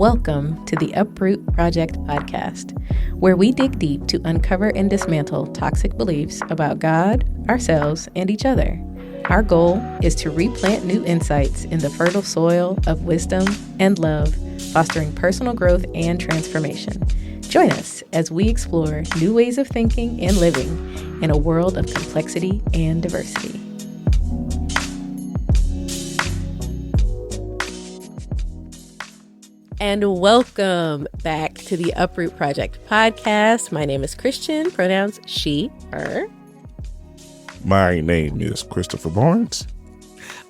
Welcome to the Uproot Project Podcast, where we dig deep to uncover and dismantle toxic beliefs about God, ourselves, and each other. Our goal is to replant new insights in the fertile soil of wisdom and love, fostering personal growth and transformation. Join us as we explore new ways of thinking and living in a world of complexity and diversity. And welcome back to the Uproot Project Podcast. My name is Christian, pronouns she, her. My name is Christopher Barnes.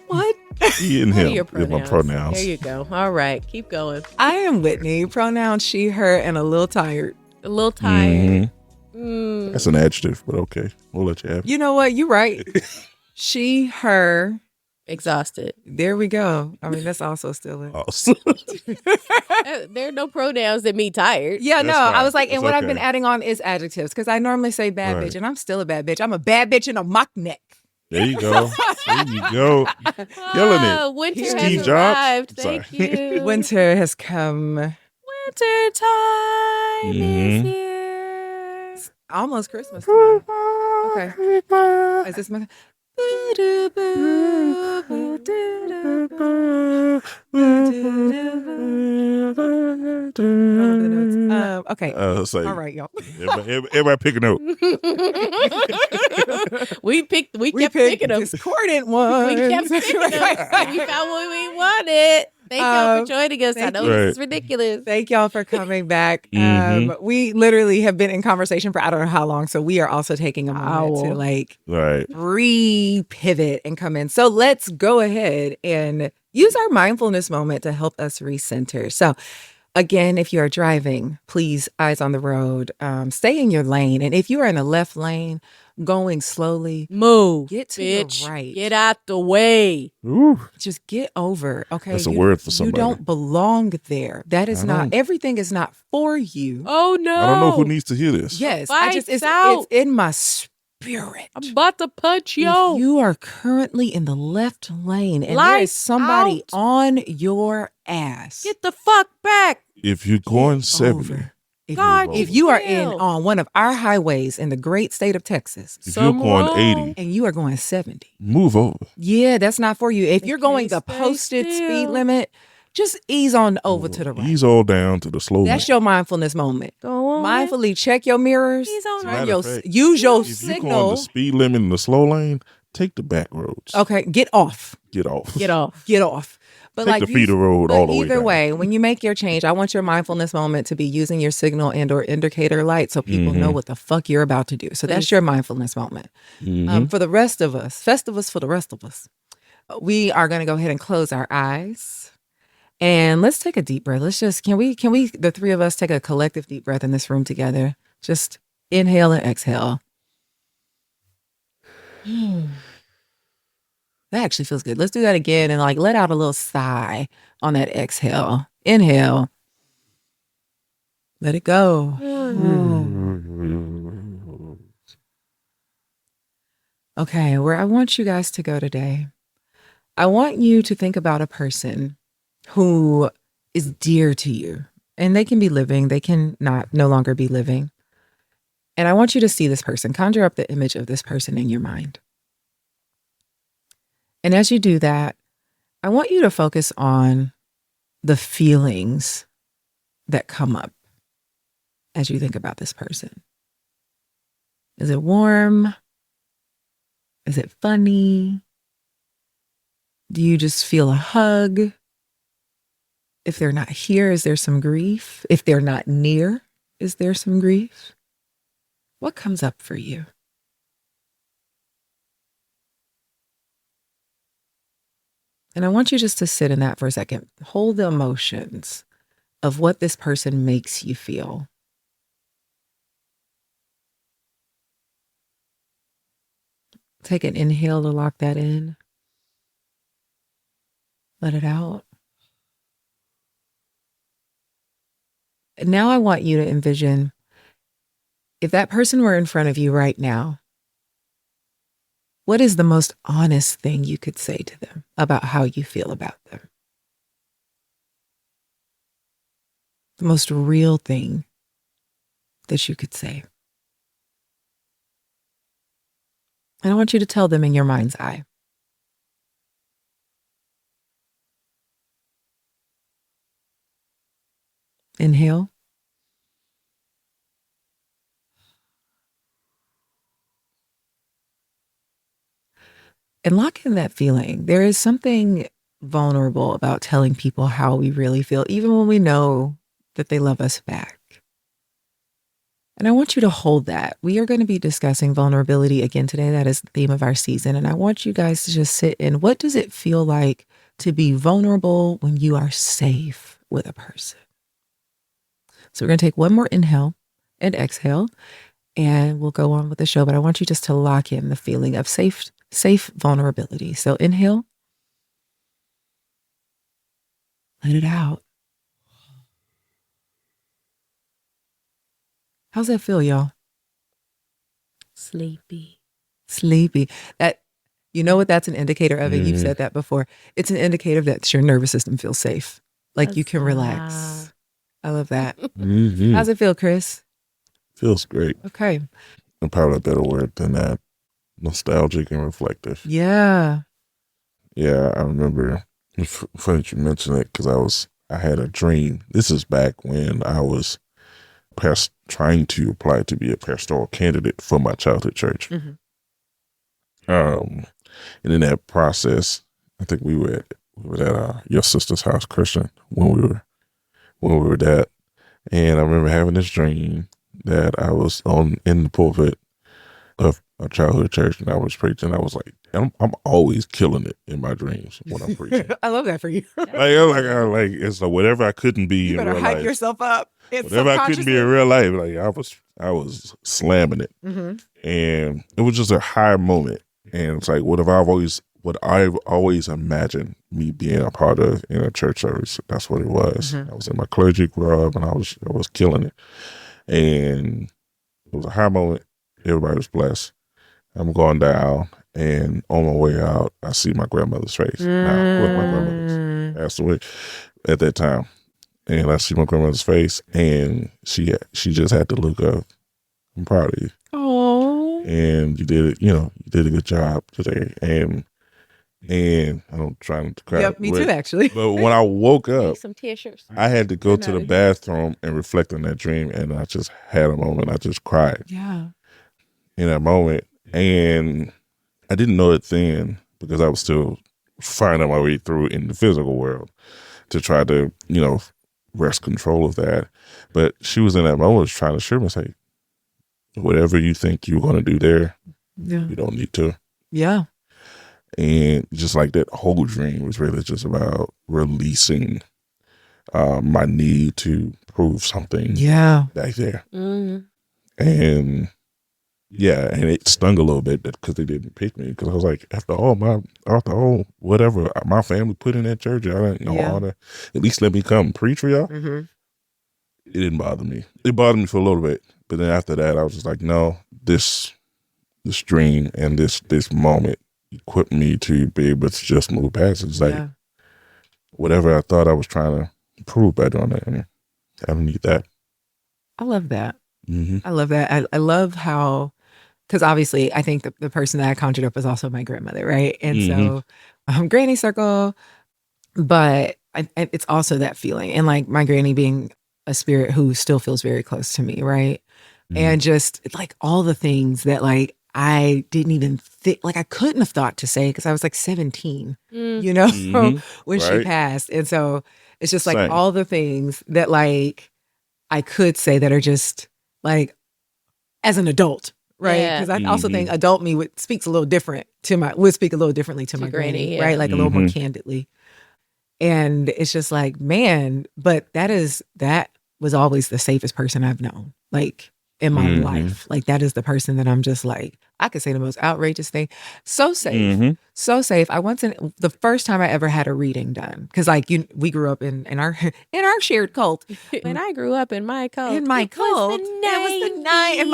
What? He and him is my pronouns. There you go. All right, keep going. I am Whitney, pronouns she, her, and a little tired. A little tired. That's an adjective, but okay. We'll let you have it. You know what? You're right. She, her. Exhausted. There we go. I mean, that's also still it. Awesome. There are no pronouns that mean tired. Yeah, no, fine. I was like, and That's what I've okay. been adding on is adjectives because I normally say bad Right. bitch, and I'm still a bad bitch. I'm a bad bitch in a mock neck. There you go. There you go. Killing it. Winter Steve has Jobs. arrived. Sorry. Thank you. Winter has come. Winter time is Mhm. here. Almost Christmas time. Okay. Is this my... Okay. So All right, y'all. everybody pick a note. We kept picking them. discordant ones. We kept picking them. We found what we wanted. Thank y'all for joining us. I thank know you. this is ridiculous. Thank y'all for coming back. Mhm. We literally have been in conversation for I don't know how long, so we are also taking a moment to like Right. re-pivot and come in. So let's go ahead and use our mindfulness moment to help us recenter. So again, if you are driving, please eyes on the road, stay in your lane. And if you are in the left lane, going slowly, Move. get to bitch. the right. Get out the way. Ooh. Just get over. Okay. That's a word for somebody. You don't belong there. That is I not, don't. everything is not for you. Oh no. I don't know who needs to hear this. Yes. Fights It's out. in my spirit. I'm about to punch yo. If you are currently in the left lane and there Lights is somebody out. on your ass, Get the fuck back. If you're going 70, over. If, God, if you are damn. on one of our highways in the great state of Texas if Some you're going wrong. 80, and you are going 70, move over. yeah, that's not for you. If They you're going the can't stay posted speed still. limit, just ease on over to the right. Ease all down to the slow That's lane. your mindfulness moment. Go on. Mindfully check your mirrors. He's on turn Matter your, of fact, use your If you're going signal. the speed limit in the slow lane, take the back roads. Okay, get off. Get off. Get off. Get off. But Take like the feeder road but all the way either down. way, when you make your change, I want your mindfulness moment to be using your signal and or indicator light so people know what the fuck you're about to do. So that's Please. your mindfulness moment. Mhm. For the rest of us, Festivus for the rest of us, we are going to go ahead and close our eyes and let's take a deep breath. Let's just, can we, the three of us take a collective deep breath in this room together? Just inhale and exhale. That actually feels good. Let's do that again and like let out a little sigh on that exhale. Inhale. Let it go. Okay, where I want you guys to go today, I want you to think about a person who is dear to you. And they can be living, they can no longer be living. And I want you to see this person, conjure up the image of this person in your mind. And as you do that, I want you to focus on the feelings that come up as you think about this person. Is it warm? Is it funny? Do you just feel a hug? If they're not here, is there some grief? If they're not near, is there some grief? What comes up for you? And I want you just to sit in that for a second. Hold the emotions of what this person makes you feel. Take an inhale to lock that in. Let it out. And now I want you to envision if that person were in front of you right now, what is the most honest thing you could say to them about how you feel about them? the most real thing that you could say. And I want you to tell them in your mind's eye. Inhale. And lock in that feeling. There is something vulnerable about telling people how we really feel, even when we know that they love us back. And I want you to hold that. We are going to be discussing vulnerability again today. That is the theme of our season. And I want you guys to just sit in. What does it feel like to be vulnerable when you are safe with a person? So we're going to take one more inhale and exhale, and we'll go on with the show. But I want you just to lock in the feeling of safe vulnerability. So inhale. Let it out. How's that feel, y'all? Sleepy. That, you know what that's an indicator of? And you've said that before. It's an indicator that your nervous system feels safe. Like you can relax. I love that. How's it feel, Chris? Feels great. Okay. And probably a better word than that. Nostalgic and reflective. Yeah. Yeah, I remember. It's funny that you mentioned it because I had a dream. This is back when I was trying to apply to be a pastoral candidate for my childhood church. And in that process, I think we were at your sister's house, Christian, when we were that. And I remember having this dream that I was in the pulpit of a childhood church, and I was preaching. I was like, I'm always killing it in my dreams when I'm preaching. I love that for you. It's like whatever I couldn't be You in better real hype life. yourself up. Whatever I couldn't be in real life, like I was slamming it, and it was just a high moment. And it's like what I've always imagined me being a part of in a church service. That's what it was. I was in my clergy grub, and I was killing it, and it was a high moment. Everybody was blessed. I'm going down, and on my way out, I see my grandmother's face. Now, my grandmother passed away at that time, and I see my grandmother's face, and she just had to look up. I'm proud of you. Oh. And you did it. You did a good job today. And I'm trying to cry. Yep, me too, actually. But when I woke up, Some t-shirts. I had to go to the bathroom and reflect on that dream, and I just had a moment. I just cried. Yeah. In that moment. And I didn't know it then because I was still finding my way through in the physical world to try to, wrest control of that. But she was in that moment trying to assure me, say, whatever you think you're going to do there, you don't need to. Yeah. And just like that whole dream was really just about releasing my need to prove something back there. And and it stung a little bit because they didn't pick me, because I was like, after all whatever my family put in that church, I didn't know all that. At least let me come preach for y'all. It didn't bother me. It bothered me for a little bit, but then after that, I was just like, no, this dream and this moment equipped me to be able to just move past it. It's like whatever I thought I was trying to prove by doing that, I don't need that. I love that. I love that. I love how, because obviously I think the person that I conjured up was also my grandmother, right? And so granny circle, but it's also that feeling. And like my granny being a spirit who still feels very close to me, right? And just like all the things that like I didn't even think, like I couldn't have thought to say because I was like 17, when she passed. And so it's just like all the things that like I could say that are just like as an adult, right? Because I also think adult me would speak a little differently to my granny, right? Like a little more candidly. And it's just like, man, but that was always the safest person I've known, like in my life. Like that is the person that I'm just like, I could say the most outrageous thing. So safe, so safe. The first time I ever had a reading done, because like we grew up in our shared cult. When I grew up in my cult, it was the night. And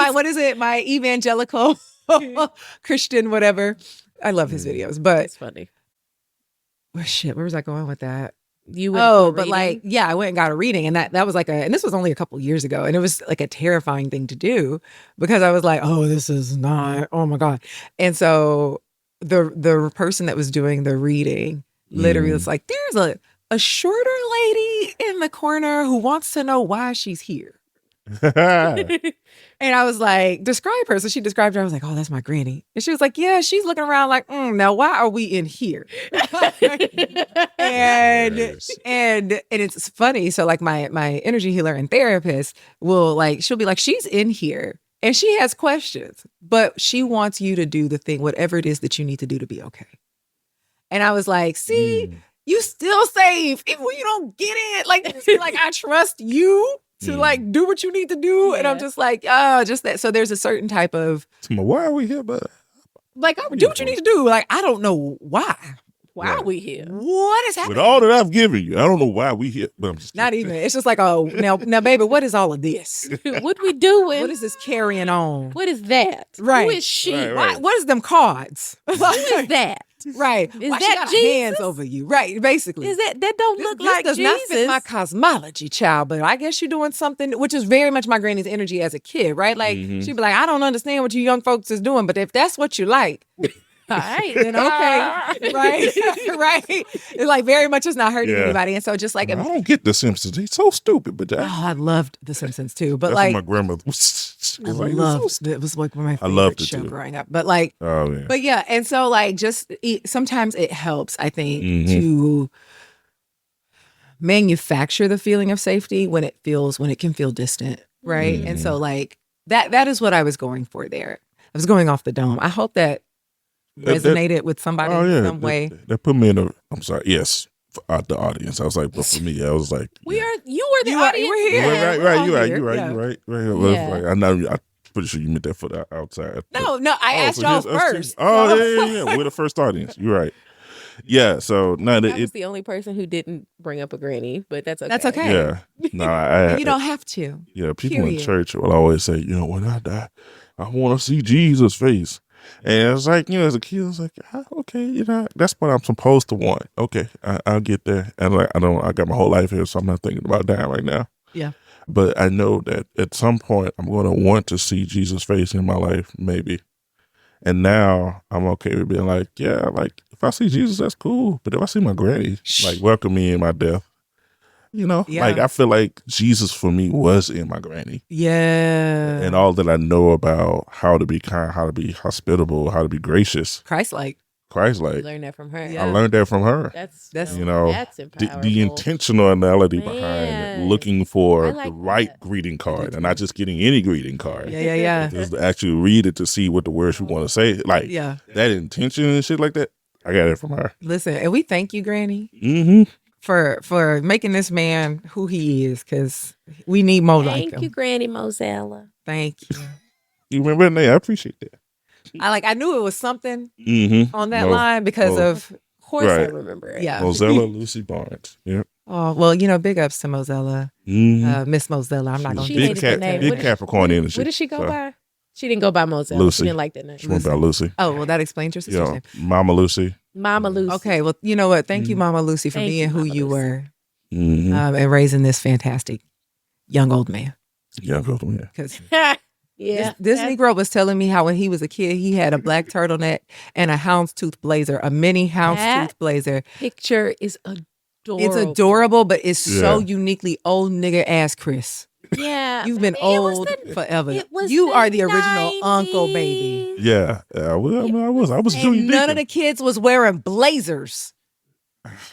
my evangelical Christian, whatever. I love his videos, but it's funny. Where was I going with that? You went for a but like, reading? yeah, I went and got a reading, and that was like and this was only a couple years ago, and it was like a terrifying thing to do because I was like, oh, this is not, oh my God. And so the person that was doing the reading literally was like, there's a shorter lady in the corner who wants to know why she's here. And I was like, describe her. So she described her. I was like, oh, that's my granny. And she was like, yeah, she's looking around like, now why are we in here? and Yes. and it's funny. So like my energy healer and therapist she'll be like, she's in here and she has questions, but she wants you to do the thing, whatever it is that you need to do to be okay. And I was like, see, you still safe even when you don't get it. Like, just be like, I trust you to like do what you need to do. And I'm just like, just that. So there's a certain type of Why are we here? But like, do what you need to do. Like, I don't know why. Why are we here? What is happening? with all that I've given you, I don't know why we here. But I'm just Not even. It's just like, oh, now, baby, what is all of this? What we doing? What is this carrying on? What is that? Right. Who is she? Right. What is them cards? Who is that? Right. Is Why she that got her Jesus? hands over you? Right. Basically. Is that don't look This like does Jesus? not fit my cosmology, child, but I guess you're doing something, which is very much my granny's energy as a kid, right? Like, she'd be like, I don't understand what you young folks is doing, but if that's what you like, all right, then okay. Right. It's like very much it's not hurting anybody. And so just like, I don't get the Simpsons. He's so stupid, but I loved The Simpsons too. But that's like, what my grandmother was. I Like, loved it. Was like my I favorite loved it show too. growing up. But like, oh yeah. but yeah, and so like just sometimes it helps, I think, to manufacture the feeling of safety when it can feel distant, right? And so like that is what I was going for there. I was going off the dome. I hope that resonated with somebody in some way. That put me in a. I'm sorry. Yes, for the audience. I was like, but for me, I was like, You were the audience. We're here. right. We're You're all right. here. Yeah. Like, I know. I'm pretty sure you meant that for the outside. No, I asked y'all first. Oh yeah. We're the first audience. You're right. Yeah. So no, I was the only person who didn't bring up a granny, but that's okay. That's okay. Yeah. No, You don't have to. Yeah, people in Period. church will always say, when I die, I want to see Jesus' face. And it's like, as a kid, I was like, okay, that's what I'm supposed to want. Okay, I'll get there. And like, I got my whole life here, so I'm not thinking about dying right now. Yeah. But I know that at some point, I'm going to want to see Jesus' face in my life, maybe. And now I'm okay with being like, yeah, like if I see Jesus, that's cool. But if I see my granny, like welcome me in my death, like I feel like Jesus for me was in my granny. Yeah. And all that I know about how to be kind, how to be hospitable, how to be gracious. Christ-like. Christ-like. You learned that from her. I learned that from her. That's that's the intentionality behind it, looking for the right greeting card and not just getting any greeting card. Yeah. Just to actually read it to see what the words you want to say. Like that intention and shit like that. I got it from her. Listen, and we thank you, Granny, for making this man who he is, because we need more like him. Thank you, Granny Mosella. Thank you. You remember her name? I appreciate that. I knew it was something on that No. line because of. Of course, I Right. remember it. Yeah. Mosella Lucy Barnes. Yeah. Oh, well, big ups to Mosella. Miss Mosella. I'm not going to She hated the name. Big Capricorn energy. What did she go So, by? She didn't go by Mosella. Lucy. She didn't like that name. She went by Lucy. Oh, well, that explains your sister's name. Mama Lucy. Mama Lucy. Okay, well, you know what? Thank you, Mama Lucy, for Thank being you, who Mama you Lucy. were Mm-hmm. and raising this fantastic young old man. Yeah, go to him. Because Yeah. this Negro was telling me how when he was a kid, he had a black turtleneck and a houndstooth blazer, a mini houndstooth blazer. Picture is adorable. It's adorable, but it's so uniquely old nigga ass Chris. Yeah. You've been It was old the- forever. it was You the are the original uncle, baby. 90s. Yeah, I was And Junior none of Deacon. the kids was wearing blazers.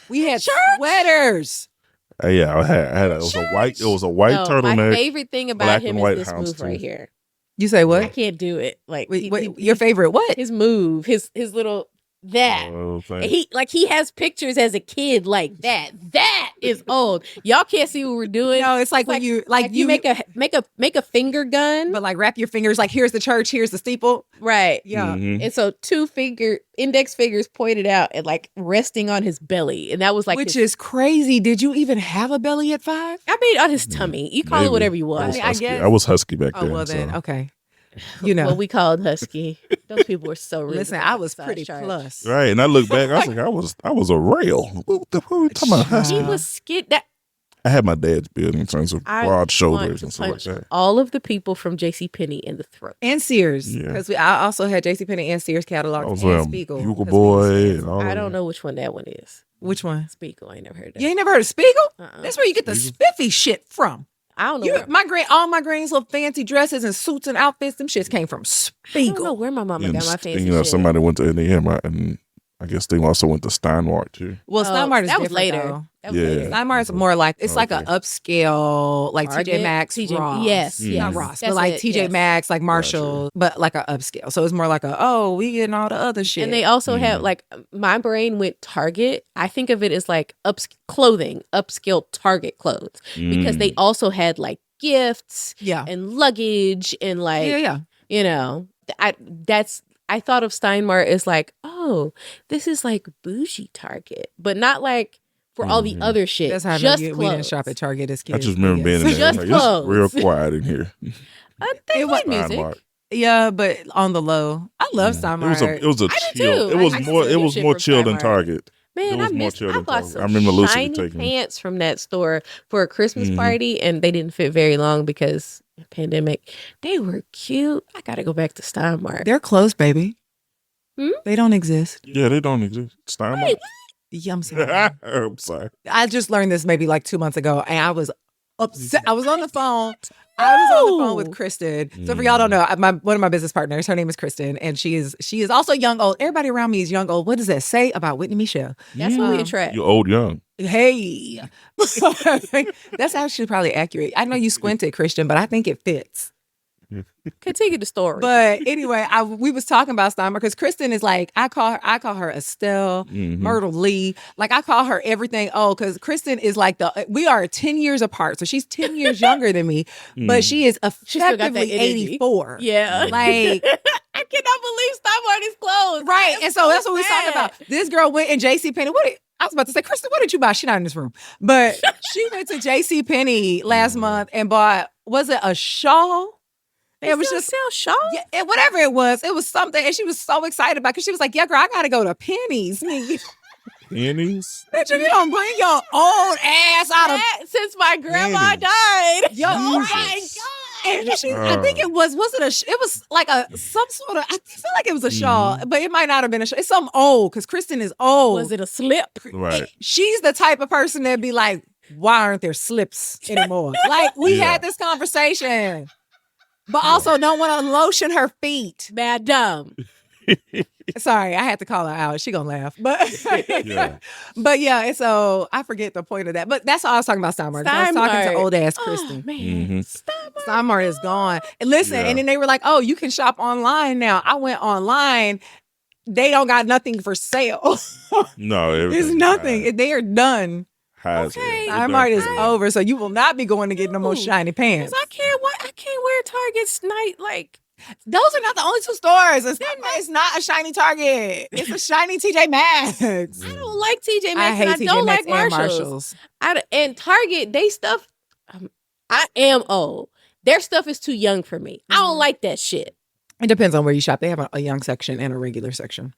We had sweaters. Yeah, I had it was a white. It was a white No, turtleneck. my favorite thing about black him and white is this move houndstooth. right here. You say I what? can't do it. Like Wait, your favorite what? his move, his little that. And he has pictures as a kid like that. That is old. Y'all can't see what we're doing. No, it's like when you you make a finger gun, but like wrap your fingers like here's the church, here's the steeple. right? Yeah. Mhm. And so index fingers pointed out and like resting on his belly, and that was like Which is crazy. Did you even have a belly at 5? I mean on his tummy. You call it Maybe. whatever you I want. was I husky. guess. I was husky back Oh then. well then, so. okay. What we called husky. Those people were so rude. Listen, I was pretty plus. Right, and I look back, I was like, I was a rail. What are we talking about husky? He was skid. I had my dad's build in terms of broad shoulders and stuff like that. All of the people from JCPenney in the throat. And Sears. Because I also had JCPenney and Sears catalogs and Spiegel. Bugle Boy. And all I don't know which one that one is. Which one? Spiegel. I ain't never heard of that. You ain't never heard of Spiegel? That's where you get the spiffy shit from. I don't know. All my granny's little fancy dresses and suits and outfits, them shits came from Spiegel. I don't know where my mama got my fancy shit. Shit. Somebody went to Indiana, and I guess they also went to Steinmart too. Well, Steinmart is that was different, later. Though. Yeah, Steinmart's more like it's like an upscale, like TJ Maxx, Ross. Yes, not Ross, but like TJ Maxx, like Marshall, but like an upscale. So it's more like we getting all the other shit. And they also have like my brain went Target. I think of it as like clothing, upscale Target clothes because they also had like gifts, and luggage, and like you know, I thought of Steinmart as like, oh, this is like bougie Target, but not like for all the other shit. That's how just we didn't shop at Target as kids. I just remember being in there. Just like, clothes. It's real quiet in here. They like music. Steinmart. Yeah, but on the low. I love Steinmart. It was a chill. It was more chill than Target. Man, I bought some shiny pants from that store for a Christmas party, and they didn't fit very long because of the pandemic. They were cute. I got to go back to Steinmart. They're closed, baby. They don't exist. Yeah, they don't exist. Steinmart. Wait, yeah, I'm sorry. I'm sorry. I just learned this maybe like 2 months ago, and I was upset. I was on the phone. I was on the phone with Kristen. So for y'all don't know, one of my business partners, her name is Kristen, and she is also young old. Everybody around me is young old. What does that say about Whitney Michelle? That's what we attract. You old young. Hey, that's actually probably accurate. I know you squinted, Christian, but I think it fits. Continue the story. But anyway, we was talking about Steinmart because Kristen is like, I call her Estelle, Myrtle Lee. Like I call her everything. Oh, because Kristen is like we are 10 years apart. So she's 10 years younger than me, but she is effectively 84. Yeah. Like I cannot believe Steinmart is closed. Right. And so that's what we was talking about. This girl went in JCPenney. I was about to say, Kristen, what did you buy? She's not in this room. But she went to JCPenney last month and bought, was it a shawl? It was just sell shawl? Yeah, whatever it was something. And she was so excited about it because she was like, yeah, girl, I got to go to Penny's. Pennies? Bitch, you don't bring your old ass out of... Since my grandma died. Yo, oh my God. And I think it was like some sort of, I feel like it was a shawl, but it might not have been a shawl. It's something old because Kristen is old. Was it a slip? Right. She's the type of person that'd be like, why aren't there slips anymore? Like, we had this conversation. But also don't want to lotion her feet. Madam. Sorry, I had to call her out. She gonna laugh. But but yeah, so I forget the point of that. But that's all I was talking about Steinmart. I was talking to old ass Kristen. Oh, man. Steinmart is gone. And listen, and then they were like, oh, you can shop online now. I went online. They don't got nothing for sale. No, there's nothing. They are done. Okay. Steinmart is over, so you will not be going to get no more shiny pants. I can't wear Target's night like. Those are not the only two stores. It's not a shiny Target. It's a shiny TJ Maxx. I don't like TJ Maxx. I hate TJ don't Maxx like Marshalls. And Target, they stuff. I am old. Their stuff is too young for me. I don't like that shit. It depends on where you shop. They have a young section and a regular section.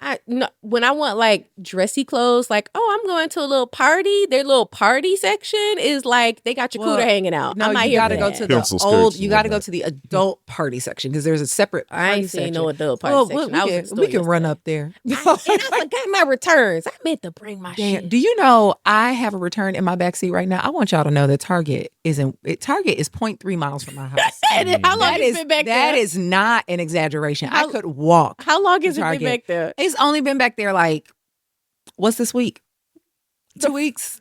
When I want like dressy clothes, like, oh, I'm going to a little party. Their little party section is like they got your cooter hanging out. No, you got to go to the old. You got to go to the adult party section because there's a separate. I ain't seen no adult party section. We can run up there. I forgot my returns. I meant to bring my shit. Do you know I have a return in my backseat right now? I want y'all to know that Target is 0.3 miles from my house. How long has it been back there? That is not an exaggeration. I could walk. How long has it been back there? It's only been back there like, what's this week? 2 weeks.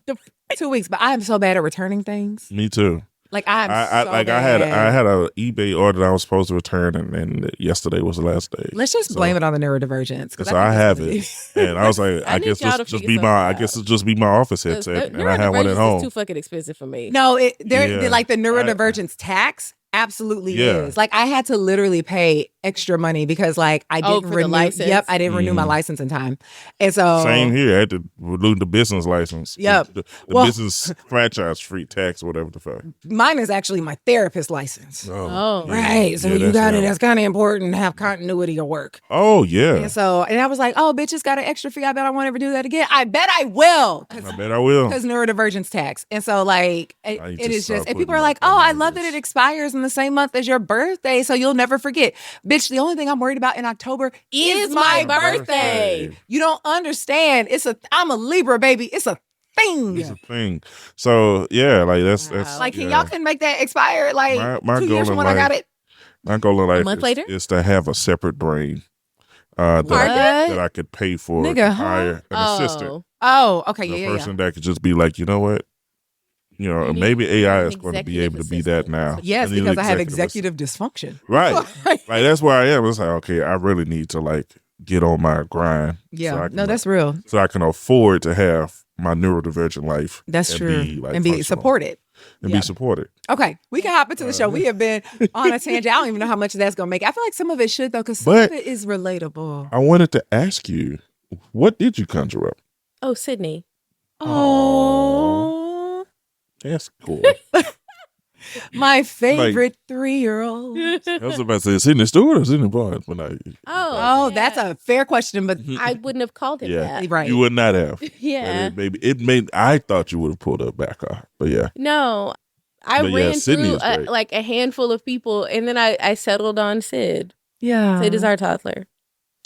2 weeks. But I am so bad at returning things. Me too. Like I had an eBay order that I was supposed to return, and yesterday was the last day. Let's just blame it on the neurodivergence because I have it, and I was like, I guess it's just be my office headset, and I had one at home. It's too fucking expensive for me. No, they're like the neurodivergence tax absolutely is. Like, I had to literally pay extra money because, like, I didn't renew. License. Yep, I didn't renew my license in time, and so same here. I had to renew the business license. Yep, the business franchise free tax, or whatever the fuck. Mine is actually my therapist license. Oh, right. So you got it. That's kind of important to have continuity of work. Oh yeah. And I was like, oh, bitches got an extra fee. I bet I won't ever do that again. I bet I will. I bet I will. Because neurodivergence tax. And so, like, it is just, and people are like, oh, I love that it expires in the same month as your birthday, so you'll never forget. Bitch, the only thing I'm worried about in October is my birthday. You don't understand. I'm a Libra, baby. It's a thing. It's a thing. So yeah, like that's like, y'all can make that expire like my 2 years from when I got it. My goal in life is to have a separate brain that I could pay for to hire an assistant. Oh, okay, a person that could just be like, you know what, maybe AI is going to be able to be that now. Yes, because I have executive dysfunction. Right, like that's where I am. It's like, okay, I really need to like get on my grind. Yeah, that's real. So I can afford to have my neurodivergent life. That's true, and be supported. Be supported. Okay, we can hop into the show. We have been on a tangent. I don't even know how much that's going to make. I feel like some of it should, though, because some of it is relatable. I wanted to ask you, what did you conjure up? Oh, Sydney. Oh. That's cool. My favorite 3-year-old. I was about to say, Sydney Stewart or Sydney Barnes? That's a fair question, but I wouldn't have called it that. Right. You would not have. Yeah. I thought you would have pulled up back off, but yeah. No. I ran through like a handful of people, and then I settled on Sid. Yeah. Sid is our toddler.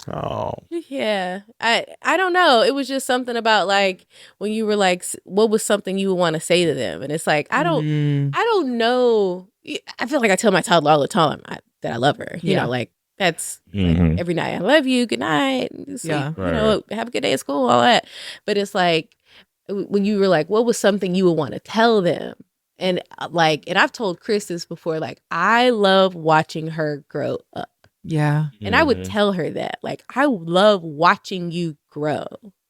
Oh. Yeah. I don't know. It was just something about like when you were like, what was something you would want to say to them? And it's like, I don't know. I feel like I tell my toddler all the time that I love her. You know, like that's like, every night. I love you. Good night. Sleep, have a good day at school, all that. But it's like when you were like, what was something you would want to tell them? And I've told Chris this before, like, I love watching her grow up. Yeah. And I would tell her that, like, I love watching you grow.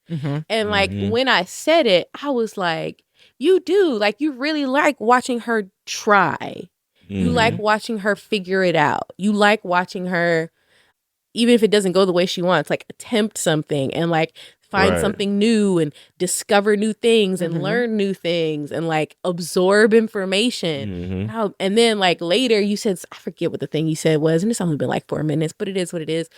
And like, when I said it, I was like, you do, like, you really like watching her try. You like watching her figure it out. You like watching her, even if it doesn't go the way she wants, like, attempt something and like find something new and discover new things and learn new things and like absorb information. And then like later you said, I forget what the thing you said was, and it's only been like 4 minutes, but it is what it is.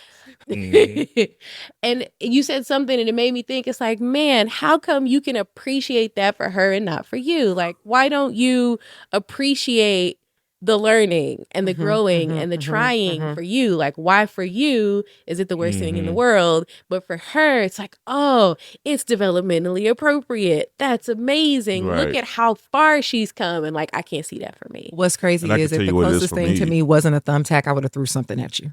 And you said something and it made me think, it's like, man, how come you can appreciate that for her and not for you? Like, why don't you appreciate the learning and the growing and the trying for you? Like, why for you is it the worst thing in the world, but for her it's like, oh, it's developmentally appropriate. That's amazing. Look at how far she's come. And like, I can't see that for me. What's crazy is if the closest thing to me wasn't a thumbtack, I would have threw something at you.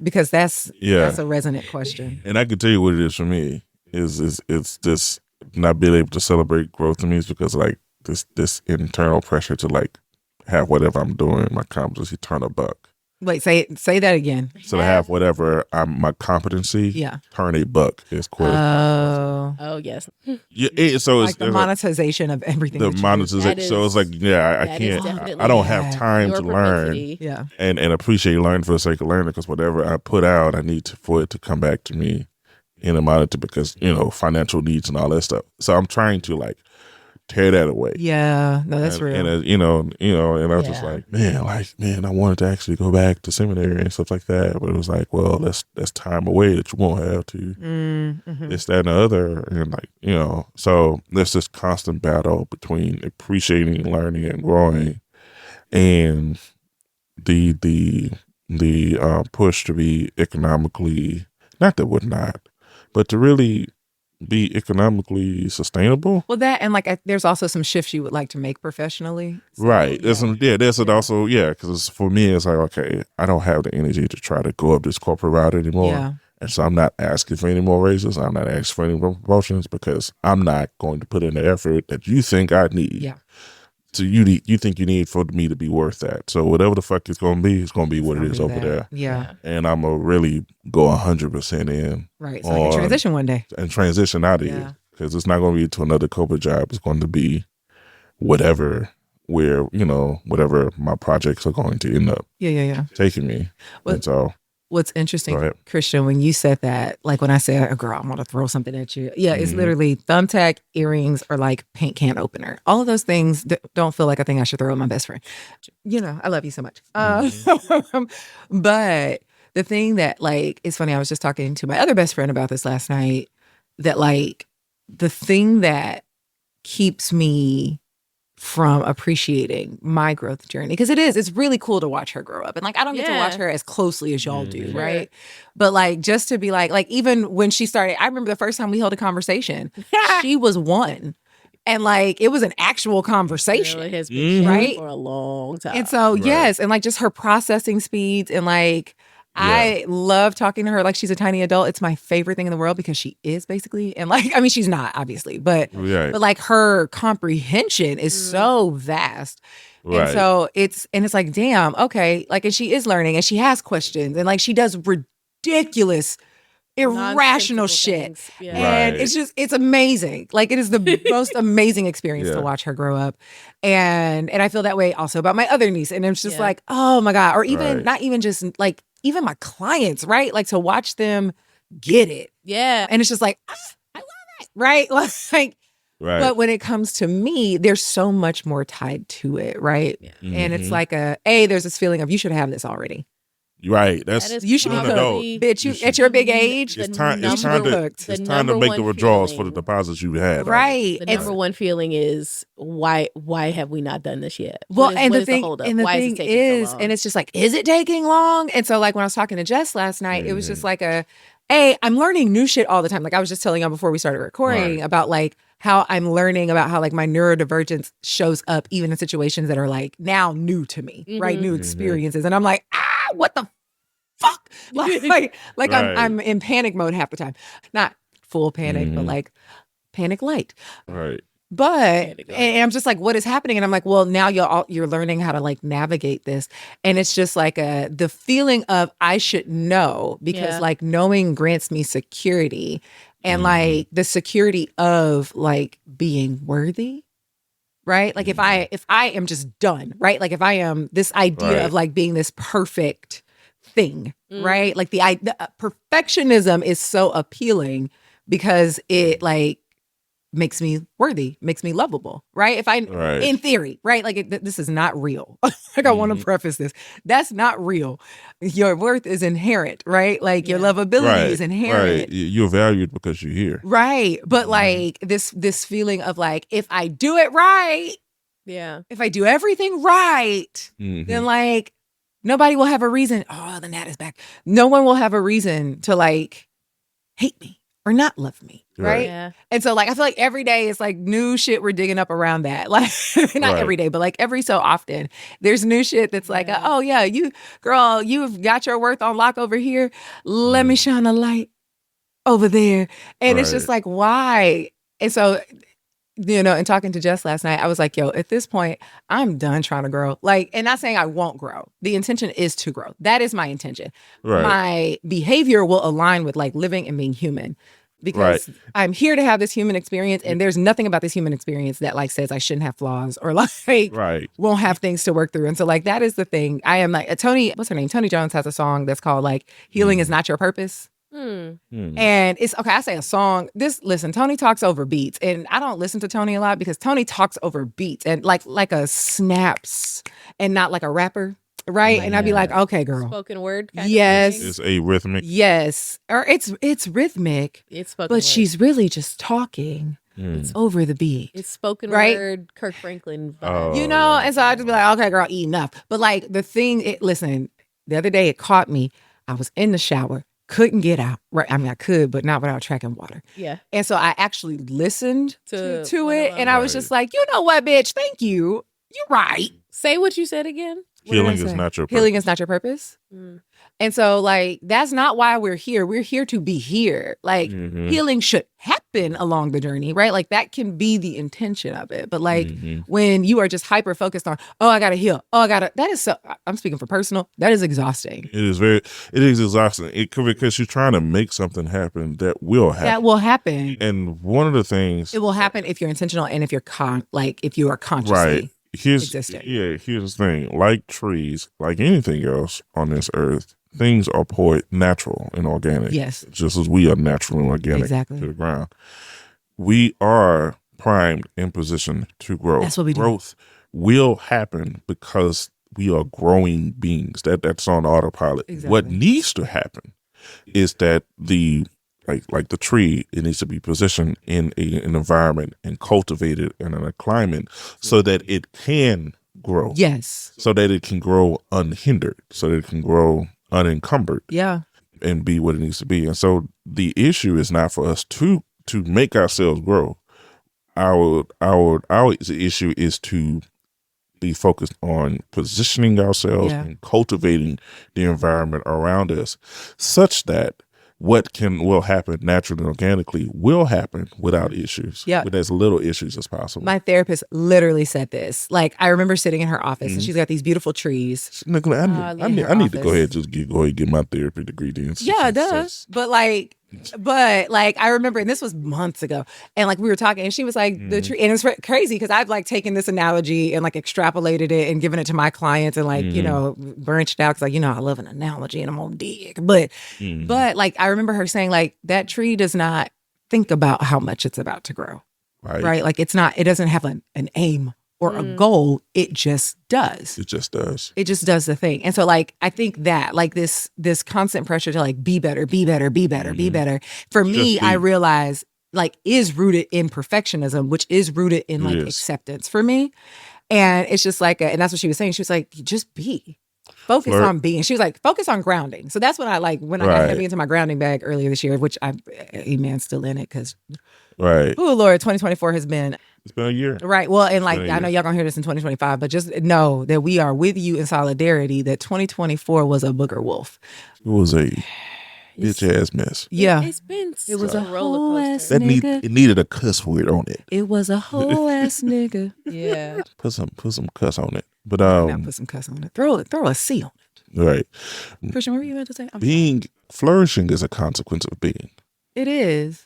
Because that's a resonant question. And I can tell you what it is for me is it's this not being able to celebrate growth to me is because like this internal pressure to like have whatever I'm doing, my competency turn a buck. Wait, say that again. So to have whatever my competency turn a buck is quick. Oh yes. So like it's the monetization of everything. The monetization. So it's like, I can't. I don't have time to learn. Yeah. And appreciate learning for the sake of learning, because whatever I put out, I need for it to come back to me in a monetary, because financial needs and all that stuff. So I'm trying to like tear that away. Yeah, no, that's real. And and I was just like, man, I wanted to actually go back to seminary and stuff like that, but it was like, well, that's time away that you won't have to. This, that, and the other, and like so there's this constant battle between appreciating, learning, and growing, and the push to be economically, not that we're not, but to really be economically sustainable. Well, that, and like there's also some shifts you would like to make professionally. So, right. There's also, because for me it's like, okay, I don't have the energy to try to go up this corporate route anymore. Yeah. And so I'm not asking for any more raises. I'm not asking for any more promotions, because I'm not going to put in the effort that you think I need. Yeah. So you think you need for me to be worth that. So whatever the fuck it's going to be what it is over there. Yeah. And I'm going to really go 100% in. Right. So I can transition one day. And transition out of it. Because it's not going to be to another corporate job. It's going to be whatever where, whatever my projects are going to end up taking me. And so what's interesting, Christian, when you said that, like when I said, girl, I want to throw something at you. Yeah, it's literally thumbtack, earrings, or like paint can opener. All of those things don't feel like a thing I should throw at my best friend. I love you so much. But the thing that like, it's funny, I was just talking to my other best friend about this last night, that like the thing that keeps me from appreciating my growth journey, because it's really cool to watch her grow up, and like I don't get to watch her as closely as y'all do, right? But like just to be like even when she started, I remember the first time we held a conversation, she was 1, and like it was an actual conversation. It has been right for a long time, and so yes, and like just her processing speeds, and like I love talking to her like she's a tiny adult. It's my favorite thing in the world because she is basically, and like, I mean, she's not obviously, but like her comprehension is so vast. And so it's like, damn, okay. Like, and she is learning and she has questions and like she does ridiculous, irrational shit. And it's amazing. Like it is the most amazing experience to watch her grow up. And I feel that way also about my other niece. And it's just like, oh my God. Or even not even just like, even my clients, right? Like to watch them get it. Yeah. And it's just like, I love it. Right? Like, but when it comes to me, there's so much more tied to it. Right. Yeah. And it's like there's this feeling of you should have this already. Right. You should be cooked. Bitch, at your big age, it's time to make the withdrawals for the deposits you had. Right. The number one feeling is why have we not done this yet? Well, the thing is, and it's just like, is it taking long? And so like when I was talking to Jess last night, it was just like I'm learning new shit all the time. Like I was just telling y'all before we started recording about like how I'm learning about how like my neurodivergence shows up even in situations that are like now new to me, right? New experiences. And I'm like, what the fuck? Like I'm in panic mode half the time. Not full panic, but like panic light. Right. But and I'm just like, what is happening? And I'm like, well, now you're learning how to like navigate this. And it's just like the feeling of I should know because like knowing grants me security and like the security of like being worthy. Right? Like if I am just done, right? Like if I am this idea of like being this perfect thing, right? Like the perfectionism is so appealing because it like makes me worthy, makes me lovable, right? If in theory, right? Like this is not real. Like I want to preface this. That's not real. Your worth is inherent, right? Like your lovability is inherent. Right. You're valued because you're here. Right. But like this feeling of like, if I do it right, if I do everything right, then like nobody will have a reason. Oh, the gnat is back. No one will have a reason to like hate me or not love me. Right. Yeah. And so like I feel like every day it's like new shit we're digging up around that. Like not every day, but like every so often there's new shit that's like, oh yeah, you've got your worth on lock over here. Let me shine a light over there. And it's just like, why? And so, and talking to Jess last night, I was like, yo, at this point, I'm done trying to grow. Like, and not saying I won't grow. The intention is to grow. That is my intention. Right. My behavior will align with like living and being human. Because I'm here to have this human experience, and there's nothing about this human experience that like says I shouldn't have flaws or like won't have things to work through. And so like that is the thing. I am like what's her name? Tony Jones has a song that's called like Healing is Not Your Purpose. And it's okay. I say a song. Listen, Tony talks over beats, and I don't listen to Tony a lot because Tony talks over beats and like a snaps and not like a rapper. Right. And I'd be like, okay, girl. Spoken word. Yes. It's a rhythmic. Yes. Or it's rhythmic. It's spoken word. But she's really just talking over the beat. It's spoken word, Kirk Franklin. And so I'd just be like, okay, girl, enough. But like the thing, listen, the other day it caught me. I was in the shower, couldn't get out. Right. I mean, I could, but not without tracking water. Yeah. And so I actually listened to it. And I was just like, you know what, bitch? Thank you. You're right. Say what you said again. Healing is not your purpose. Healing is not your purpose. And so like, that's not why we're here. We're here to be here. Like healing should happen along the journey, right? Like that can be the intention of it. But like when you are just hyper focused on, oh, I got to heal. Oh, that is so, I'm speaking for personal. That is exhausting. It is exhausting. Because you're trying to make something happen that will happen. That will happen. And one of the things. It will happen if you're intentional and if you're if you are consciously. Right. existed. Yeah, here's the thing. Like trees, like anything else on this earth, things are natural and organic. Yes. Just as we are natural and organic to the ground. We are primed in position to grow. That's what we do. Growth will happen because we are growing beings. That's on autopilot. Exactly. What needs to happen is that like the tree, it needs to be positioned in an environment and cultivated in a climate so that it can grow. Yes. So that it can grow unhindered, so that it can grow unencumbered. Yeah. And be what it needs to be. And so the issue is not for us to make ourselves grow. Our issue is to be focused on positioning ourselves and cultivating the environment around us such that what will happen naturally and organically will happen without issues. Yeah. With as little issues as possible. My therapist literally said this. Like, I remember sitting in her office and she's got these beautiful trees. I need to go ahead and get my therapy degree then. Yeah, it does. But I remember, and this was months ago, and like we were talking, and she was like, the tree, and it's crazy because I've like taken this analogy and like extrapolated it and given it to my clients and like, you know, branched out because like, you know, I love an analogy and I'm gonna dig. But like, I remember her saying like, that tree does not think about how much it's about to grow. Right? Like it doesn't have an aim or a goal. It just does. It just does the thing. And so like, I think that like this constant pressure to like be better. For me, I realize like is rooted in perfectionism, which is rooted in like acceptance for me. And it's just like, and that's what she was saying. She was like, just be. Focus on being. She was like, focus on grounding. So that's when I got heavy into my grounding bag earlier this year, which amen, still in it because, oh Lord, 2024 has been. It's been a year. Right. Well, and like, I know y'all gonna hear this in 2025, but just know that we are with you in solidarity that 2024 was a booger wolf. It was a bitch ass mess. Yeah. It was a whole ass nigga. It needed a cuss word on it. It was a whole ass nigga. Yeah. Put some cuss on it. But now put some cuss on it. Throw a C on it. Right. Christian, what were you about to say? Flourishing is a consequence of being. It is.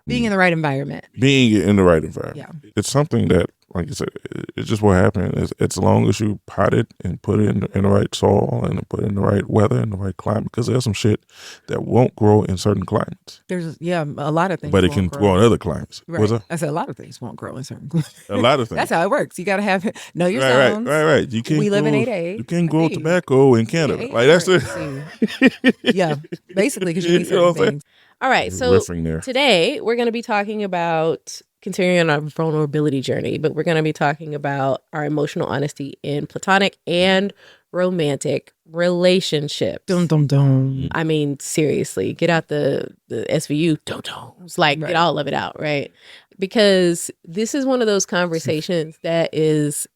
Being in the right environment. Yeah. It's something that, like I said, it's just what happened. As long as you pot it and put it in the right soil and put it in the right weather and the right climate, because there's some shit that won't grow in certain climates. There's, a lot of things. But it can grow in other climates. Right. I said a lot of things won't grow in certain climates. A lot of things. That's how it works. You got to know your zones. Right. We live in 8A. You can't grow tobacco in Canada. Like that's it. Yeah, basically because you need certain things. All right, so today we're going to be talking about continuing on our vulnerability journey, but we're going to be talking about our emotional honesty in platonic and romantic relationships. Dum dum dum. I mean, seriously, get out the SVU dum-dums, like get all of it out, right? Because this is one of those conversations that is.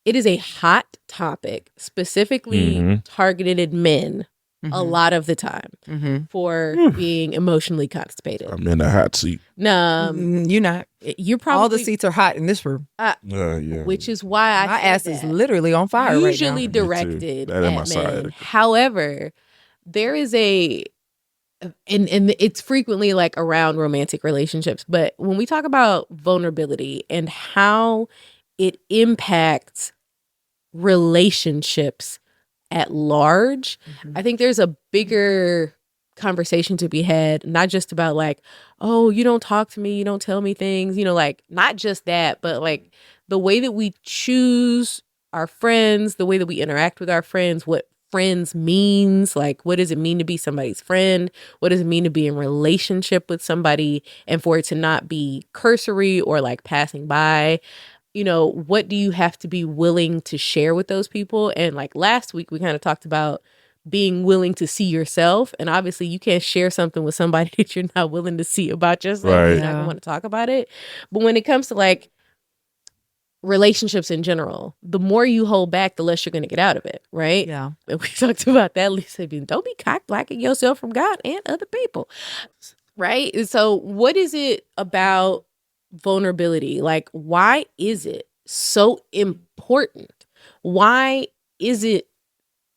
It is a hot topic, specifically targeted at men. A lot of the time for being emotionally constipated. I'm in the hot seat. No, you're not. You're probably all the seats are hot in this room. Which is why my ass is literally on fire. Usually right now. Directed at men. side. However, there is and it's frequently like around romantic relationships. But when we talk about vulnerability and how it impacts relationships at large, I think there's a bigger conversation to be had, not just about like, oh, you don't talk to me, you don't tell me things, like not just that, but like the way that we choose our friends, the way that we interact with our friends, what friends means, like what does it mean to be somebody's friend? What does it mean to be in relationship with somebody and for it to not be cursory or like passing by? What do you have to be willing to share with those people? And like last week, we kind of talked about being willing to see yourself. And obviously you can't share something with somebody that you're not willing to see about yourself. Right. You're not going to want to talk about it. But when it comes to like relationships in general, the more you hold back, the less you're going to get out of it. Right. Yeah. And we talked about that. Lisa, don't be cock-blocking yourself from God and other people. Right. And so what is it about vulnerability? Like, why is it so important? Why is it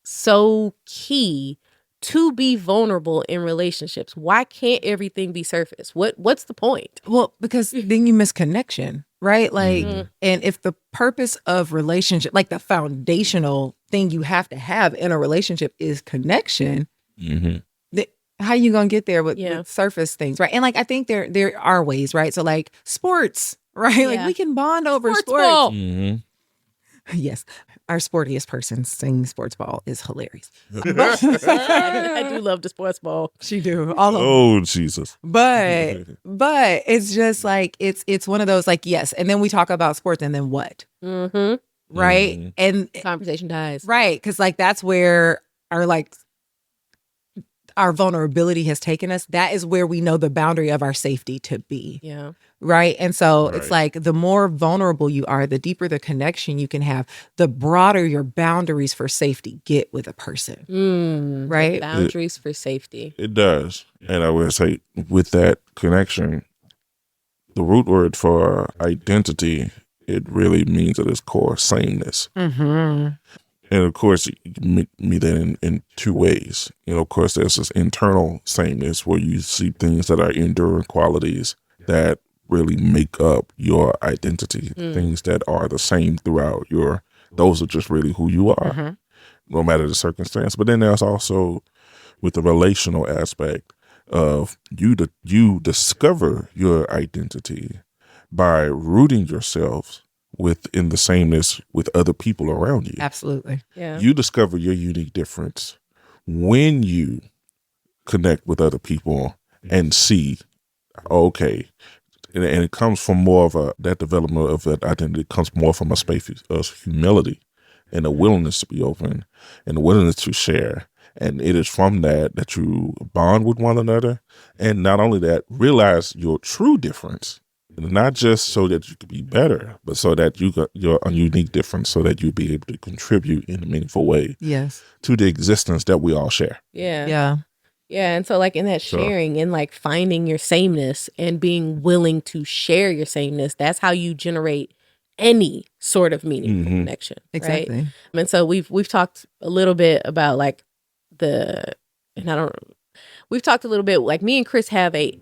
so key to be vulnerable in relationships? Why can't everything be surface? What's the point? Well, because then you miss connection. right? Like, and if the purpose of relationship, like the foundational thing you have to have in a relationship is connection, how you gonna get there with surface things, right? And like, I think there are ways, right? So like sports, right? Like we can bond over sports. Yes, our sportiest person singing sports ball is hilarious. I do love the sports ball. She do. All of Oh, Jesus. But it's just like, it's one of those like, yes. And then we talk about sports and then what? Right? And Conversation dies. right. Because like, that's where our vulnerability has taken us. That is where we know the boundary of our safety to be. Yeah. Right. And so it's like, the more vulnerable you are, the deeper the connection you can have, the broader your boundaries for safety get with a person. Right. Boundaries for safety. It does. And I would say with that connection, the root word for identity, it really means at its core sameness. And of course, you can meet that in two ways. You know, of course, there's this internal sameness where you see things that are enduring qualities that really make up your identity, things that are the same throughout those are just really who you are, no matter the circumstance. But then there's also with the relational aspect of you discover your identity by rooting yourself within the sameness with other people around you. Absolutely. Yeah. You discover your unique difference when you connect with other people and see, okay, and it comes from more of that development of that identity comes more from a space of humility and a willingness to be open and a willingness to share. And it is from that you bond with one another. And not only that, realize your true difference. Not just so that you could be better, but so that you got your unique difference, so that you'd be able to contribute in a meaningful way to the existence that we all share. Yeah. And so like in that sharing and like finding your sameness and being willing to share your sameness, that's how you generate any sort of meaningful connection. Exactly. Right? And so we've talked a little bit about like we've talked a little bit, like me and Chris have a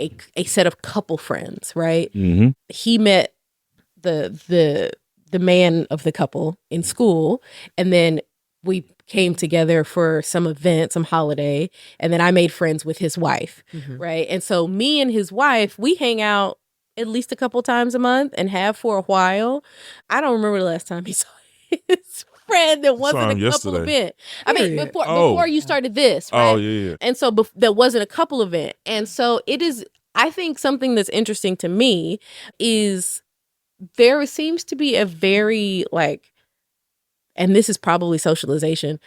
set of couple friends, right? He met the man of the couple in school, and then we came together for some event, some holiday, and then I made friends with his wife, right? And so me and his wife, we hang out at least a couple times a month and have for a while. I don't remember the last time he saw his friend that wasn't a couple event. I mean, before you started this, right? Oh, yeah. And so that wasn't a couple event. And so it is, I think something that's interesting to me is there seems to be a very like, and this is probably socialization.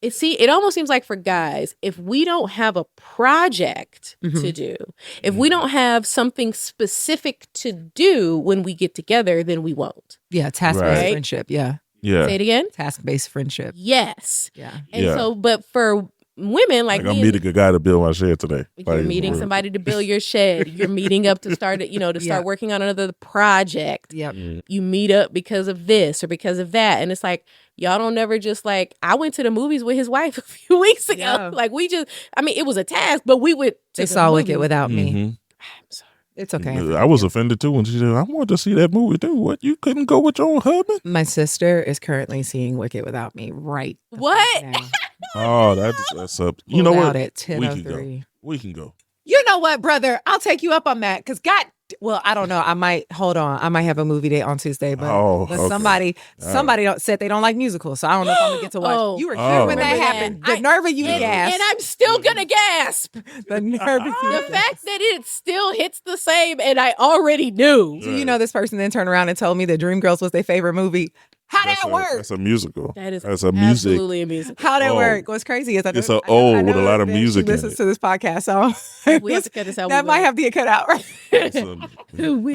It almost seems like for guys, if we don't have a project to do, if we don't have something specific to do when we get together, then we won't. Yeah, task-based friendship. Yeah. Say it again. Task-based friendship. Yes. Yeah. And so, but for women like I'm meeting a guy to build my shed today. You're meeting somebody to build your shed. You're meeting up to start it, to start working on another project. Yep. You meet up because of this or because of that. And it's like, y'all don't never just like, I went to the movies with his wife a few weeks ago. Yeah. Like it was a task, but we went to They saw Wicked without me. I'm sorry. It's okay. I was offended too when she said, I wanted to see that movie too. What, you couldn't go with your own husband? My sister is currently seeing Wicked without me right what? now. Oh, that's up. You know what? At 10:03. We can go. You know what, brother? I'll take you up on that. Because I don't know. I might have a movie date on Tuesday, but somebody said they don't like musicals, so I don't know if I'm gonna get to watch. You were here when that happened. The nerve of you gasped. And I'm still gonna gasp. The nerve of you. The fact that it still hits the same, and I already knew. Do you know this person then turned around and told me that Dreamgirls was their favorite movie? How'd that work? That's a musical. That's absolutely a musical. How'd that work? What's crazy is it's an old with a lot of music in it. Listens to this podcast, so we have to cut this out. That might have to get cut out, right? It's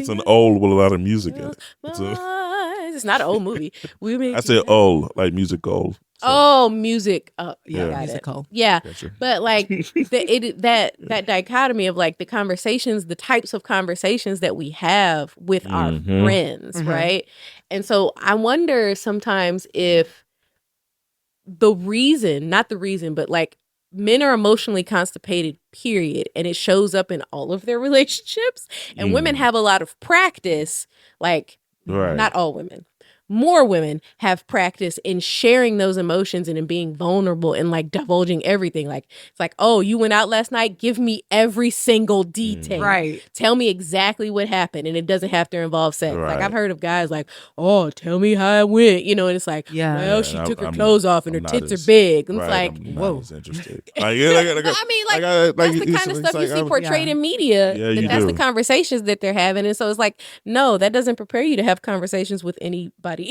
an old with a lot of music in it. It's not an old movie. I said old, like music old. So. Oh, music. Yeah, musical. Yeah, gotcha. But like that dichotomy of like the conversations, the types of conversations that we have with our friends, right? And so I wonder sometimes if not the reason, but like men are emotionally constipated, period. And it shows up in all of their relationships. And women have a lot of practice, like not all women. More women have practice in sharing those emotions and in being vulnerable and like divulging everything. Like, it's like, oh, you went out last night? Give me every single detail. Right. Tell me exactly what happened. And it doesn't have to involve sex. Right. Like, I've heard of guys like, oh, tell me how it went. You know, and it's like, well, she took her clothes off and her tits are big. And it's like, whoa. Interested. I mean, that's the kind of stuff you see portrayed in media. That's the conversations that they're having. And so it's like, no, that doesn't prepare you to have conversations with anybody.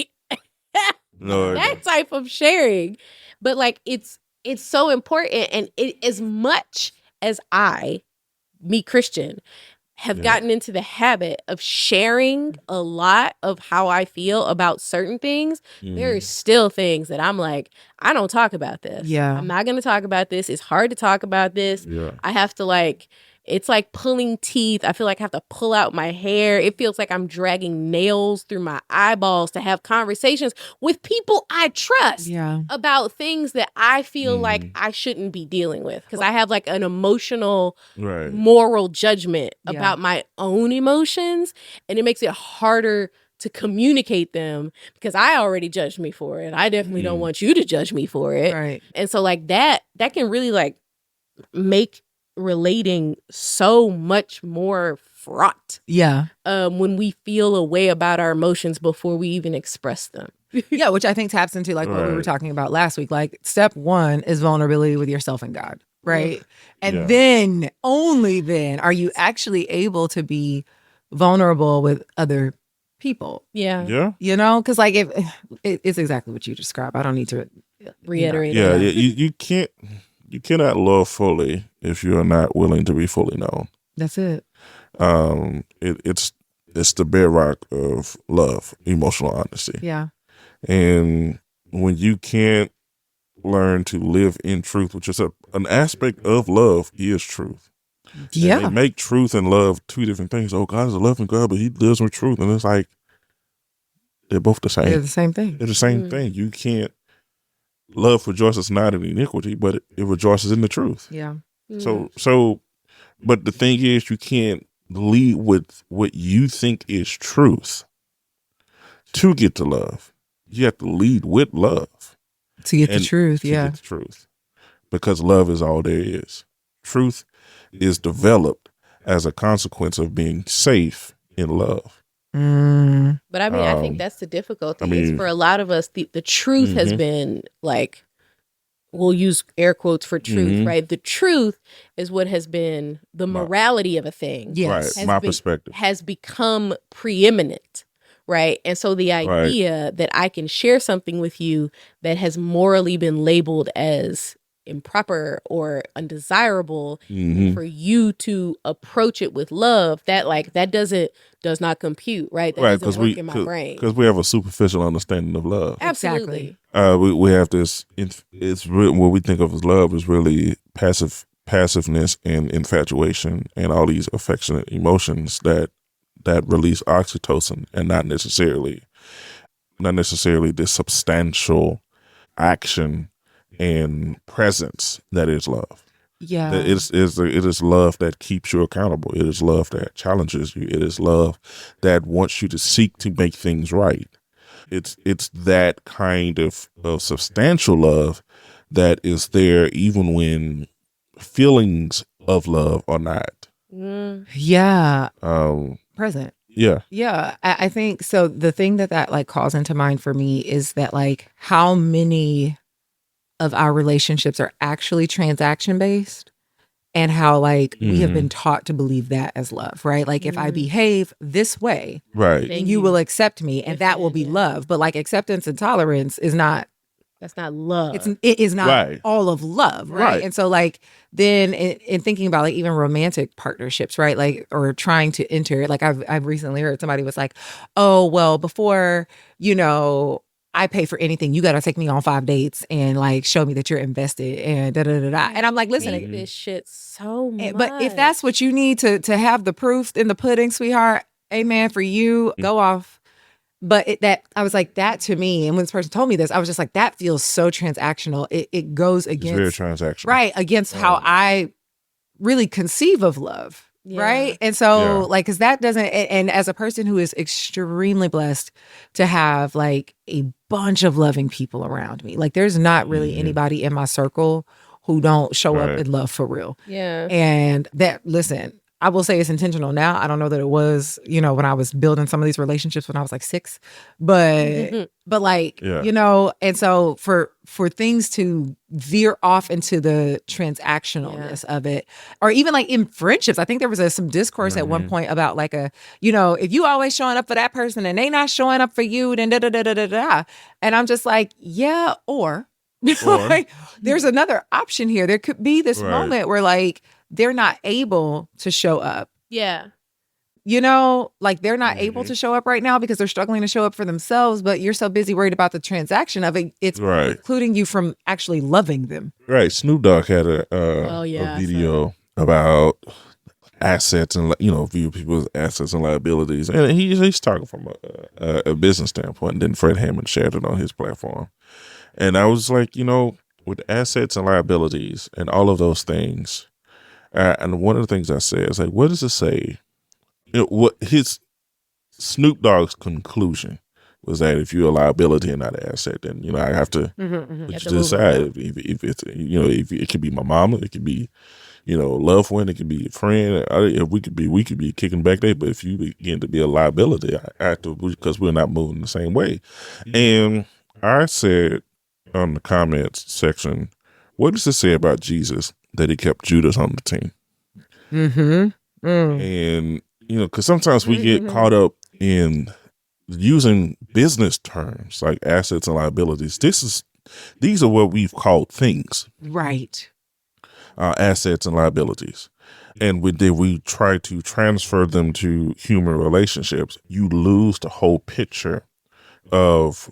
No, that type of sharing. But like it's so important. And as much as me Christian, have gotten into the habit of sharing a lot of how I feel about certain things, there are still things that I'm like, I don't talk about this. Yeah. I'm not gonna talk about this. It's hard to talk about this. Yeah. I have to it's like pulling teeth. I feel like I have to pull out my hair. It feels like I'm dragging nails through my eyeballs to have conversations with people I trust about things that I feel like I shouldn't be dealing with. Because I have like an emotional, moral judgment about my own emotions. And it makes it harder to communicate them because I already judged me for it. I definitely don't want you to judge me for it. Right. And so like that can really like make relating so much more fraught. Yeah. When we feel a way about our emotions before we even express them. Yeah, which I think taps into like what we were talking about last week. Like step 1 is vulnerability with yourself and God, right? And then, only then, are you actually able to be vulnerable with other people. Yeah. Yeah. You know, because like it's exactly what you described. I don't need to reiterate. Yeah, you cannot love fully if you are not willing to be fully known. That's it. It's the bedrock of love, emotional honesty. Yeah. And when you can't learn to live in truth, which is an aspect of love, is truth. Yeah. And they make truth and love two different things. Oh, God is a loving God, but he lives with truth. And it's like, they're both the same. They're the same thing. They're the same thing. You can't, love rejoices not in iniquity, but it rejoices in the truth. Yeah. So, but the thing is, you can't lead with what you think is truth to get to love. You have to lead with love. To get the truth, yeah. To get the truth. Because love is all there is. Truth is developed as a consequence of being safe in love. But I mean, I think that's the difficulty. Is for a lot of us, the truth has been like, we'll use air quotes for truth, right? The truth is what has been the morality of a thing. Yes. Right. My perspective has become preeminent. Right. And so the idea that I can share something with you that has morally been labeled as improper or undesirable for you to approach it with love, that does not compute, right? That doesn't work in my brain. Because we have a superficial understanding of love. Absolutely. We have this, it's really, what we think of as love is really passiveness and infatuation and all these affectionate emotions that release oxytocin, and not necessarily this substantial action and presence that is love. Yeah. It is love that keeps you accountable. It is love that challenges you. It is love that wants you to seek to make things right. It's that kind of substantial love that is there even when feelings of love are not. Yeah. Present. Yeah. Yeah. I think so. The thing that like calls into mind for me is that like how many of our relationships are actually transaction based, and how like we have been taught to believe that as love, right? Like if I behave this way, right, then you will accept me, and that will be love. But like acceptance and tolerance is not. That's not love. It is not all of love, right? And so like then in thinking about like even romantic partnerships, right? Like, or trying to enter, like I've recently heard somebody was like, oh, well, before, I pay for anything, you got to take me on 5 dates and like show me that you're invested and da da da da. And I'm like, listen, I hate this shit so much. But if that's what you need to have the proof in the pudding, sweetheart, amen for you, go off. But I was like, that to me, and when this person told me this, I was just like, that feels so transactional. It goes against, it's very transactional, right? Against how I really conceive of love, right? And so, like, because that doesn't, and as a person who is extremely blessed to have like a bunch of loving people around me, like, there's not really anybody in my circle who don't show up in love for real. Yeah, and that, listen, I will say it's intentional now. I don't know that it was, when I was building some of these relationships when I was like 6, but like, and so for things to veer off into the transactionalness of it, or even like in friendships, I think there was some discourse at one point about like if you always showing up for that person and they not showing up for you, then da. And I'm just like, yeah, or like, there's another option here. There could be this moment where like, they're not able to show up. Yeah. Like they're not able to show up right now because they're struggling to show up for themselves, but you're so busy worried about the transaction of it. It's including you from actually loving them. Right. Snoop Dogg had a video about assets and, view people's assets and liabilities. And he's talking from a business standpoint. And then Fred Hammond shared it on his platform. And I was like, with assets and liabilities and all of those things, and one of the things I said is like, what does it say? What his Snoop Dogg's conclusion was that if you're a liability and not an asset, then I have to decide if it's if it could be my mama, it could be loved one, it could be a friend. If we could be kicking back there, but if you begin to be a liability, I have to, because we're not moving the same way. And I said on the comments section, what does it say about Jesus that he kept Judas on the team? And, because sometimes we get caught up in using business terms like assets and liabilities. These are what we've called things. Right. Assets and liabilities. And we try to transfer them to human relationships, you lose the whole picture of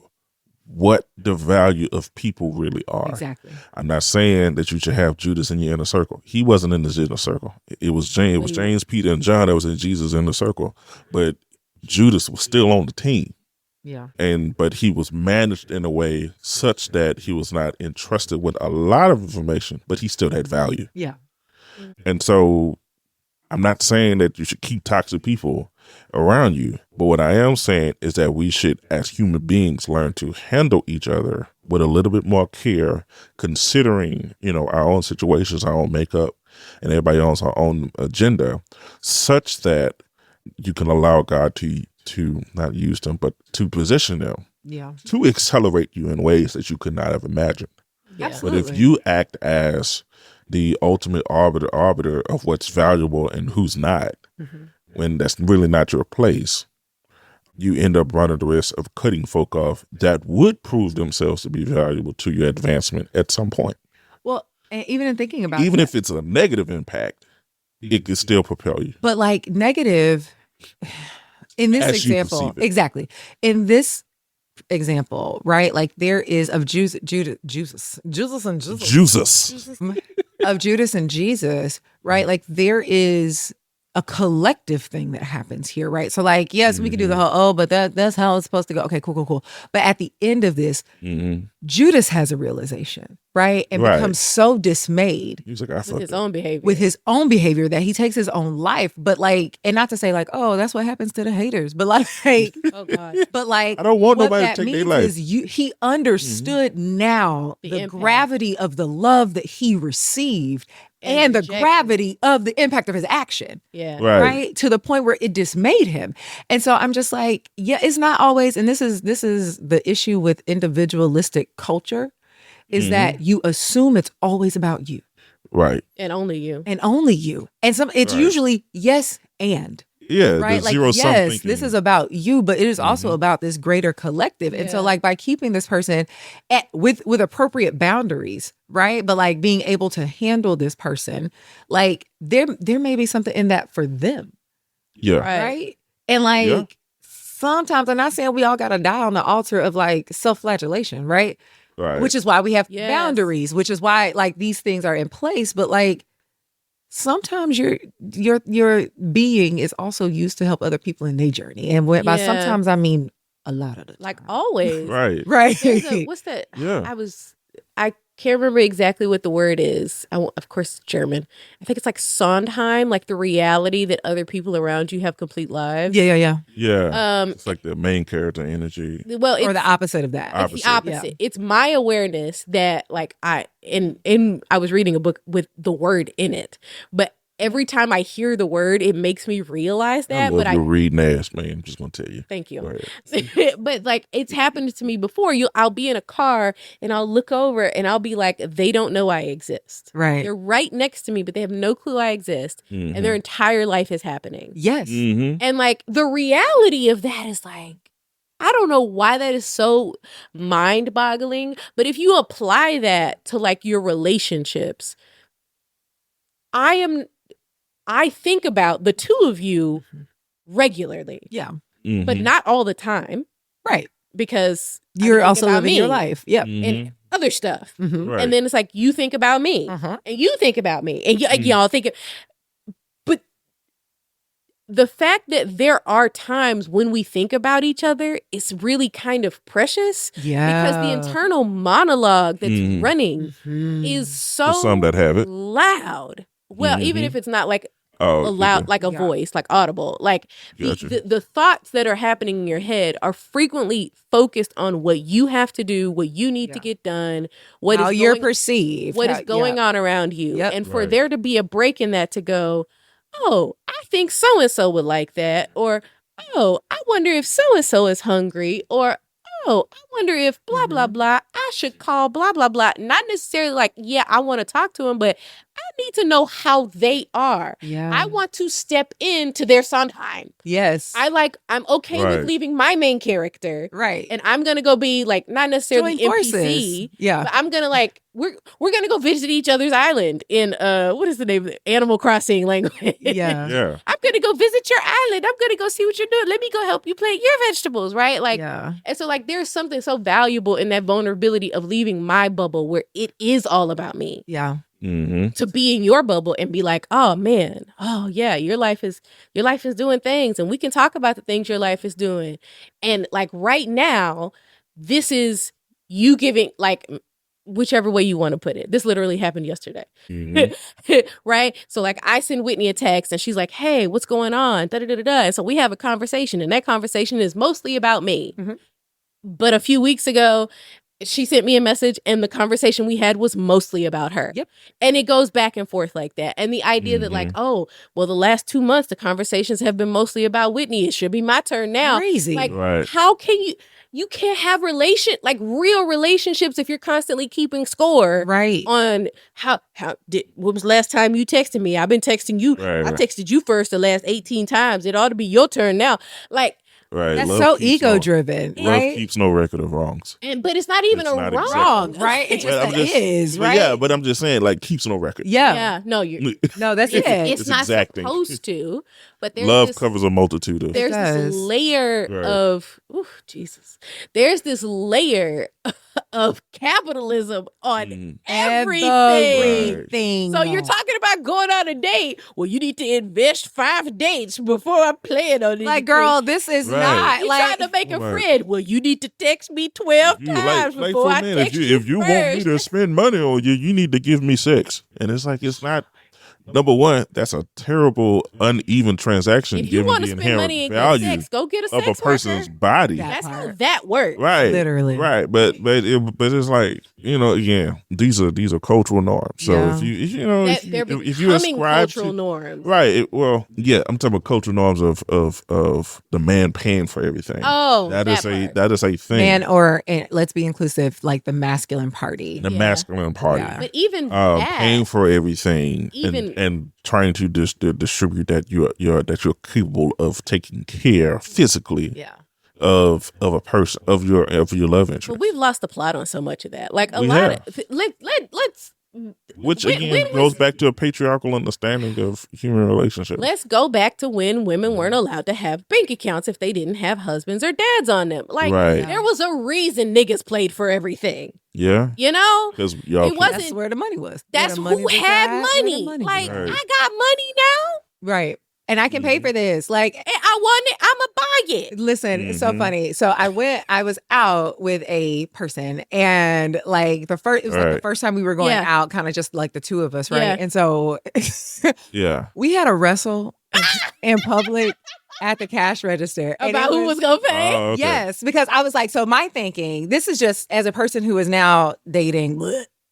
what the value of people really are. Exactly. I'm not saying that you should have Judas in your inner circle. He wasn't in the inner circle. It was James, Peter, and John that was in Jesus' inner circle. But Judas was still on the team. Yeah. But he was managed in a way such that he was not entrusted with a lot of information, but he still had value. Yeah. And so I'm not saying that you should keep toxic people around you, but what I am saying is that we should, as human beings, learn to handle each other with a little bit more care, considering, our own situations, our own makeup, and everybody else our own agenda, such that you can allow God to not use them, but to position them to accelerate you in ways that you could not have imagined. Yeah. But if you act as the ultimate arbiter of what's valuable and who's not, when that's really not your place, you end up running the risk of cutting folk off that would prove themselves to be valuable to your advancement at some point. Well, and even in thinking about even if it's a negative impact, it can still propel you. But like negative, in this example, exactly. In this example, right? Like there is of Judas of Judas and Jesus, right? Like there is a collective thing that happens here, right? So like, yes, we can do the whole, but that's how it's supposed to go. Okay, cool. But at the end of this, Judas has a realization, right? And becomes so dismayed. He's like, with his own behavior. With his own behavior that he takes his own life. But like, and not to say like, oh, that's what happens to the haters. But like, oh God. But like, I don't want nobody to take their life. He understood now the gravity of the love that he received. And the gravity of the impact of his action. Yeah. Right. To the point where it dismayed him. And so I'm just like, yeah, it's not always, and this is the issue with individualistic culture, is that you assume it's always about you. Right. And only you. And only you. And it's usually yes and. Yeah, right. Like, yes, this is about you, but it is also about this greater collective. And so like by keeping this person with appropriate boundaries, right? But like being able to handle this person, like there may be something in that for them. Yeah. Right. And like sometimes, I'm not saying we all got to die on the altar of like self-flagellation, right? Right. Which is why we have boundaries, which is why like these things are in place. But like, sometimes your being is also used to help other people in their journey. And by sometimes I mean a lot of the time. Like always. Right. What's that? Yeah. I can't remember exactly what the word is. Of course, it's German. I think it's like Sondheim, like the reality that other people around you have complete lives. Yeah. It's like the main character energy. Well, Or the opposite of that. It's the opposite. Yeah. It's my awareness that like I was reading a book with the word in it, but every time I hear the word, it makes me realize that. I reading ass, man. I'm just gonna tell you. Thank you. But like it's happened to me before. I'll be in a car and I'll look over and I'll be like, they don't know I exist. Right. They're right next to me, but they have no clue I exist, Mm-hmm. and their entire life is happening. Yes. Mm-hmm. And like the reality of that is like, I don't know why that is so mind-boggling, but if you apply that to like your relationships, I think about the two of you regularly. Yeah. Mm-hmm. But not all the time. Right. Because you're also living your life. Yeah. And other stuff. Mm-hmm. Right. And then it's like, you think about me. Uh-huh. And you think about me. And y'all think. But the fact that there are times when we think about each other is really kind of precious. Yeah. Because the internal monologue that's running is so For some that have it. loud. Well, even if it's not like loud, like a voice, like audible, like the thoughts that are happening in your head are frequently focused on what you have to do, what you need to get done, how you're perceived, what is going on around you. Yep. And for there to be a break in that to go, oh, I think so-and-so would like that. Or, oh, I wonder if so-and-so is hungry. Or, oh, I wonder if blah, blah, blah, I should call blah, blah, blah. Not necessarily like, yeah, I want to talk to them, but I need to know how they are. Yeah. I want to step into their Sondheim. Yes. I'm okay with leaving my main character. Right. And I'm going to go be like, not necessarily Join NPC. forces. Yeah. But I'm going to like, we're going to go visit each other's island in, what is the name of it? Animal Crossing language. Yeah. I'm going to go visit your island. I'm going to go see what you're doing. Let me go help you plant your vegetables, right? Like, and so like, there's something so valuable in that vulnerability of leaving my bubble where it is all about me. Yeah. Mm-hmm. To be in your bubble and be like, oh man, oh yeah, your life is doing things, and we can talk about the things your life is doing. And like right now, this is you giving, like, whichever way you want to put it. This literally happened yesterday. Right? So like I send Whitney a text and she's like, hey, what's going on? Da, da, da, da, da. And so we have a conversation, and that conversation is mostly about me. But a few weeks ago, she sent me a message and the conversation we had was mostly about her. Yep. And it goes back and forth like that. And the idea that like, oh, well, the last 2 months, the conversations have been mostly about Whitney. It should be my turn now. Crazy. Like, how can you can't have real relationships if you're constantly keeping score on when was the last time you texted me? I've been texting you. I texted you first the last 18 times. It ought to be your turn now. Like, that's so ego driven. Love keeps no record of wrongs. But it's not even wrong, right? It just is, right? Yeah, but I'm just saying, like, keeps no record. Yeah. No, that's it. It's not exacting. Supposed to, but there's love covers a multitude of. There's this layer of, Jesus. There's this layer of capitalism on everything. So you're talking about going on a date. Well, you need to invest 5 dates before I'm playing on this. Like, girl, this is not you're like trying to make a friend. Well, you need to text me 12 times before I text you. If you want me to spend money on you, you need to give me sex. And it's like, it's not. Number one, that's a terrible, uneven transaction. If you want to spend money and get sex, go get a sex of a person's body. That's how that works. Right. Literally. Right. But it's like, again, these are cultural norms. So if you ascribe cultural norms. Right. I'm talking about cultural norms of the man paying for everything. Oh, that is a thing. Man, or let's be inclusive, like the masculine party. The masculine party. Yeah. But even that, paying for everything and trying to distribute that you're capable of taking care physically of a person, of your love interest. But we've lost the plot on so much of that. Like let's which again goes back to a patriarchal understanding of human relationships. Let's go back to when women weren't allowed to have bank accounts if they didn't have husbands or dads on them. Like there was a reason niggas played for everything. Yeah. Because it wasn't, that's where the money was. That's who had money. Like, I got money now. Right. and I can pay for this. Like, I want it. I'ma buy it. Listen, it's so funny. So I was out with a person, and like it was like the first time we were going out, kind of just like the two of us, right? Yeah. And so we had a wrestle in public at the cash register about who was gonna pay. Oh, okay. Yes, because I was like, so my thinking, this is just as a person who is now dating.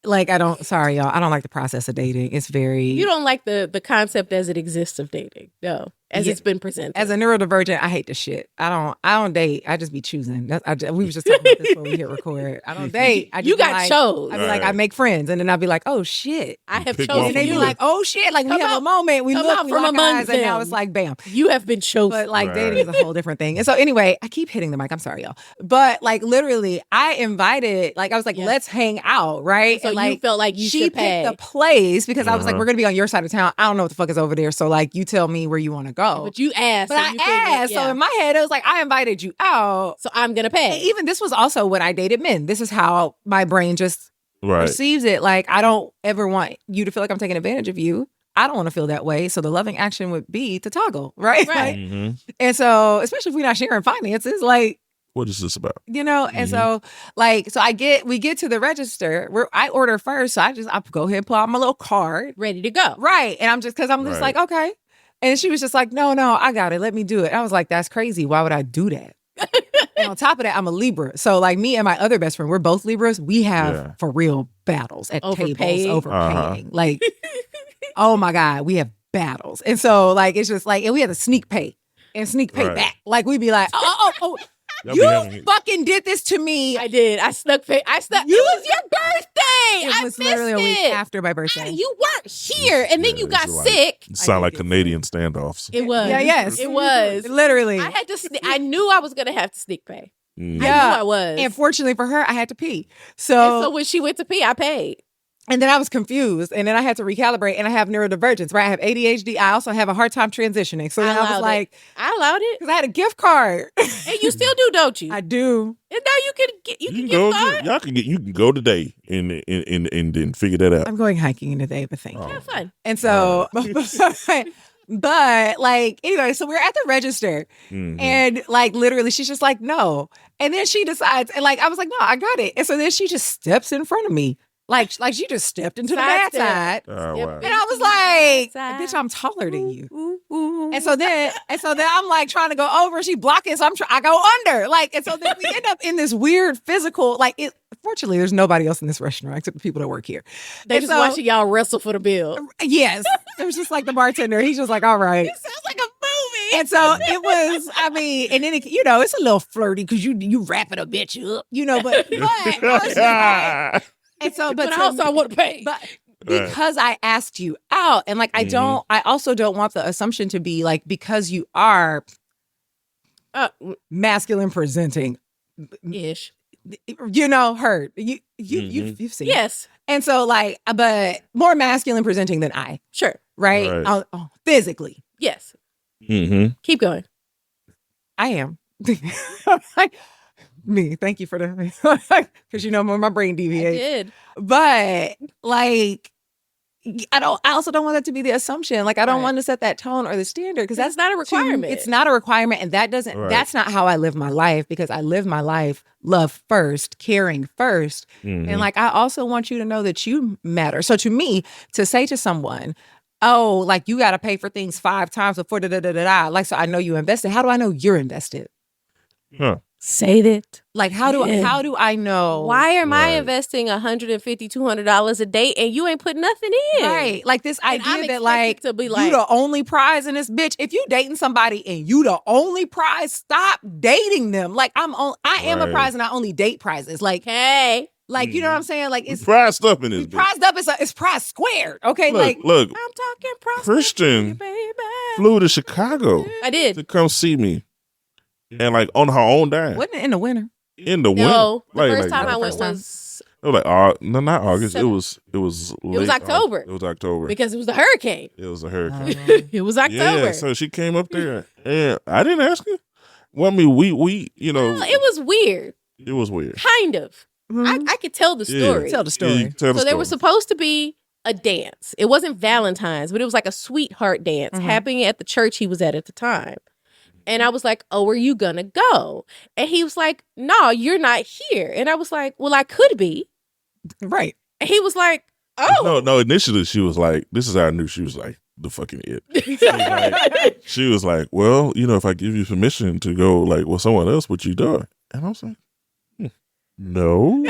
Like, sorry, y'all. I don't like the process of dating. It's very... You don't like the concept as it exists of dating. No. As it's been presented. As a neurodivergent, I hate the shit. I don't date. I just be choosing. We was just talking about this when we hit record. I don't date. I just you got chose. I'd be like, I make friends. And then I'd be like, oh, shit. I have chosen. chosen. And they'd be like, oh, shit. Like, we have a moment. We look from among eyes, and now it's like, bam. You have been chosen. But like, dating is a whole different thing. And so anyway, I keep hitting the mic. I'm sorry, y'all. But like, literally, I invited, like, I was like, let's hang out, right? So and, like, you felt like you should pay. She picked the place because I was like, we're going to be on your side of town. I don't know what the fuck is over there. So like, you tell me where you want to go. But you asked. But I asked. So in my head, it was like, I invited you out. So I'm going to pay. And even this was also when I dated men. This is how my brain just receives it. Like, I don't ever want you to feel like I'm taking advantage of you. I don't want to feel that way. So the loving action would be to toggle, right? Right. And so, especially if we're not sharing finances, like, what is this about? You know, and so like, we get to the register where I order first. So I go ahead and pull out my little card. Ready to go. Right. And I'm just like, okay. And she was just like, no, I got it. Let me do it. I was like, that's crazy. Why would I do that? And on top of that, I'm a Libra. So like me and my other best friend, we're both Libras. We have for real battles at tables, overpaying. Like, oh my God, we have battles. And so like, it's just like, and we had to sneak pay back. Like we'd be like, oh. You fucking did this to me. I did. I snuck pay. It was your birthday. It was literally a week after my birthday. You weren't here, and then you got sick. It sound like Canadian standoffs. It was. Yeah, yes. It was. Literally. I had to. I knew I was gonna have to sneak pay. Yeah, I knew I was. And fortunately for her, I had to pee. So when she went to pee, I paid. And then I was confused, and then I had to recalibrate, and I have neurodivergence, right? I have ADHD. I also have a hard time transitioning. So then I was like... I allowed it. Because I had a gift card. And you still do, don't you? I do. And now you can gift card? Y'all can you can go today and then figure that out. I'm going hiking today, but thank you. Have fun. And so... But like, anyway, so we're at the register and like, literally she's just like, no. And then she decides, and like, I was like, no, I got it. And so then she just steps in front of me. Like she just stepped into the bad side. Oh, wow. And I was like, bitch, I'm taller than you. And so then I'm like trying to go over, she blocking, so I go under. Like, and so then we end up in this weird physical, like fortunately there's nobody else in this restaurant except the people that work here. They just watching y'all wrestle for the bill. Yes. It was just like the bartender. He's just like, all right. It sounds like a movie. And so it was, I mean, and then it's a little flirty because you wrapping a bitch up, but and so, but also I want to pay. But because I asked you out, and like I also don't want the assumption to be like because you are masculine presenting ish. Hurt. You've seen. Yes. And so like, but more masculine presenting than I. Sure. Right? Physically. Yes. Mm-hmm. Keep going. I am. Me, thank you for the because my brain deviates. I did, but like, I also don't want that to be the assumption. Like, I don't want to set that tone or the standard because that's not a requirement. It's not a requirement, and that's not how I live my life because I live my life love first, caring first, and like I also want you to know that you matter. So to me, to say to someone, oh, like you got to pay for things 5 times before like so I know you invested. How do I know you're invested? Huh. Say that. Like, how do I know? Why am I investing $150, $200 a day and you ain't putting nothing in? Right. Like this idea that like, you the only prize in this bitch. If you dating somebody and you the only prize, stop dating them. Like I am a prize and I only date prizes. Like, hey. Like, you know what I'm saying? Like it's prized up in this bitch. Prized up it's prize squared. Okay. Look, I'm talking prosperity, Christian baby. Flew to Chicago. I did. To come see me. And like on her own dime. Wasn't it in the winter? No, the first time I went was. It was like not August. It was late. It was October. It was October because it was the hurricane. It was a hurricane. It was October. Yeah, so she came up there, and I didn't ask her. Well, I mean, we Well, it was weird. It was weird. Kind of. I could tell the story. Tell the story. So they were supposed to be a dance. It wasn't Valentine's, but it was like a sweetheart dance happening at the church he was at the time. And I was like, oh, are you gonna go? And he was like, no, you're not here. And I was like, well, I could be. Right. And he was like, oh. No, initially she was like, this is how I knew she was like the fucking it. She was like, well, if I give you permission to go like with someone else, would you do it? And I was like, no.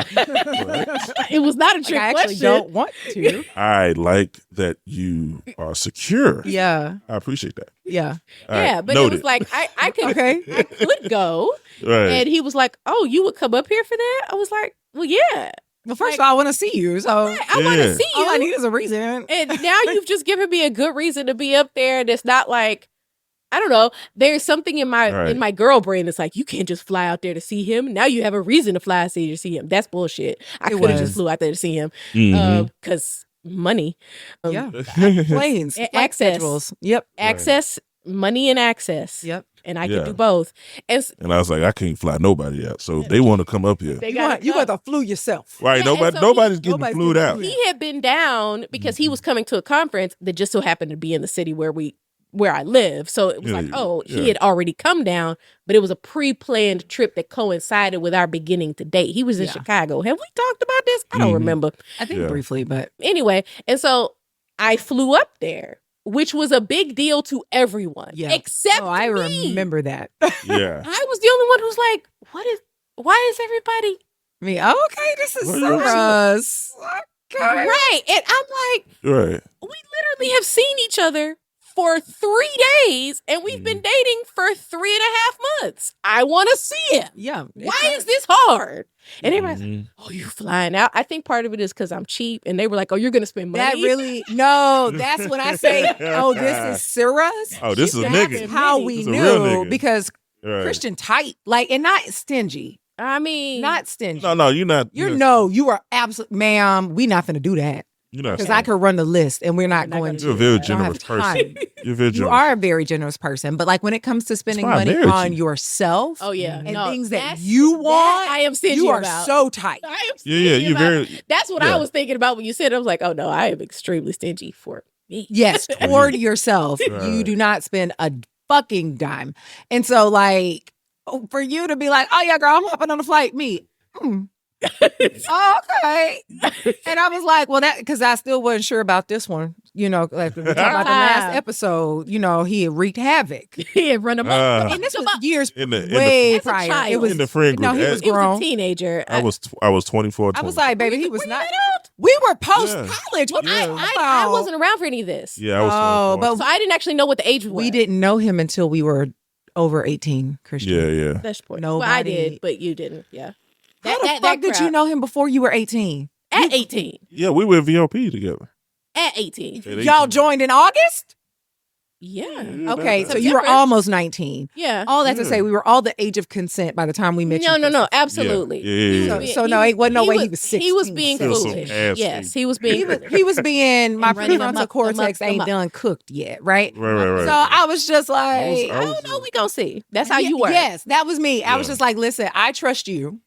It was not a trick I actually question. don't want to. I like that you are secure. Yeah. I appreciate that. Yeah. Yeah, but it was like I could I could go. Right. And he was like, oh, you would come up here for that? I was like, well, yeah. Well, first of all, I want to see you. So I want to see you. All I need is a reason. And now you've just given me a good reason to be up there. And it's not like, I don't know. There's something in my girl brain that's like, you can't just fly out there to see him. Now you have a reason to fly out there to see him. That's bullshit. I could have just flew out there to see him because money. Planes, and access. schedules. Yep. Access, money and access. Yep. And I could do both. And I was like, I can't fly nobody out. So if they want to come up here. You got to flew yourself. Right. Yeah, Nobody's getting flued out. He had been down because he was coming to a conference that just so happened to be in the city where I live. So it was he had already come down, but it was a pre-planned trip that coincided with our beginning to date. He was in Chicago. Have we talked about this? I don't remember. I think briefly, but anyway. And so I flew up there, which was a big deal to everyone. Yeah. Except I me. remember that. Yeah. I was the only one who's like, why is everybody me? Oh, okay, this is Sarah's. Okay. Right. And I'm like, right. We literally have seen each other for 3 days and we've been dating for 3.5 months. I want to see him. Yeah. Why is this hard? And everybody's like, oh, you're flying out. I think part of it is because I'm cheap. And they were like, oh, you're going to spend money. That's when I say, oh, this is Sarah's. Oh, this is a nigga. That's how we knew because Christian tight, and not stingy. I mean, not stingy. No, you're not. You are absolutely, ma'am. We not finna do that. Because I could run the list, and we're not going to. You're a very generous person. You are a very generous person, but when it comes to spending money on yourself, and things that you want, I am stingy. You are about. So tight. I am stingy you're very. That's what I was thinking about when you said it. I was like, oh no, I am extremely stingy for me. Yes, toward yourself, you do not spend a fucking dime, and so for you to be like, oh yeah, girl, I'm hopping on a flight. Me. Okay. And I was like, well, that because I still wasn't sure about this one. Like we talked about the last episode, he had wreaked havoc. He had run amok. And this was years way prior. It was in the friend group. No, he was grown. He was a teenager. I was 24. I was like, baby, he was not. We were post college. I wasn't around for any of this. Yeah, I was. So I didn't actually know what the age was. We didn't know him until we were over 18, Christian. Yeah. That's point. Well, I did, but you didn't. Yeah. How the fuck did you know him before you were 18? At 18. Yeah, we were VOP together. At 18. Y'all joined in August? Yeah. Okay, so you were almost 19. Yeah. All that to say, we were all the age of consent by the time we met you. No, absolutely. Yeah. So it wasn't no way he was 16. He was being foolish. Yes, he was being foolish. He was being, my prefrontal cortex ain't done cooked yet, right? Right. So I was just like, I don't know, we gonna see. That's how you were. Yes, that was me. I was just like, listen, I trust you.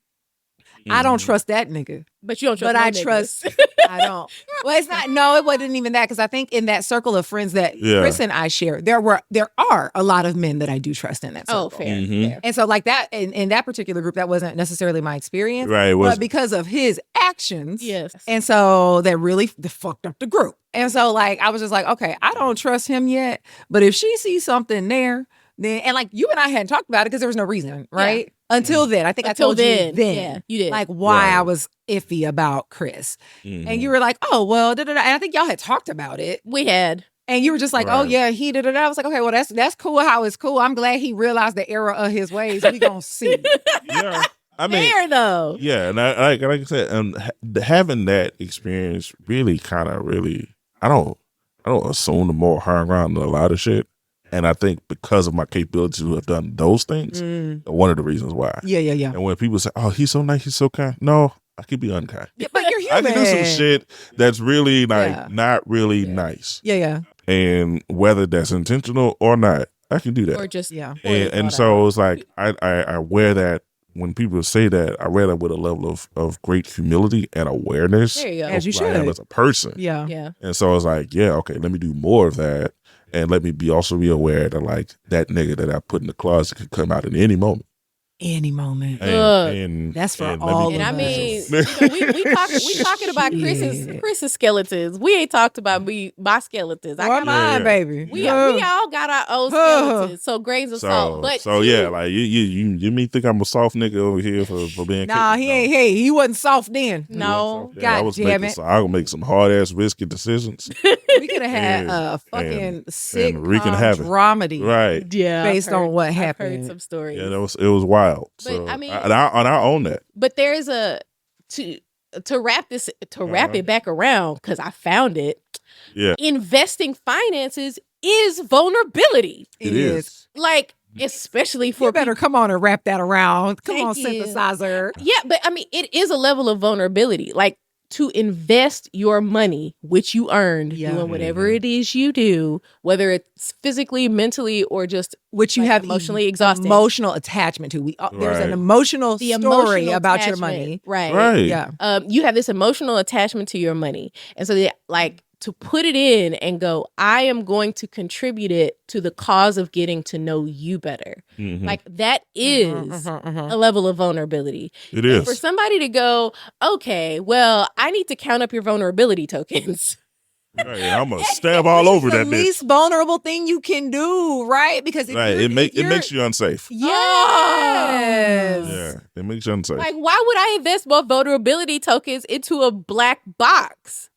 I don't trust that nigga. But you don't trust But I trust, I don't. Well, it's not, no, it wasn't even that. Because I think in that circle of friends that Chris and I share, there are a lot of men that I do trust in that circle. Oh, fair. And so that, in that particular group, that wasn't necessarily my experience. Right. But because of his actions. Yes. And so that really fucked up the group. And so I was just like, okay, I don't trust him yet. But if she sees something there, then, and you and I hadn't talked about it because there was no reason, right? Yeah. Until then, I think I told you then. Yeah, you did. Why I was iffy about Chris. And you were like, oh, well, da-da-da. And I think y'all had talked about it. We had. And you were just like, oh, yeah, he da-da-da. I was like, okay, well, that's cool how it's cool. I'm glad he realized the error of his ways. We gonna see. Yeah. I mean, fair though. Yeah, and like I said, having that experience really I don't assume the more high ground a lot of shit. And I think because of my capability to have done those things, one of the reasons why. Yeah. And when people say, oh, he's so nice, he's so kind. No, I could be unkind. Yeah, but you're human. I can do some shit that's really not really nice. Yeah. And whether that's intentional or not, I can do that. Or just, And so it's like, I wear that when people say that, I read it with a level of great humility and awareness. There you go. As you I am should. as a person. Yeah. And so I was like, yeah, okay, let me do more of that. And let me also be aware that like that nigga that I put in the closet could come out at any moment. Any moment. And that's for and all let me- of And I mean, us. we talking about Chris's skeletons. We ain't talked about my skeletons. I Or got mine, baby. we all got our own skeletons. So grains of salt. But yeah, like you may think I'm a soft nigga over here for being. Nah, he ain't. Hey, he wasn't soft then. No. God damn it. I would make some hard ass risky decisions. We could have had a fucking and sitcom wreaking havoc. dramedy, Right. Yeah, based on what I've happened. heard some stories. Yeah, it was wild. But, So I mean- I own that. But there's to wrap it back around, because I found it. Yeah. Investing finances is vulnerability. It is. Like, especially for You better come on and wrap that around. Come on, Thank you. synthesizer. Yeah, but I mean, it is a level of vulnerability. Like, to invest your money, which you earned, Yeah. doing whatever it is you do, whether it's physically, mentally, or just Which you like, have emotionally exhausting. emotional attachment to. There's an Right. emotional The story emotional about your attachment, money. right? Right. Yeah. You have this emotional attachment to your money, and so like to put it in and go, I am going to contribute it to the cause of getting to know you better. Mhm. Like that is a level of vulnerability. It And is. for somebody to go, okay, well, I need to count up your vulnerability tokens. Right, I'm gonna stab all over the that bitch. least vulnerable thing you can do, right? Because if Right. you're- It if you're- makes you unsafe. Yes. Yeah. It makes you unsafe. Like, why would I invest more vulnerability tokens into a black box?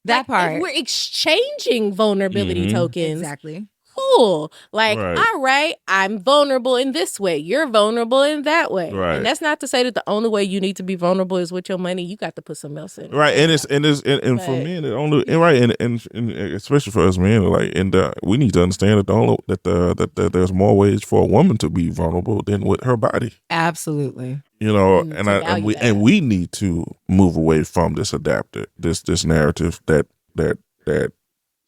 That Like, part. if we're exchanging vulnerability Mhm. tokens. Exactly. Cool. Like, Right. all right, I'm vulnerable in this way. You're vulnerable in that way. Right. And that's not to say that the only way you need to be vulnerable is with your money. You got to put something else in it. Right, and for But- men, it only and right, and especially for us men, like, we need to understand that there's more ways for a woman to be vulnerable than with her body. Absolutely. You know, Mm, and to value that. we need to move away from this this narrative that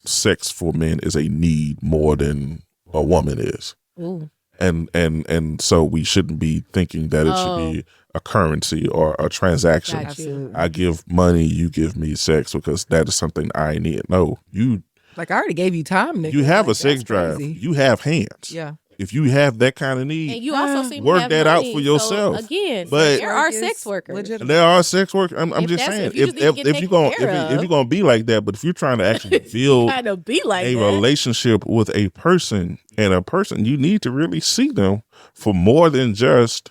sex for men is a need more than a woman is. Ooh. And so we shouldn't be thinking that it should be a currency or a transaction. Got you. Absolutely. I give money, you give me sex because that is something I need. No, you Like I already gave you time, nigga. have a Like, sex that's drive. crazy. You have hands. Yeah. If you have that kind of need, And you also seem Work to have that out money, for yourself. So again, But- there are Sex sex workers. legitimate. there are sex work. I'm If just that's- saying, if you just need to get if you're gonna taken care if you're gonna be like that, but if you're trying to actually build Kind of be like a that. relationship with a person, you need to really see them for more than just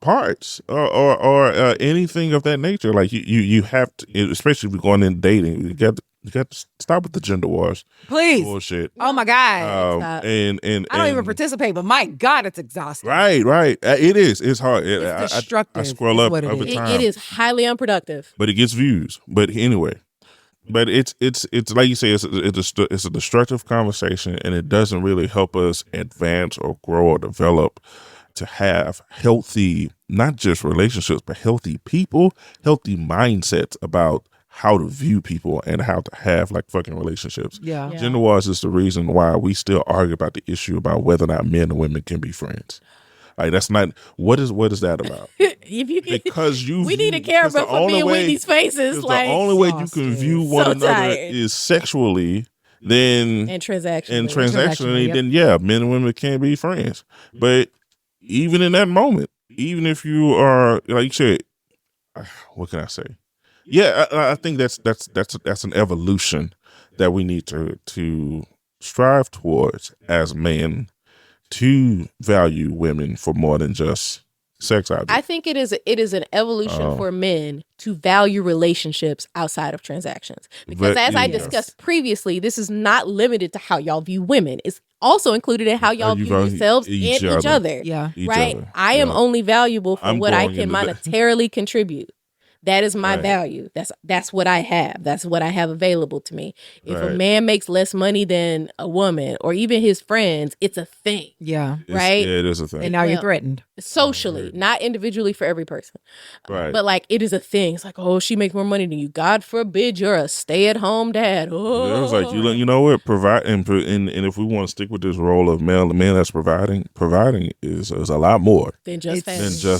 parts or anything of that nature. Like you have to, especially if you're going in dating, you got to stop with the gender wars Please. bullshit. Oh my God. Stop. And I don't even participate, but my God, it's exhausting. Right. It is. It's hard. It's I destructive, scroll is up what it over is. time. It is highly unproductive. But it gets views. But anyway, but it's like you say, it's a destructive conversation, and it doesn't really help us advance or grow or develop to have healthy, not just relationships, but healthy people, healthy mindsets about how to view people and how to have like fucking relationships. Yeah. Yeah. Gender wars is the reason why we still argue about the issue about whether or not men and women can be friends. Like that's not what is that about? If you can, Because we need a camera for me and Whitney's faces. Because Like, the only way you can view one So another tired. is sexually, then and transactional. and transactionally, Yep. then yeah, men and women can be friends. But even in that moment, even if you are like you said, what can I say? Yeah, I think that's an evolution that we need to strive towards as men, to value women for more than just sex objects. I think it is an evolution for men to value relationships outside of transactions. Because But, as I yes. discussed previously, this is not limited to how y'all view women. It's also included in how y'all you view value yourselves each and each other. other. Yeah. Each Right? other. I am Yeah. only valuable for I'm what I growing can into that. monetarily contribute. That is my Right. value. That's what I have. That's what I have available to me. If a Right. man makes less money than a woman or even his friends, it's a thing. Yeah. It's- right? Yeah, it is a thing. And now you're Well, threatened. socially, not individually for every person. Right. But like it is a thing. It's like, oh, she makes more money than you. God forbid you're a stay-at-home dad. Oh, yeah, it was like you know what? Provide and if we want to stick with this role of male, the man that's providing is a lot more than just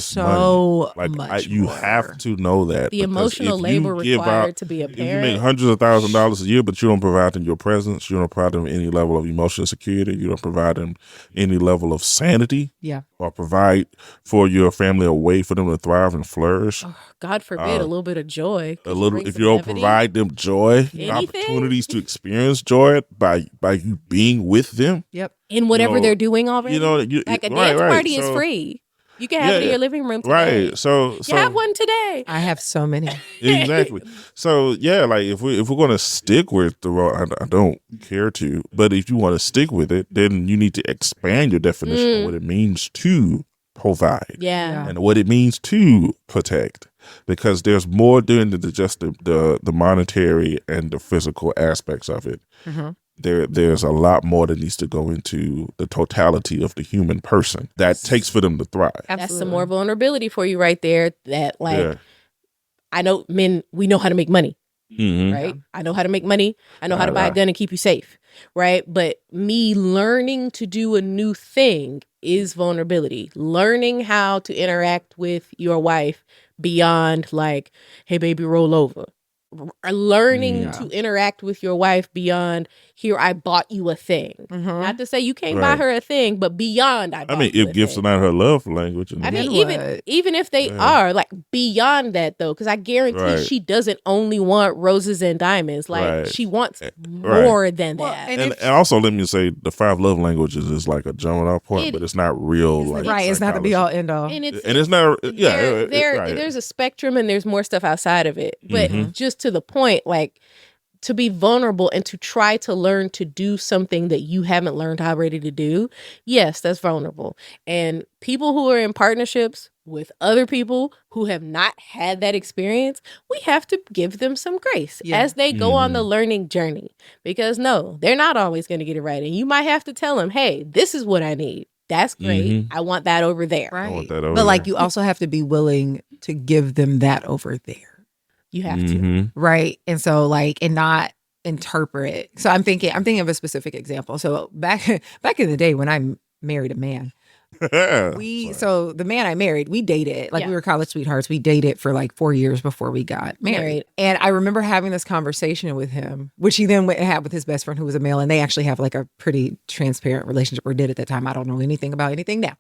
so money. much you more. have to know that the emotional labor required to be a If you make parent. hundreds of $1,000s a year, but you don't provide them your presence, you don't provide them any level of emotional security, you don't provide them any level of sanity, or provide for your family a way for them to thrive and flourish. Oh, God forbid, a little bit of joy. If you don't provide them joy, opportunities to experience joy by you being with them. Yep. In whatever they're doing already. Like a dance party is free. You can have it in your living room today. Right. So you have one today. I have so many. Exactly. So yeah, like if we're gonna stick with the role, I don't care to, but if you want to stick with it, then you need to expand your definition of what it means to provide. Yeah. And what it means to protect. Because there's more than just the monetary and the physical aspects of it. Mm-hmm. There's a lot more that needs to go into the totality of the human person that takes for them to thrive. Absolutely. That's some more vulnerability for you right there. That I know men, we know how to make money, right? I know how to make money. I know how to buy a gun and keep you safe, right? But me learning to do a new thing is vulnerability. Learning how to interact with your wife beyond like, hey, baby, roll over. Learning to interact with your wife beyond, here, I bought you a thing. Not to say you can't buy her a thing, but beyond if gifts are not her love language. I mean, even if they are, like, beyond that, though, because I guarantee she doesn't only want roses and diamonds. Like, she wants more than that. And also, let me say, the 5 love languages is like a jumping off point, but it's not real. It's not the be-all, end-all. And it's not, there's a spectrum and there's more stuff outside of it. But just to the point, like, to be vulnerable and to try to learn to do something that you haven't learned already to do, yes, that's vulnerable. And people who are in partnerships with other people who have not had that experience, we have to give them some grace as they go on the learning journey. Because no, they're not always going to get it right. And you might have to tell them, hey, this is what I need. That's great. I want that over there. Right. I want that over but like, you also have to be willing to give them that over there. You have to. Right. And so like, and not interpret. So I'm thinking of a specific example. So back in the day when I married a man, so the man I married, we dated, like we were college sweethearts. We dated for like 4 years before we got married. And I remember having this conversation with him, which he then went and had with his best friend who was a male. And they actually have like a pretty transparent relationship, or did at that time. I don't know anything about anything now.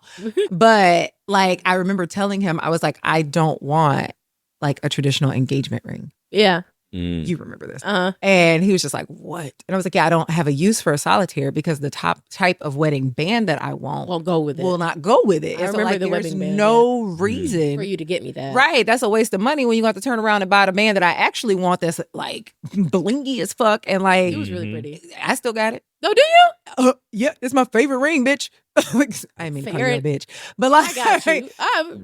But like, I remember telling him, I was like, I don't want like a traditional engagement ring. Yeah. You remember this. And he was just like, what? And I was like, yeah, I don't have a use for a solitaire because the type of wedding band that I want won't go with it. Will not go with it. I remember like, the there's wedding band. No reason for you to get me that. Right. That's a waste of money when you have to turn around and buy the band that I actually want that's like blingy as fuck. And like, it was really pretty. I still got it. Oh, do you? Yeah, it's my favorite ring, bitch. I mean, call you a bitch, but like, I got you.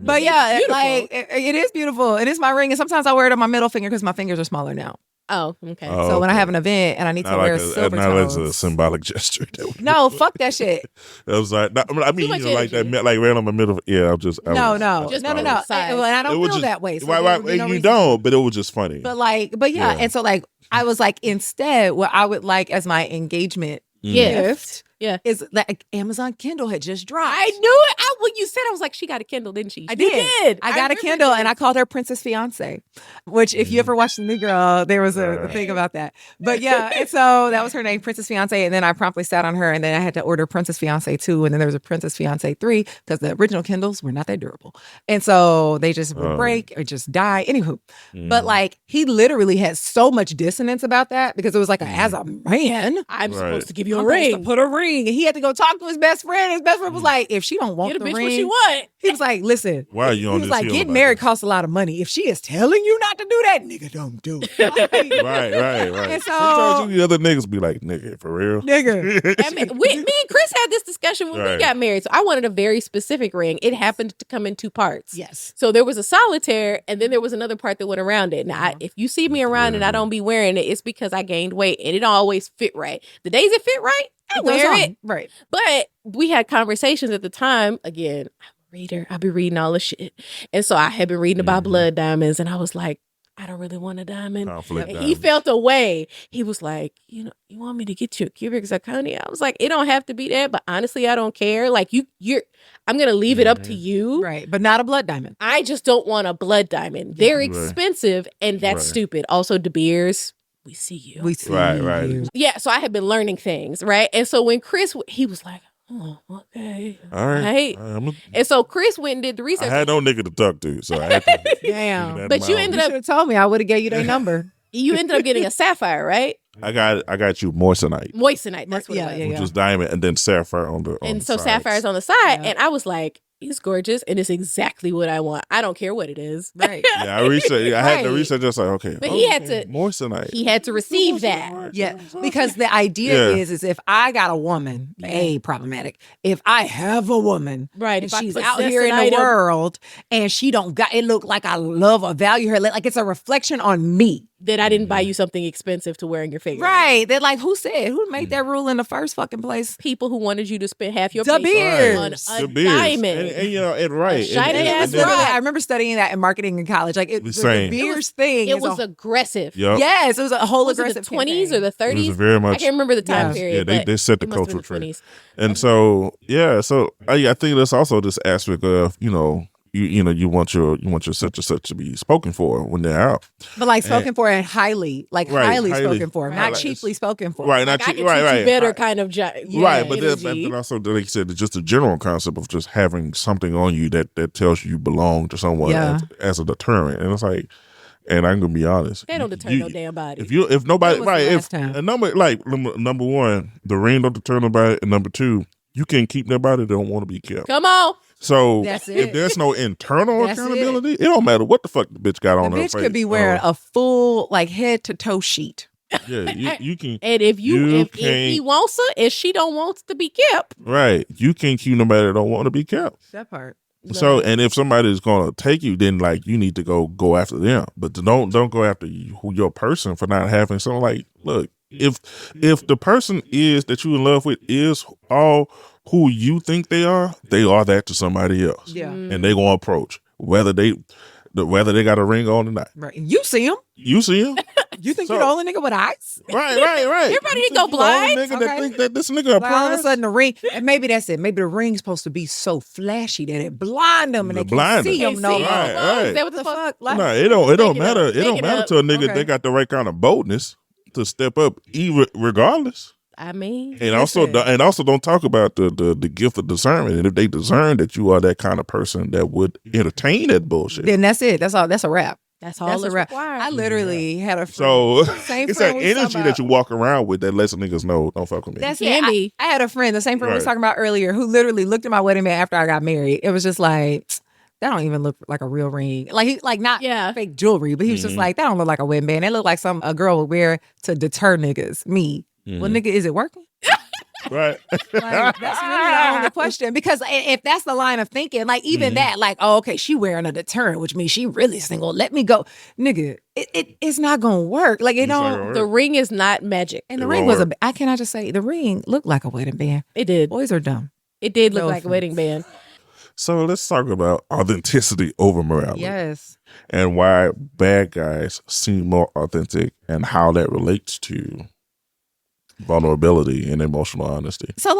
But yeah, like it is beautiful. It is my ring, and sometimes I wear it on my middle finger because my fingers are smaller now. Oh, okay. So when I have an event and I need to wear silver tones, that's a symbolic gesture. No, fuck that shit. I was like, I mean, like that, like right on my middle. Yeah, I'm just. No. And I don't feel that way. So you don't, but it was just funny. But yeah, and so like I was like, instead, what I would like as my engagement gift. Yeah. Is like Amazon Kindle had just dropped. I knew it. When you said, I was like, she got a Kindle, didn't she? I did. I got a Kindle and I called her Princess Fiance, which if you ever watched The New Girl, there was a thing about that. But yeah, and so that was her name, Princess Fiance. And then I promptly sat on her and then I had to order Princess Fiance 2. And then there was a Princess Fiance 3 because the original Kindles were not that durable. And so they just would break or just die. Anywho, but like he literally had so much dissonance about that because it was like, as a man, I'm supposed to give you a ring. ring. To put a ring. And he had to go talk to his best friend. His best friend was like, if she don't want get a the bitch ring, what she want. He was like, listen. Why are you on this? He was like, getting married costs a lot of money. If she is telling you not to do that, nigga, don't do it. Right. And so, sometimes you other niggas be like, nigga, for real? Nigga. Me and Chris had this discussion when we got married. So I wanted a very specific ring. It happened to come in 2 parts. Yes. So there was a solitaire and then there was another part that went around it. Now, if you see me around and I don't be wearing it, it's because I gained weight and it don't always fit right. The days it fit right, I wear it. Right. But we had conversations at the time. Again, reader. I be reading all the shit. And so I had been reading about blood diamonds, and I was like, I don't really want a diamond. And he felt a way. He was like, you want me to get you a cubic zirconia? I was like, it don't have to be that, but honestly, I don't care. Like I'm gonna leave it up to you. Right. But not a blood diamond. I just don't want a blood diamond. They're expensive, and that's stupid. Also, De Beers, we see you. We see right. you. Yeah, so I had been learning things, right? And so when Chris, he was like, oh, okay. All right. And so Chris went and did the research. I had no nigga to talk to, so I had to. Damn. But you ended up should have told me. I would have gave you their number. You ended up getting a sapphire, right? I got you moissanite. Moissanite, that's what it was. Which was diamond, and then sapphire on the and so sides. sapphire's on the side, and I was like, it's gorgeous, and it's exactly what I want. I don't care what it is. Right. Yeah, I had to research. Just like, okay, but he had to moissanite. He had to receive that. Yeah, because the idea is if I got a woman, problematic. If I have a woman, right, and she's out here in the world, and she don't got it, look like I love or value her, like it's a reflection on me. That I didn't buy you something expensive to wear in your finger. Right. They're like, who made that rule in the first fucking place? People who wanted you to spend half your De Beers. on a diamond. And right. Shiny ass rock. I remember studying that in marketing in college. Like the De Beers thing. It was aggressive. Yep. Yes, it was a whole aggressive. The 20s or the 30s? It was very much. I can't remember the time period. Yeah, they set the cultural trend. And so, I think that's also this aspect of, you want your such and such to be spoken for when they're out. But like spoken for and highly spoken for, not cheaply spoken for. Right, not cheaply. Right. Better kind of right, but then also, like you said, just the general concept of just having something on you that tells you belong to someone as a deterrent, and it's like. And I'm gonna be honest. They don't deter no damn body. If nobody, number one, the ring don't deter nobody, and number two, you can keep that body that don't want to be kept. Come on. So if there's no internal accountability, it don't matter what the fuck the bitch got on her face. The bitch could be wearing a full head to toe sheet. Yeah, you can. And if he wants her, if she don't want to be kept, right? You can't keep nobody that don't want to be kept. That part. So, and if somebody is going to take you, then you need to go after them. But don't go after your person for not having something. Like, look, if the person that you in love with is all who you think they are that to somebody else. Yeah, and they gonna approach whether they got a ring on or not. Right, you see them. You think you're the only nigga with eyes? Right. Everybody didn't go blind. Nigga that think that this nigga a prize. All of a sudden the ring, and maybe that's it. Maybe the ring's supposed to be so flashy that it blind them and they can't see them no more. Right. Is that what the fuck? No, it don't matter. It don't matter to a nigga. They got the right kind of boldness to step up, regardless. I mean, and also don't talk about the gift of discernment. And if they discern that you are that kind of person that would entertain that bullshit, then that's it. That's all. That's a wrap. That's all that's required. I literally had a friend. So it's that energy that you walk around with that lets niggas know, don't fuck with me. That's it. I had a friend, the same friend we was talking about earlier, who literally looked at my wedding band after I got married. It was just like, that don't even look like a real ring. Not fake jewelry, but he was just like, that don't look like a wedding band. That look like a girl would wear to deter niggas. Me. Well, nigga, is it working? Right. That's really the only question. Because if that's the line of thinking, even that, okay, she wearing a deterrent, which means she really single. Let me go. Nigga, it's not going to work. The ring is not magic. And the ring was can I just say, the ring looked like a wedding band. It did. Boys are dumb. It did look like a wedding band. So let's talk about authenticity over morality. Yes. And why bad guys seem more authentic and how that relates to vulnerability and emotional honesty. So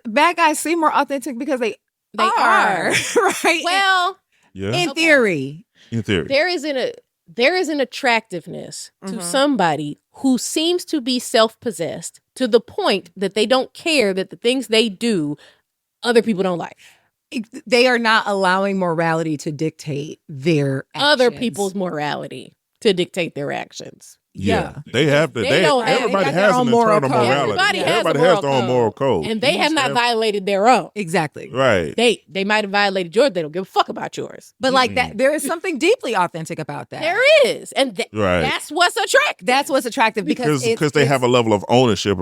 bad guys seem more authentic because they are. Right? Well, in theory. There is an attractiveness to somebody who seems to be self-possessed to the point that they don't care that the things they do other people don't like. They are not allowing morality to dictate their actions. Other people's morality to dictate their actions. Yeah. They have to. Everybody has an internal morality. Everybody has their own moral code. And they have not violated their own. Exactly. Right. They might have violated yours. They don't give a fuck about yours. But that, there is something deeply authentic about that. There is. And that's what's attractive. That's what's attractive because they have a level of ownership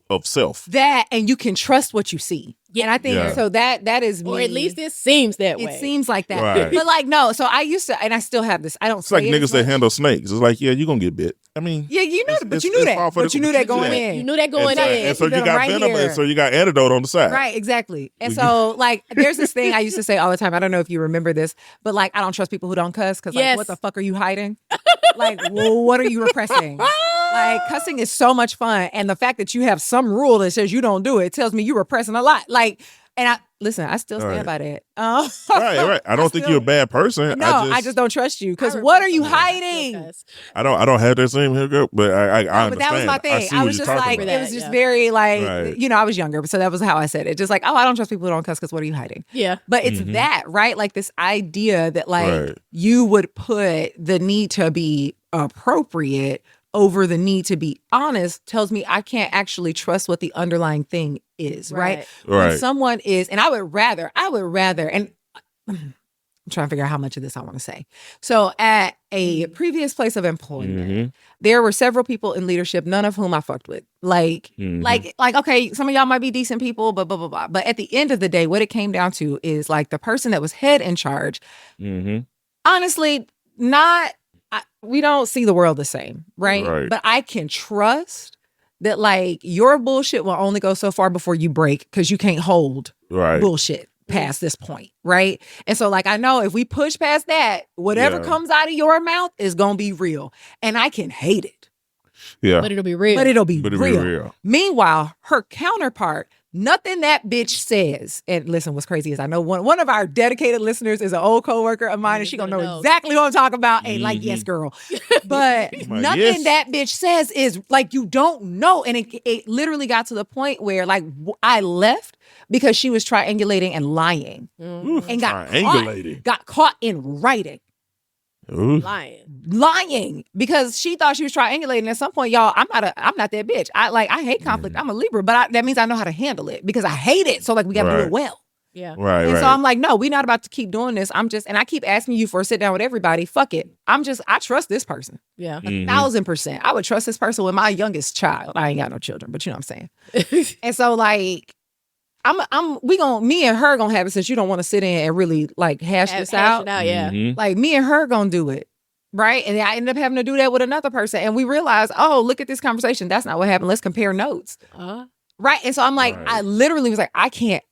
of self. That, and you can trust what you see. Yeah, and I think so that is me. Or at least it seems that way. It seems like that. Right. But so I used to, and I still have this. I don't It's like niggas that handle snakes. It's like, you're going to get bit. I mean. Yeah, you know the But you knew that. But you knew that going in. You knew that going in. And so you got venom, and so you got antidote on the side. Right, exactly. And so, like, there's this thing I used to say all the time. I don't know if you remember this, but like, I don't trust people who don't cuss because, like, what the fuck are you hiding? Like, well, what are you repressing? Like, cussing is so much fun, and the fact that you have some rule that says you don't do it tells me you're repressing a lot. Like, and I still stand by that. Right. I don't think you're a bad person. No, I just don't trust you. Because what are you hiding? I don't have that same hiccup, but I understand. But that was my thing. I was just like, it was just very like, you know, I was younger, so that was how I said it. Just like, oh, I don't trust people who don't cuss because what are you hiding? Yeah. But it's that, right? Like this idea that like you would put the need to be appropriate over the need to be honest tells me I can't actually trust what the underlying thing is, right? When someone is, and I would rather, and I'm trying to figure out how much of this I want to say. So at a previous place of employment, there were several people in leadership, none of whom I fucked with. Like, okay, some of y'all might be decent people, but blah, blah, blah. But at the end of the day, what it came down to is like the person that was head in charge, honestly, we don't see the world the same, right? But I can trust that like your bullshit will only go so far before you break because you can't hold bullshit past this point, right? And so like I know if we push past that, whatever comes out of your mouth is gonna be real, and I can hate it. Yeah, but it'll be real. But it'll be real. Meanwhile, her counterpart, nothing that bitch says. And listen, what's crazy is I know one of our dedicated listeners is an old coworker of mine, and she gonna know exactly what I'm talking about. And like, yes, girl. But nothing that bitch says is like you don't know. And it literally got to the point where like I left because she was triangulating and lying, and got caught in writing. Lying because she thought she was triangulating. At some point, y'all, I'm not that bitch. I hate conflict. I'm a Libra, but that means I know how to handle it because I hate it. So like we got to do it well. Yeah. And so I'm like, no, we're not about to keep doing this. And I keep asking you for a sit down with everybody. Fuck it. I trust this person. Yeah. 1,000%. I would trust this person with my youngest child. I ain't got no children, but you know what I'm saying? And so like, me and her gonna have it since you don't want to sit in and really like hash this out. Like me and her gonna do it. Right. And I ended up having to do that with another person. And we realized, oh, look at this conversation. That's not what happened. Let's compare notes. Right. And so I'm like, I literally was like, I can't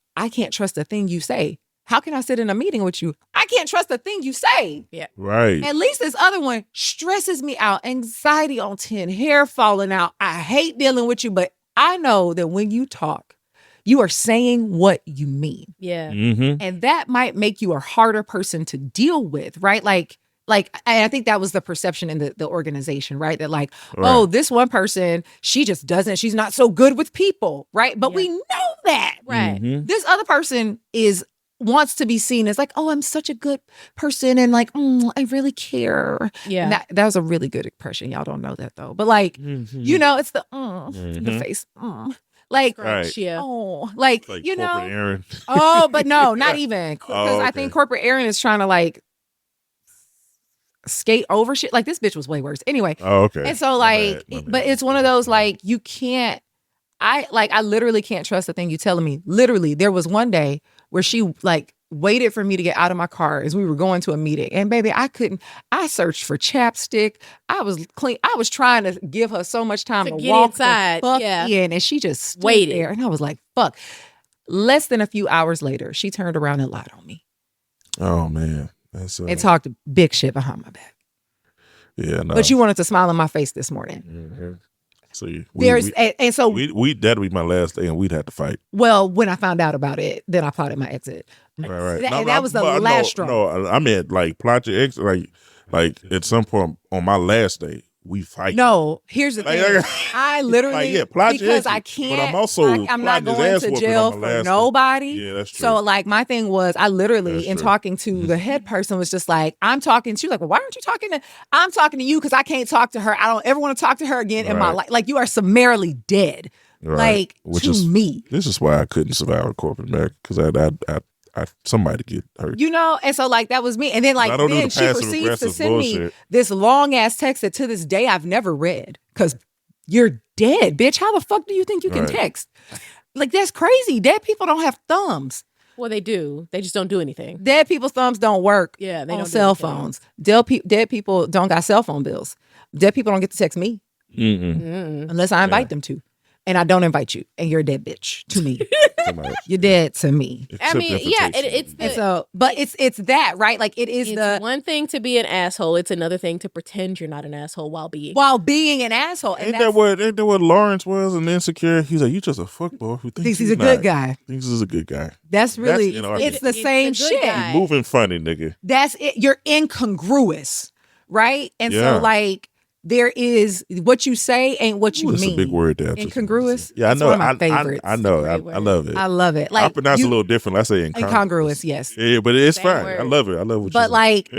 trust a thing you say. How can I sit in a meeting with you? I can't trust a thing you say. Yeah. Right. At least this other one stresses me out. Anxiety on 10, hair falling out. I hate dealing with you, but I know that when you talk, you are saying what you mean. Yeah. And that might make you a harder person to deal with, right? Like, I think that was the perception in the organization, right? That like, oh, this one person, she's not so good with people, right? But we know that. Right. This other person wants to be seen as like, oh, I'm such a good person and like, I really care. Yeah. And that was a really good impression. Y'all don't know that though. But like, you know, it's the face. Like, oh, like you know, Aaron. Oh, but no, not even because I think corporate Aaron is trying to like skate over shit. Like this bitch was way worse. Anyway. Oh, okay. And so like, but it's one of those like you can't. I literally can't trust the thing you telling me. Literally, there was one day where she like waited for me to get out of my car as we were going to a meeting. And baby, I searched for chapstick. I was clean. I was trying to give her so much time to walk inside. In, and she just waited there. And I was like, fuck. Less than a few hours later, she turned around and lied on me. Oh man. And talked big shit behind my back. Yeah, no. But you wanted to smile in my face this morning. See, that'd be my last day, and we'd have to fight. Well, when I found out about it, then I plotted my exit. Right. That was the last straw. No, I meant like plot your exit. Like at some point on my last day, we fight. No, here's the thing. I literally because I can't. But I'm also I'm not going to jail for nobody. Yeah, that's true. So like my thing was, I literally in talking to the head person was just like, I'm talking to you. Like, well, why aren't you talking to? I'm talking to you because I can't talk to her. I don't ever want to talk to her again in my life. Like you are summarily dead. Right. Like me. This is why I couldn't survive in corporate America because I somebody get hurt. You know, and so like that was me. And then like then she proceeds to send me this long ass text that to this day I've never read. Cause you're dead, bitch. How the fuck do you think you can text? Like that's crazy. Dead people don't have thumbs. Well, they do. They just don't do anything. Dead people's thumbs don't work. Yeah, they on don't cell phones. Dead people don't got cell phone bills. Dead people don't get to text me. unless I invite them to. And I don't invite you, and you're a dead bitch to me. You're dead to me. I mean, yeah, it's that, right? Like it's one thing to be an asshole. It's another thing to pretend you're not an asshole while being an asshole. Ain't that what Lawrence was? An insecure. He's like, you just a fuckboy who thinks he's a good guy. Thinks he's a good guy. It's the same shit. You're moving funny, nigga. That's it. You're incongruous, right? And so like. There is what you say ain't what you mean. That's a big word there. Incongruous. Yeah, I know. One of my favorites. I know. I love it. I love it. Like I pronounce it a little different. I say incongruous. Yes. Yeah, but it's fine. I love it. I love what. But like,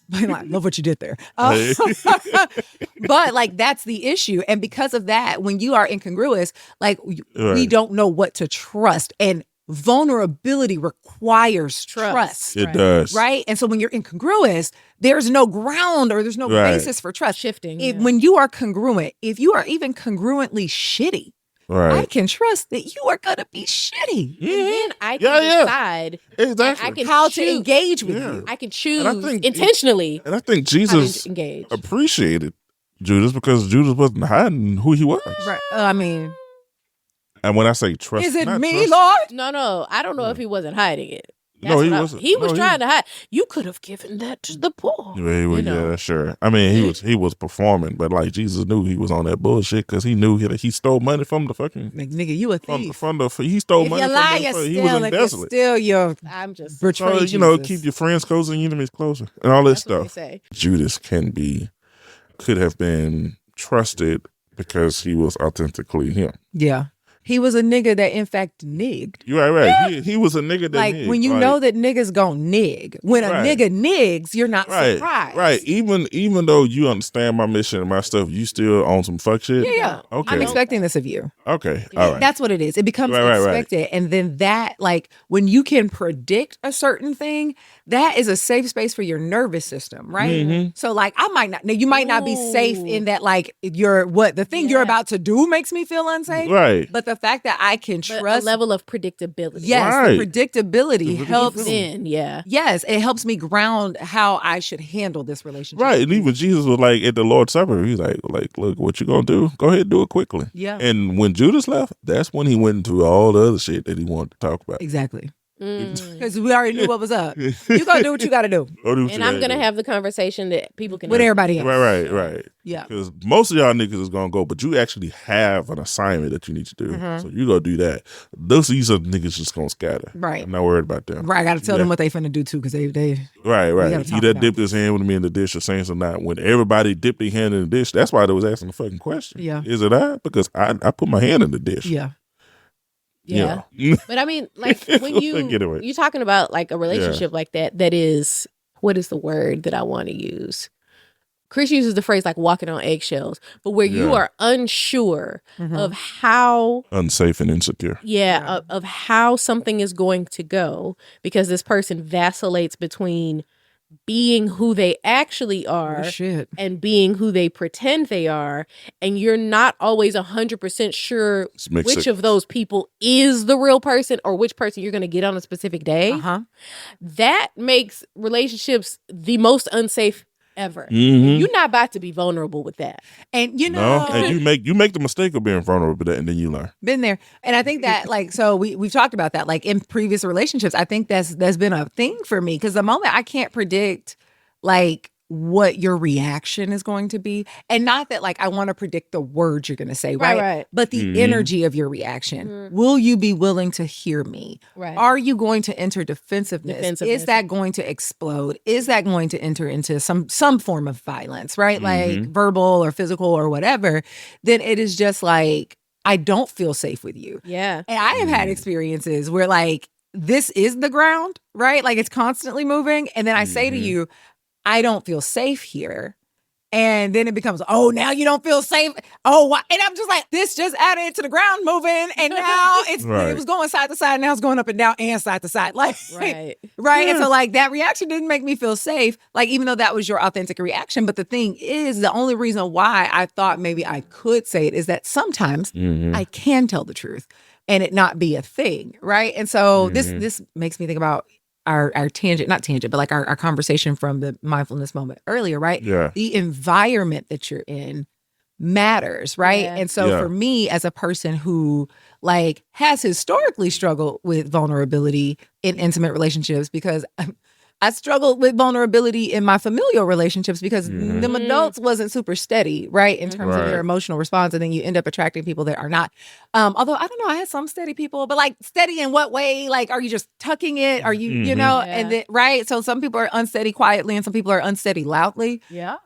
love what you did there. But like, that's the issue, and because of that, when you are incongruous, like we don't know what to trust, and vulnerability requires trust. It does. Right? And so when you're incongruous, there's no ground or there's no basis for trust. When you are congruent, if you are even congruently shitty, I can trust that you are going to be shitty. And then I can decide exactly how to engage with you. I can choose intentionally. And I think Jesus appreciated Judas because Judas wasn't hiding who he was. Right. I mean... And when I say trust, is it me, Lord? No. I don't know if he wasn't hiding it. No, he wasn't. He was trying to hide. You could have given that to the poor. Yeah, sure. I mean, he was performing, but like Jesus knew he was on that bullshit because he knew he stole money from the fucking nigga. You a thief. He stole money from the. He was embezzling. Still, your I'm just betrayed. So, keep your friends closer and your enemies closer, and all this stuff. Judas could have been trusted because he was authentically him. Yeah. He was a nigga that, in fact, nigged. You're right. Yeah. He was a nigga that nigged. When you know that niggas gon' nig. When a nigga nigs, you're not surprised. Right. Even though you understand my mission and my stuff, you still on some fuck shit? Yeah. Okay. I'm expecting this of you. Okay. All right. That's what it is. It becomes expected. And then that, like, when you can predict a certain thing, that is a safe space for your nervous system, right? Mm-hmm. So, like, you might not be safe in that, like, the thing you're about to do makes me feel unsafe. Right. But the fact that I can trust a level of predictability. Yes, the predictability helps. Yes, it helps me ground how I should handle this relationship. Right, and even Jesus was like at the Lord's Supper, he's like, look, what you gonna do? Go ahead and do it quickly. Yeah. And when Judas left, that's when he went into all the other shit that he wanted to talk about. Exactly. Because we already knew what was up. You gonna do what you gotta do. And I'm gonna have the conversation that people can with everybody else. Right. Yeah. Because most of y'all niggas is gonna go, but you actually have an assignment that you need to do. So you go do that. These are niggas just gonna scatter. Right. I'm not worried about them. Right. I gotta tell them what they finna do too, because they Right. He that dipped his hand with me in the dish, or saints or not. When everybody dipped their hand in the dish, that's why they was asking the fucking question. Yeah. Is it I? Because I put my hand in the dish. Yeah. Yeah. But I mean, like, when you're talking about like a relationship like that is, what is the word that I want to use? Chris uses the phrase like walking on eggshells, but where you are unsure of how unsafe and insecure. Of how something is going to go, because this person vacillates between being who they actually are and being who they pretend they are, and you're not always 100% sure which of those people is the real person or which person you're going to get on a specific day. That makes relationships the most unsafe ever. You're not about to be vulnerable with that. And and you make the mistake of being vulnerable with that, and then you learn. Been there. And I think that, like, so we've talked about that, like, in previous relationships. I think that's been a thing for me, because the moment I can't predict, like, what your reaction is going to be, and not that, like, I want to predict the words you're going to say, right? But the energy of your reaction. Will you be willing to hear me? Right. Are you going to enter defensiveness? Is that going to explode? Is that going to enter into some form of violence, right? Like verbal or physical or whatever? Then it is just like, I don't feel safe with you. Yeah. And I have had experiences where, like, this is the ground, right? Like, it's constantly moving. And then I say to you, I don't feel safe here. And then it becomes, oh, now you don't feel safe. Oh, why? And I'm just like, this just added to the ground moving. And now it was going side to side. Now it's going up and down and side to side. Like, right. And so, like, that reaction didn't make me feel safe. Like, even though that was your authentic reaction. But the thing is, the only reason why I thought maybe I could say it is that sometimes I can tell the truth and it not be a thing. Right. And so this makes me think about our not tangent, but like our conversation from the mindfulness moment earlier, right? Yeah. The environment that you're in matters, right? Yeah. And so for me, as a person who like has historically struggled with vulnerability in intimate relationships, because I struggled with vulnerability in my familial relationships because them adults wasn't super steady, right? In terms of their emotional response. And then you end up attracting people that are not. Although, I don't know, I had some steady people, but like steady in what way? Like, are you just tucking it? Are you, you know, and then, right? So some people are unsteady quietly and some people are unsteady loudly. Yeah.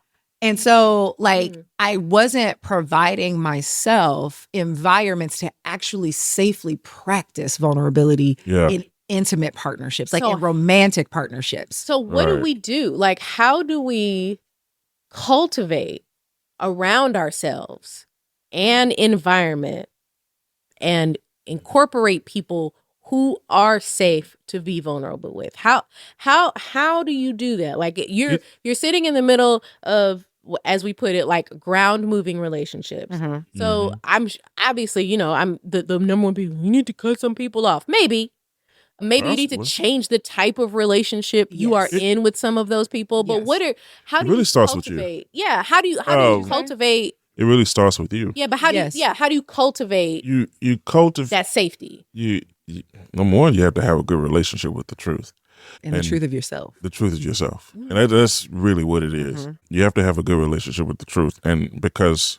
And so like I wasn't providing myself environments to actually safely practice vulnerability in intimate partnerships, like in romantic partnerships. So what do we do? Like, how do we cultivate around ourselves an environment and incorporate people who are safe to be vulnerable with? How do you do that? Like you're sitting in the middle of, as we put it, like ground moving relationships. So I'm obviously, you know, I'm the number one people. You need to cut some people off. Maybe you need to change the type of relationship you are in with some of those people. But how do you cultivate? Yeah, how do you cultivate? It really starts with you. Yeah, but how do you cultivate? You cultivate that safety. You number one, you have to have a good relationship with the truth. And the truth of yourself. The truth of yourself. And that's really what it is. You have to have a good relationship with the truth. And because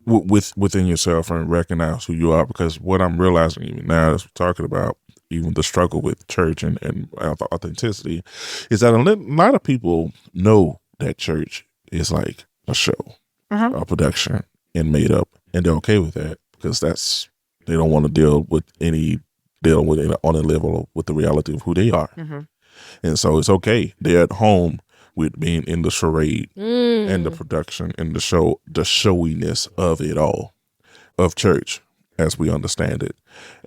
within yourself and recognize who you are. Because what I'm realizing even now as we're talking about even the struggle with church and authenticity is that a lot of people know that church is like a show, a production and made up. And they're okay with that because they don't want to deal with on a level with the reality of who they are. And so it's okay. They're at home with being in the charade and the production and the showiness of it all, of church as we understand it.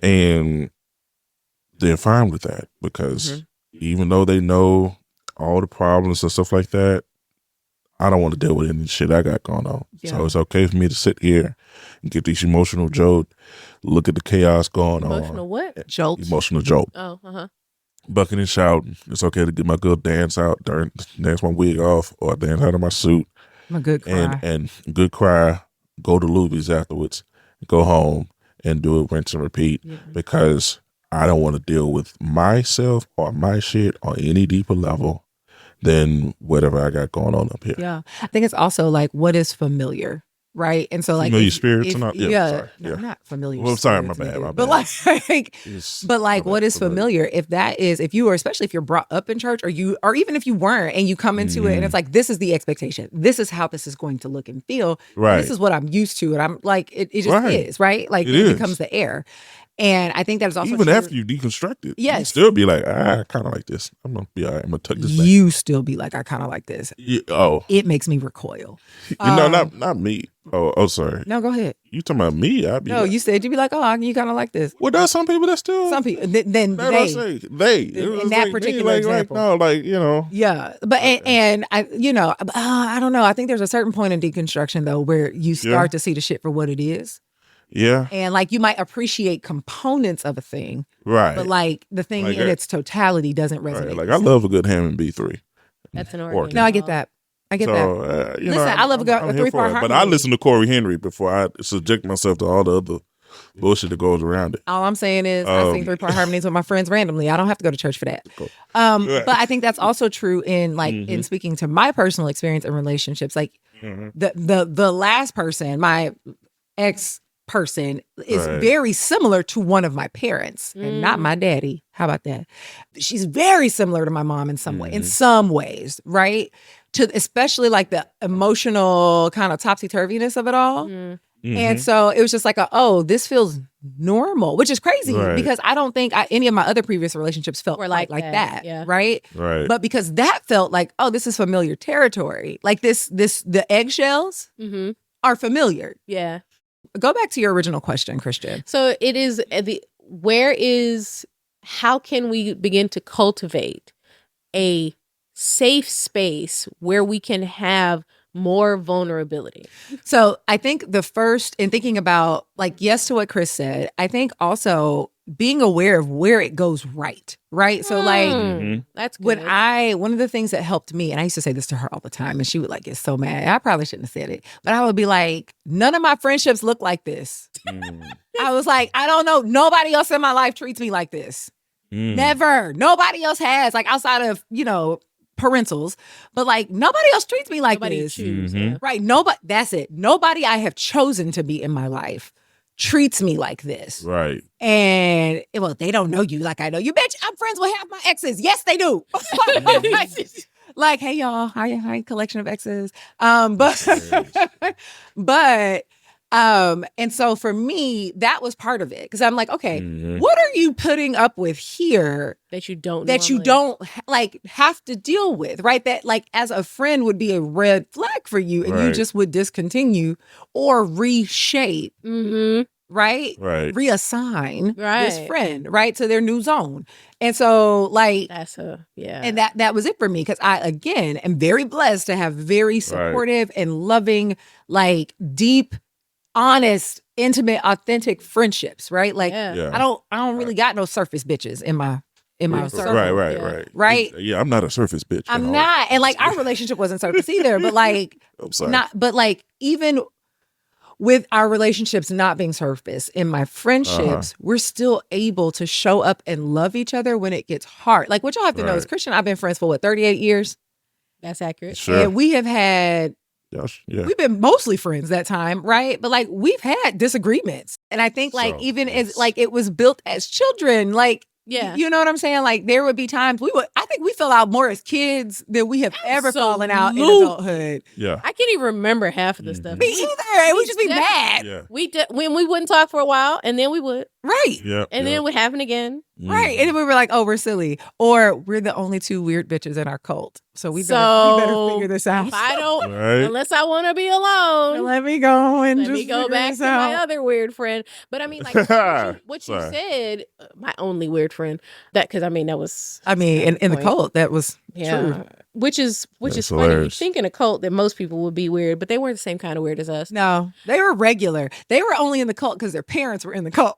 And they're fine with that because even though they know all the problems and stuff like that, I don't want to deal with any shit I got going on. So it's okay for me to sit here and get these emotional jolt, look at the chaos going on. Emotional what? Jolt. Emotional jolt. Oh, Bucking and shouting. It's okay to get my good dance out, dance my wig off, or dance out of my suit. My good cry. And good cry, go to Luby's afterwards, go home and do it, rinse and repeat because I don't want to deal with myself or my shit on any deeper level than whatever I got going on up here. Yeah. I think it's also like what is familiar, right? And so like familiar spirits or not? Not familiar. Well, sorry, my bad. But like what is familiar? If you are, especially if you're brought up in church or even if you weren't and you come into it and it's like, this is the expectation. This is how this is going to look and feel. Right. This is what I'm used to. And I'm like, it just is, right? Like it becomes the air. And I think that is also even true. after you deconstruct it, you still be like, I kind of like this. I'm gonna be all right. I'm gonna tuck this back. You still be like, I kind of like this. It makes me recoil. Not me. Oh, sorry. No, go ahead. You talking about me? You said you'd be like, oh, you kind of like this. Well, there's some people that still. Some people. Then they. I say they. In that particular example. Yeah, but and I, I don't know. I think there's a certain point in deconstruction though where you start to see the shit for what it is. Yeah. And like you might appreciate components of a thing. Right. But like the thing in its totality doesn't resonate. Right. Like I love a good Hammond B3. That's an organ. No, I get that. Listen, I love a 3-part harmony. But I listen to Corey Henry before I subject myself to all the other bullshit that goes around it. All I'm saying is I sing 3-part harmonies with my friends randomly. I don't have to go to church for that. Cool. But I think that's also true in like in speaking to my personal experience in relationships. Like the last person, my ex person is very similar to one of my parents and not my daddy. How about that? She's very similar to my mom in some way, in some ways, right? To especially like the emotional kind of topsy-turviness of it all. And so it was just like, this feels normal, which is crazy because I don't think any of my other previous relationships felt like that. Yeah. Right? But because that felt like, this is familiar territory. Like the eggshells are familiar. Yeah. Go back to your original question, Christian. So it is how can we begin to cultivate a safe space where we can have more vulnerability. So I think the first, in thinking about, like, yes to what Chris said, I think also being aware of where it goes right? So like, that's good. One of the things that helped me, and I used to say this to her all the time, and she would like get so mad. I probably shouldn't have said it, but I would be like, none of my friendships look like this. I was like, I don't know. Nobody else in my life treats me like this. Never. Nobody else has, like, outside of, parentals, but like nobody else treats me like this. Right. Nobody, that's it. Nobody I have chosen to be in my life treats me like this. Right. And well, they don't know you like I know you. Bitch, I'm friends with half my exes. Yes, they do. Like, hey y'all, hi, collection of exes. And so for me, that was part of it. Because I'm like, okay, what are you putting up with here that you don't like have to deal with, right? That like as a friend would be a red flag for you, and you just would discontinue or reshape, right? Reassign this friend, right, to their new zone. And so like and that was it for me, because I again am very blessed to have very supportive and loving, like deep, honest, intimate, authentic friendships, right? Like I don't really got no surface bitches in my circle. Right. Yeah, I'm not a surface bitch. I'm not. And like our relationship wasn't surface either, but like I'm sorry. but like even with our relationships not being surface, in my friendships, we're still able to show up and love each other when it gets hard. Like what y'all have to know is Christian and I've been friends for 38 years? That's accurate. Sure. And we have had we've been mostly friends that time, right? But like we've had disagreements. And I think like as like it was built as children, like you know what I'm saying? Like there would be times I think we fell out more as kids than we have ever fallen out in adulthood. Yeah. I can't even remember half of the stuff. Me either. We'd just be mad. Yeah. We did when we wouldn't talk for a while, and then we would. Right. Yeah. And then it would happen again. Right. And then we were like, oh, we're silly. Or we're the only two weird bitches in our cult. So we better figure this out. If I don't, unless I want to be alone, let me go and let me go back to my other weird friend. But I mean, like what you said, my only weird friend, because I mean, that was. I mean, in the cult, that was true. Which is funny. You think in a cult that most people would be weird, but they weren't the same kind of weird as us. No, they were regular. They were only in the cult because their parents were in the cult.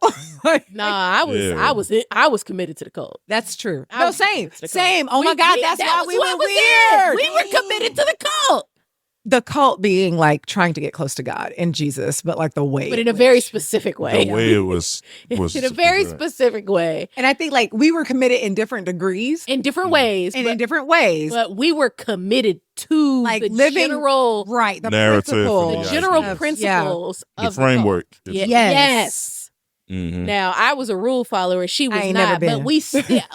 Nah, I was committed to the cult. That's true. Same. Oh my God, that's why we were weird. We were committed to the cult. The cult being like trying to get close to God and Jesus, but like the way, but in a very specific way. The way it was in a very specific way. And I think like we were committed in different degrees, in different ways, in different ways. But we were committed to like the living general the narrative, principles, the general principles of the framework. Yes. Mm-hmm. Now I was a rule follower, she was not, but we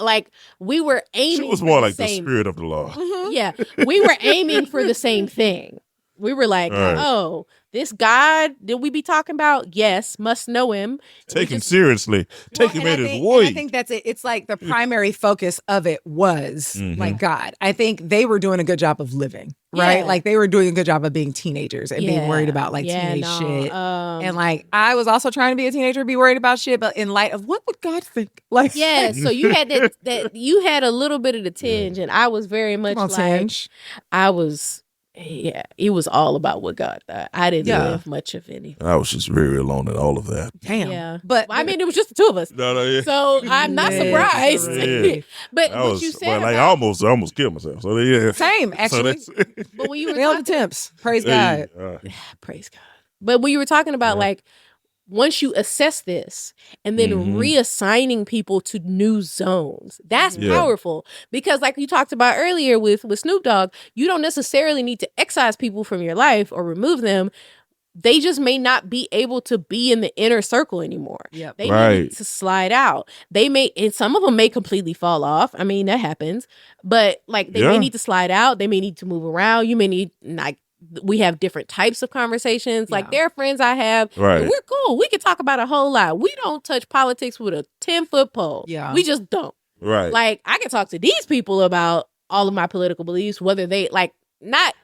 like we were aiming. She was more like the spirit of the law. Mm-hmm. Yeah, we were aiming for the same thing. We were like, oh, this God that we be talking about, yes, must know him. Take him seriously. Take him at his word. I think that's it. It's like the primary focus of it was like God. I think they were doing a good job of living, right? Like they were doing a good job of being teenagers and being worried about like teenage shit. And like I was also trying to be a teenager, be worried about shit, but in light of what would God think? Like so you had that you had a little bit of the tinge, and I was very much like tinge. I was. Yeah, it was all about what God thought. I didn't live much of anything. I was just very alone in all of that. Damn. Yeah. But I mean, it was just the two of us. So I'm not surprised. But what you said I almost killed myself. So yeah. Same, actually. But when you were talking attempts. Praise God. Praise God. But when you were talking about like, once you assess this and then reassigning people to new zones, that's powerful. Because like you talked about earlier with Snoop Dogg, you don't necessarily need to excise people from your life or remove them. They just may not be able to be in the inner circle anymore. Yep. They may need to slide out. They may, and some of them may completely fall off. I mean, that happens. But like they may need to slide out. They may need to move around. You may need like, we have different types of conversations. Like there are friends I have. Right. We're cool. We can talk about a whole lot. We don't touch politics with a 10-foot pole. Yeah. We just don't. Right. Like I can talk to these people about all of my political beliefs, whether they like not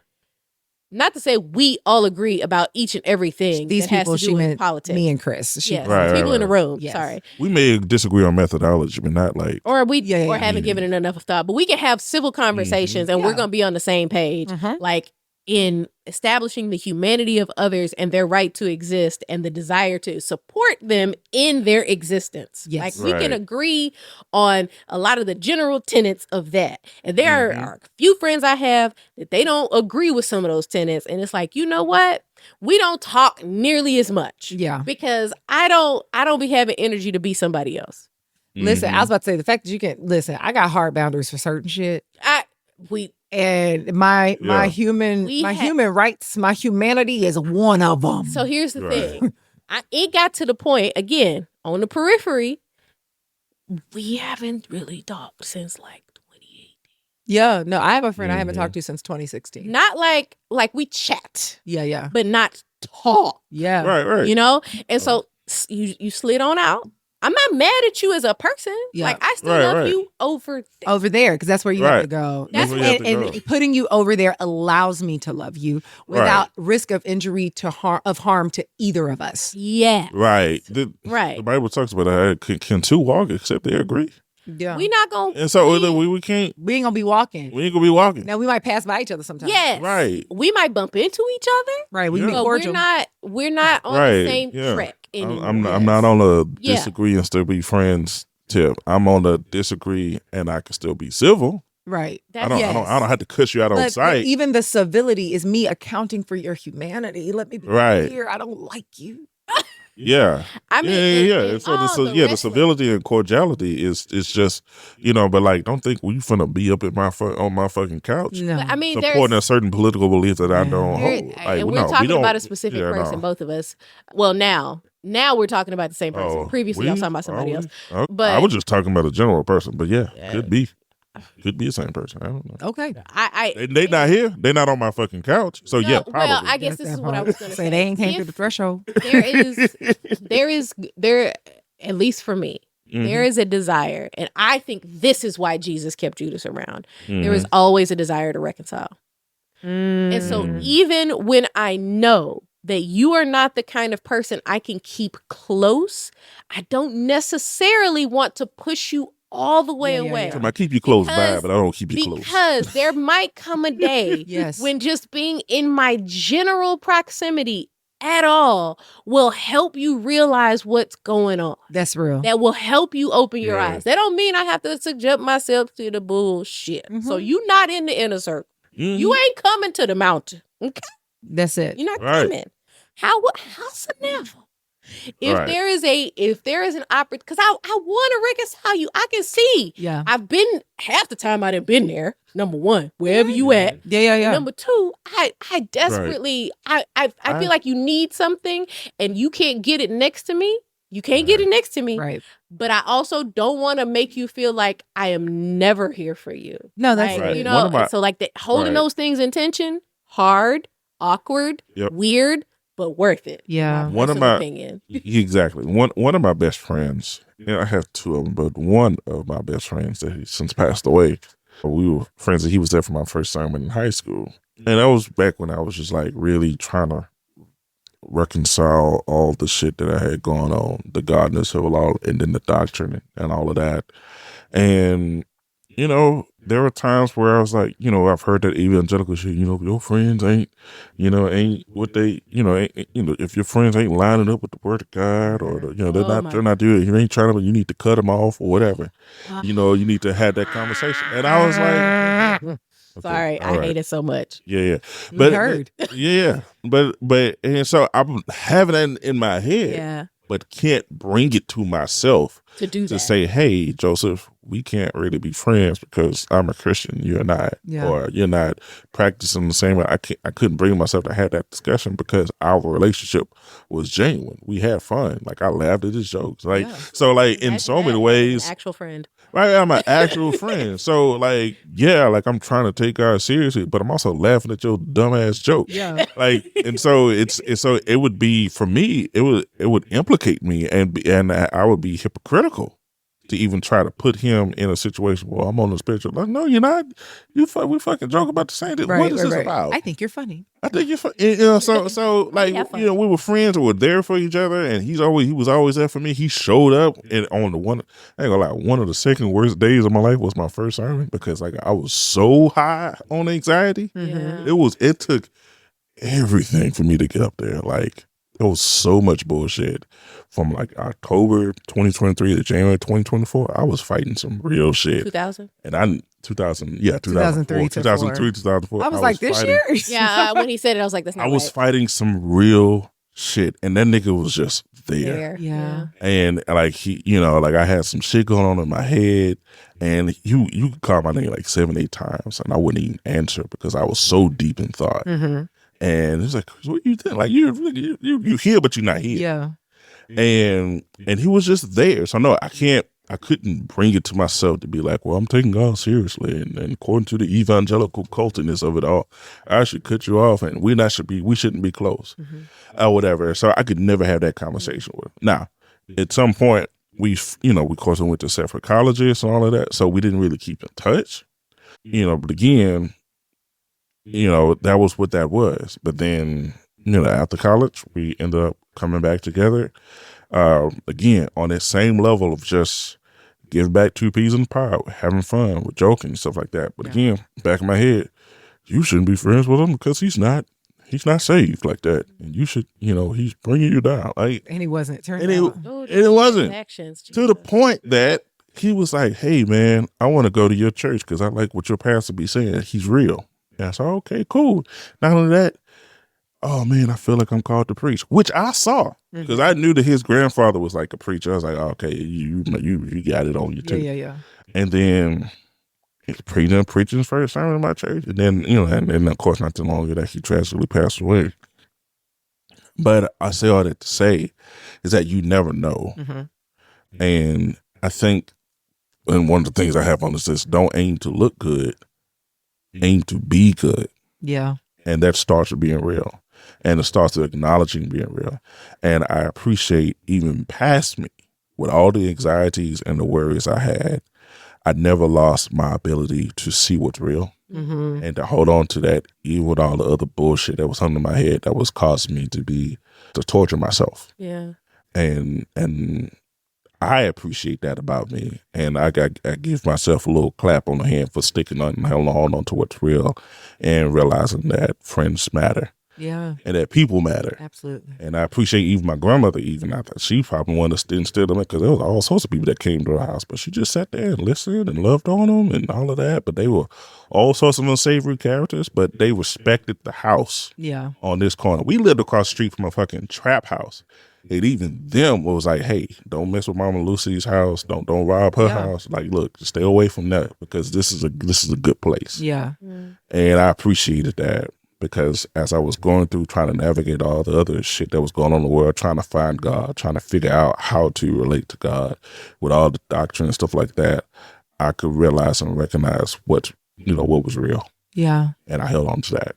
to say we all agree about each and everything. These that people, has to do she with meant politics. Me and Chris. Yes. People in the room. Yes. Sorry. We may disagree on methodology, but not like or haven't given it enough thought. But we can have civil conversations and we're gonna be on the same page. Like in establishing the humanity of others and their right to exist and the desire to support them in their existence. Yes. Like we can agree on a lot of the general tenets of that. And there are a few friends I have that they don't agree with some of those tenets. And it's like, you know what? We don't talk nearly as much. Yeah. Because I don't be having energy to be somebody else. Listen, I was about to say the fact that you can listen, I got hard boundaries for certain shit. And my human rights, my humanity is one of them. So here's the thing. It got to the point, again, on the periphery, we haven't really talked since like 2018. Yeah, no, I have a friend I haven't talked to since 2016. Not like we chat. Yeah. But not talk. Yeah. Right. You know? And so you slid on out. I'm not mad at you as a person. Yeah. Like, I still love you over there. Because that's where you have to go. And putting you over there allows me to love you without risk of injury of harm to either of us. Yeah. Right. The Bible talks about can two walk except they agree? Yeah. We not going to. And so we can't. We ain't going to be walking. We ain't going to be walking. Now, we might pass by each other sometimes. Yes. Right. We might bump into each other. Right. We be cordial. We're not on the same track. I'm not on a disagree and still be friends tip. I'm on a disagree and I can still be civil. Right. I don't have to cuss you out on sight. But even the civility is me accounting for your humanity. Let me be clear. I don't like you. Yeah. I mean, So the civility and cordiality is just, but like, don't think we finna be up on my fucking couch. No. But, I mean, supporting a certain political belief that I don't hold. Like, and we're talking about a specific person, both of us. Well, now we're talking about the same person. Previously, I was talking about somebody else. But I was just talking about a general person. But could be. Could be the same person. I don't know. Okay. They not here. They not on my fucking couch. So probably. Well, I guess this is what I was going to say. They ain't came through the threshold. There, at least for me, there is a desire. And I think this is why Jesus kept Judas around. There is always a desire to reconcile. And so even when I know that you are not the kind of person I can keep close, I don't necessarily want to push you all the way away. So I keep you close by, but I don't keep you close. Because there might come a day when just being in my general proximity at all will help you realize what's going on. That's real. That will help you open your eyes. That don't mean I have to subject myself to the bullshit. So you not in the inner circle. You ain't coming to the mountain. Okay? That's it. You're not coming. How's it never? If there is an opportunity, because I want to reconcile you. I can see. Yeah. I've been half the time I done been there. Number one, wherever you at. Yeah. Number two, I desperately I feel like you need something and you can't get it next to me. You can't get it next to me. Right. But I also don't want to make you feel like I am never here for you. No, that's right. You know, so like holding those things in tension, hard, awkward, weird, but worth it. Yeah. One of my opinion. Exactly. One of my best friends, I have two of them, but one of my best friends that he since passed away, we were friends, and he was there for my first sermon in high school. And that was back when I was just like really trying to reconcile all the shit that I had going on, the godness of it all, and then the doctrine and all of that. And, there were times where I was like, I've heard that evangelical shit, your friends ain't what they, if your friends ain't lining up with the word of God, or, they're not doing it, you ain't trying to, you need to cut them off or whatever. You need to have that conversation. And I was like, sorry, I hate it so much. Yeah. But heard. But and so I'm having that in my head, but can't bring it to myself to say, hey, Joseph, we can't really be friends because I'm a Christian, you're not, or you're not practicing the same way. I couldn't bring myself to have that discussion because our relationship was genuine. We had fun. Like, I laughed at his jokes. Like, so like in so many ways, actual friend. Right, I'm an actual friend. So like, I'm trying to take God seriously, but I'm also laughing at your dumbass joke. Yeah. Like, and so it would be, for me, it would implicate me and I would be hypocritical to even try to put him in a situation where I'm on the spiritual. Like, no, you're not. We fucking joke about the same thing. What is this about? I think you're funny. I think you're funny. You know, so like, you know, we were friends. We were there for each other, and he was always there for me. He showed up, and on the one, I ain't gonna lie, one of the second worst days of my life was my first sermon because like I was so high on anxiety. Mm-hmm. It took everything for me to get up there. Like, it was so much bullshit. From like October 2023 to January 2024, I was fighting some real shit. 2000? And 2003, 2004. I was like, this year? Yeah, when he said it, I was like, that's not I was right. fighting some real shit. And that nigga was just there. Yeah. And like he, you know, like I had some shit going on in my head. And you could call my name like 7-8 times and I wouldn't even answer because I was so deep in thought. Mm-hmm. And it's like, what you think? Like you here, but you're not here. Yeah. And he was just there. So no, I couldn't bring it to myself to be like, well, I'm taking God seriously. And according to the evangelical cultiness of it all, I should cut you off and we shouldn't be close or whatever. So I could never have that conversation with him. Now, at some point we of course went to separate colleges and all of that. So we didn't really keep in touch, but again, that was what that was. But then, after college, we ended up coming back together. Again, on that same level of just giving back 2 peas in the pod, having fun, with joking and stuff like that. But again, back in my head, you shouldn't be friends with him because he's not saved like that. And you should, he's bringing you down. Like, and he wasn't. It wasn't. Actions, to the point that he was like, hey, man, I want to go to your church because I like what your pastor be saying. He's real. And I said, okay, cool. Not only that, oh man, I feel like I'm called to preach, which I saw because I knew that his grandfather was like a preacher. I was like, oh, okay, you got it on you too. Yeah. And then preaching his first sermon in my church, and then and of course not too long ago that he tragically passed away. But I say all that to say is that you never know, and I think, and one of the things I have on this don't aim to look good. Aim to be good. Yeah. And that starts with being real. And it starts with acknowledging being real. And I appreciate even past me, with all the anxieties and the worries I had, I never lost my ability to see what's real and to hold on to that, even with all the other bullshit that was under my head that was causing me to torture myself. Yeah. And I appreciate that about me, and I give myself a little clap on the hand for sticking on and holding on to what's real, and realizing that friends matter, and that people matter, absolutely. And I appreciate even my grandmother, even after she probably wanted to instill them because there was all sorts of people that came to her house, but she just sat there and listened and loved on them and all of that. But they were all sorts of unsavory characters, but they respected the house. Yeah, on this corner, we lived across the street from a fucking trap house. And even them was like, hey, don't mess with Mama Lucy's house. Don't rob her house. Like, look, just stay away from that because this is a good place. Yeah. And I appreciated that because as I was going through trying to navigate all the other shit that was going on in the world, trying to find God, trying to figure out how to relate to God with all the doctrine and stuff like that, I could realize and recognize what was real. Yeah. And I held on to that.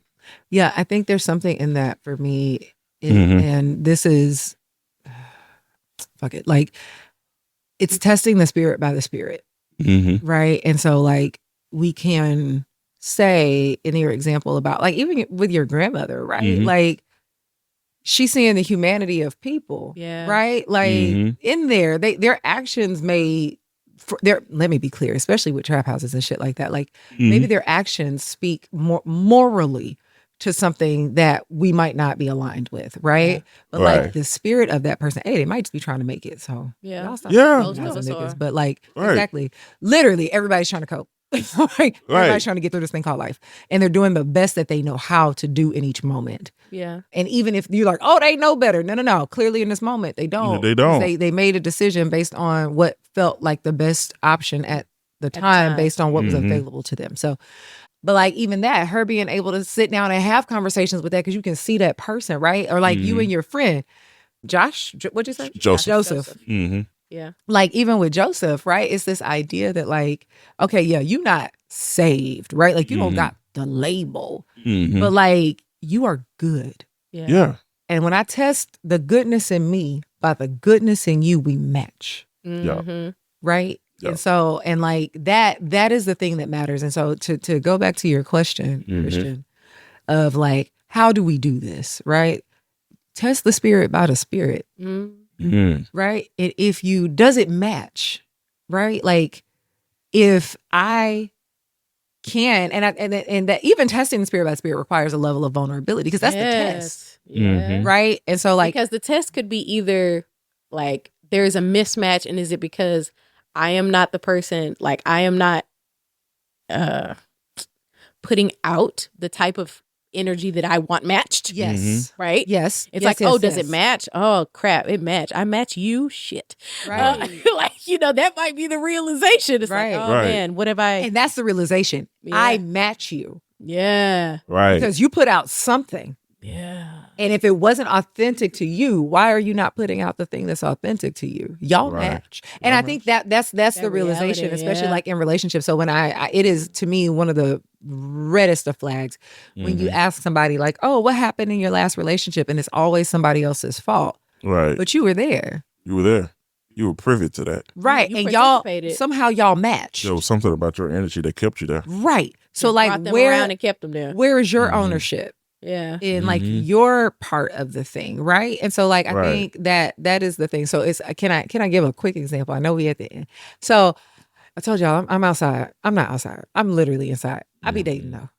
Yeah, I think there's something in that for me. And this is fuck it. Like, it's testing the spirit by the spirit. Right. And so like we can say in your example about like, even with your grandmother, right? Like she's seeing the humanity of people. Yeah. Right. Like in there, their actions may, let me be clear, especially with trap houses and shit like that. Like maybe their actions speak more morally to something that we might not be aligned with, right? But like the spirit of that person, hey, they might just be trying to make it. So niggas, but like exactly, literally everybody's trying to cope. Everybody's trying to get through this thing called life, and they're doing the best that they know how to do in each moment. Yeah, and even if you're like, oh, they know better, no. Clearly, in this moment, they don't. They don't. They made a decision based on what felt like the best option at the time, based on what was available to them. So. But like even that, her being able to sit down and have conversations with that because you can see that person, right? Or like you and your friend, Josh, what'd you say? Joseph. Yeah. Like even with Joseph, right? It's this idea that like, okay, yeah, you're not saved, right? Like you don't got the label, but like you are good. Yeah. And when I test the goodness in me by the goodness in you, we match. right? Yeah. And so, and like that is the thing that matters. And so to go back to your question, Christian, of like, how do we do this, right? Test the spirit by the spirit, right? And if you, does it match, right? Like if I can, and that even testing the spirit by spirit requires a level of vulnerability because that's the test, right? And so like, because the test could be either like there's a mismatch, and is it because I am not the person, like I am not putting out the type of energy that I want matched. Yes. Right? Yes. It's like, oh, does it match? Oh, crap, it matched. I match you? Shit. Right. Like, that might be the realization. It's Right. like, oh, man, what have I? And that's the realization. Yeah. I match you. Yeah. Right. Because you put out something. Yeah. And if it wasn't authentic to you, why are you not putting out the thing that's authentic to you? Y'all match. And I think that's the realization, reality, especially like in relationships. So when I it is to me one of the reddest of flags when you ask somebody like, oh, what happened in your last relationship? And it's always somebody else's fault. Right. But you were there. You were there. You were privy to that. Right. You and y'all, participated. somehow y'all match. There was something about your energy that kept you there. Right. So Just like brought them where around and kept them there. where is your ownership? Yeah. In like your part of the thing, right? And so like I think that is the thing. So it's can I give a quick example? I know we at the end. So I told y'all I'm outside. I'm not outside. I'm literally inside. I be dating though.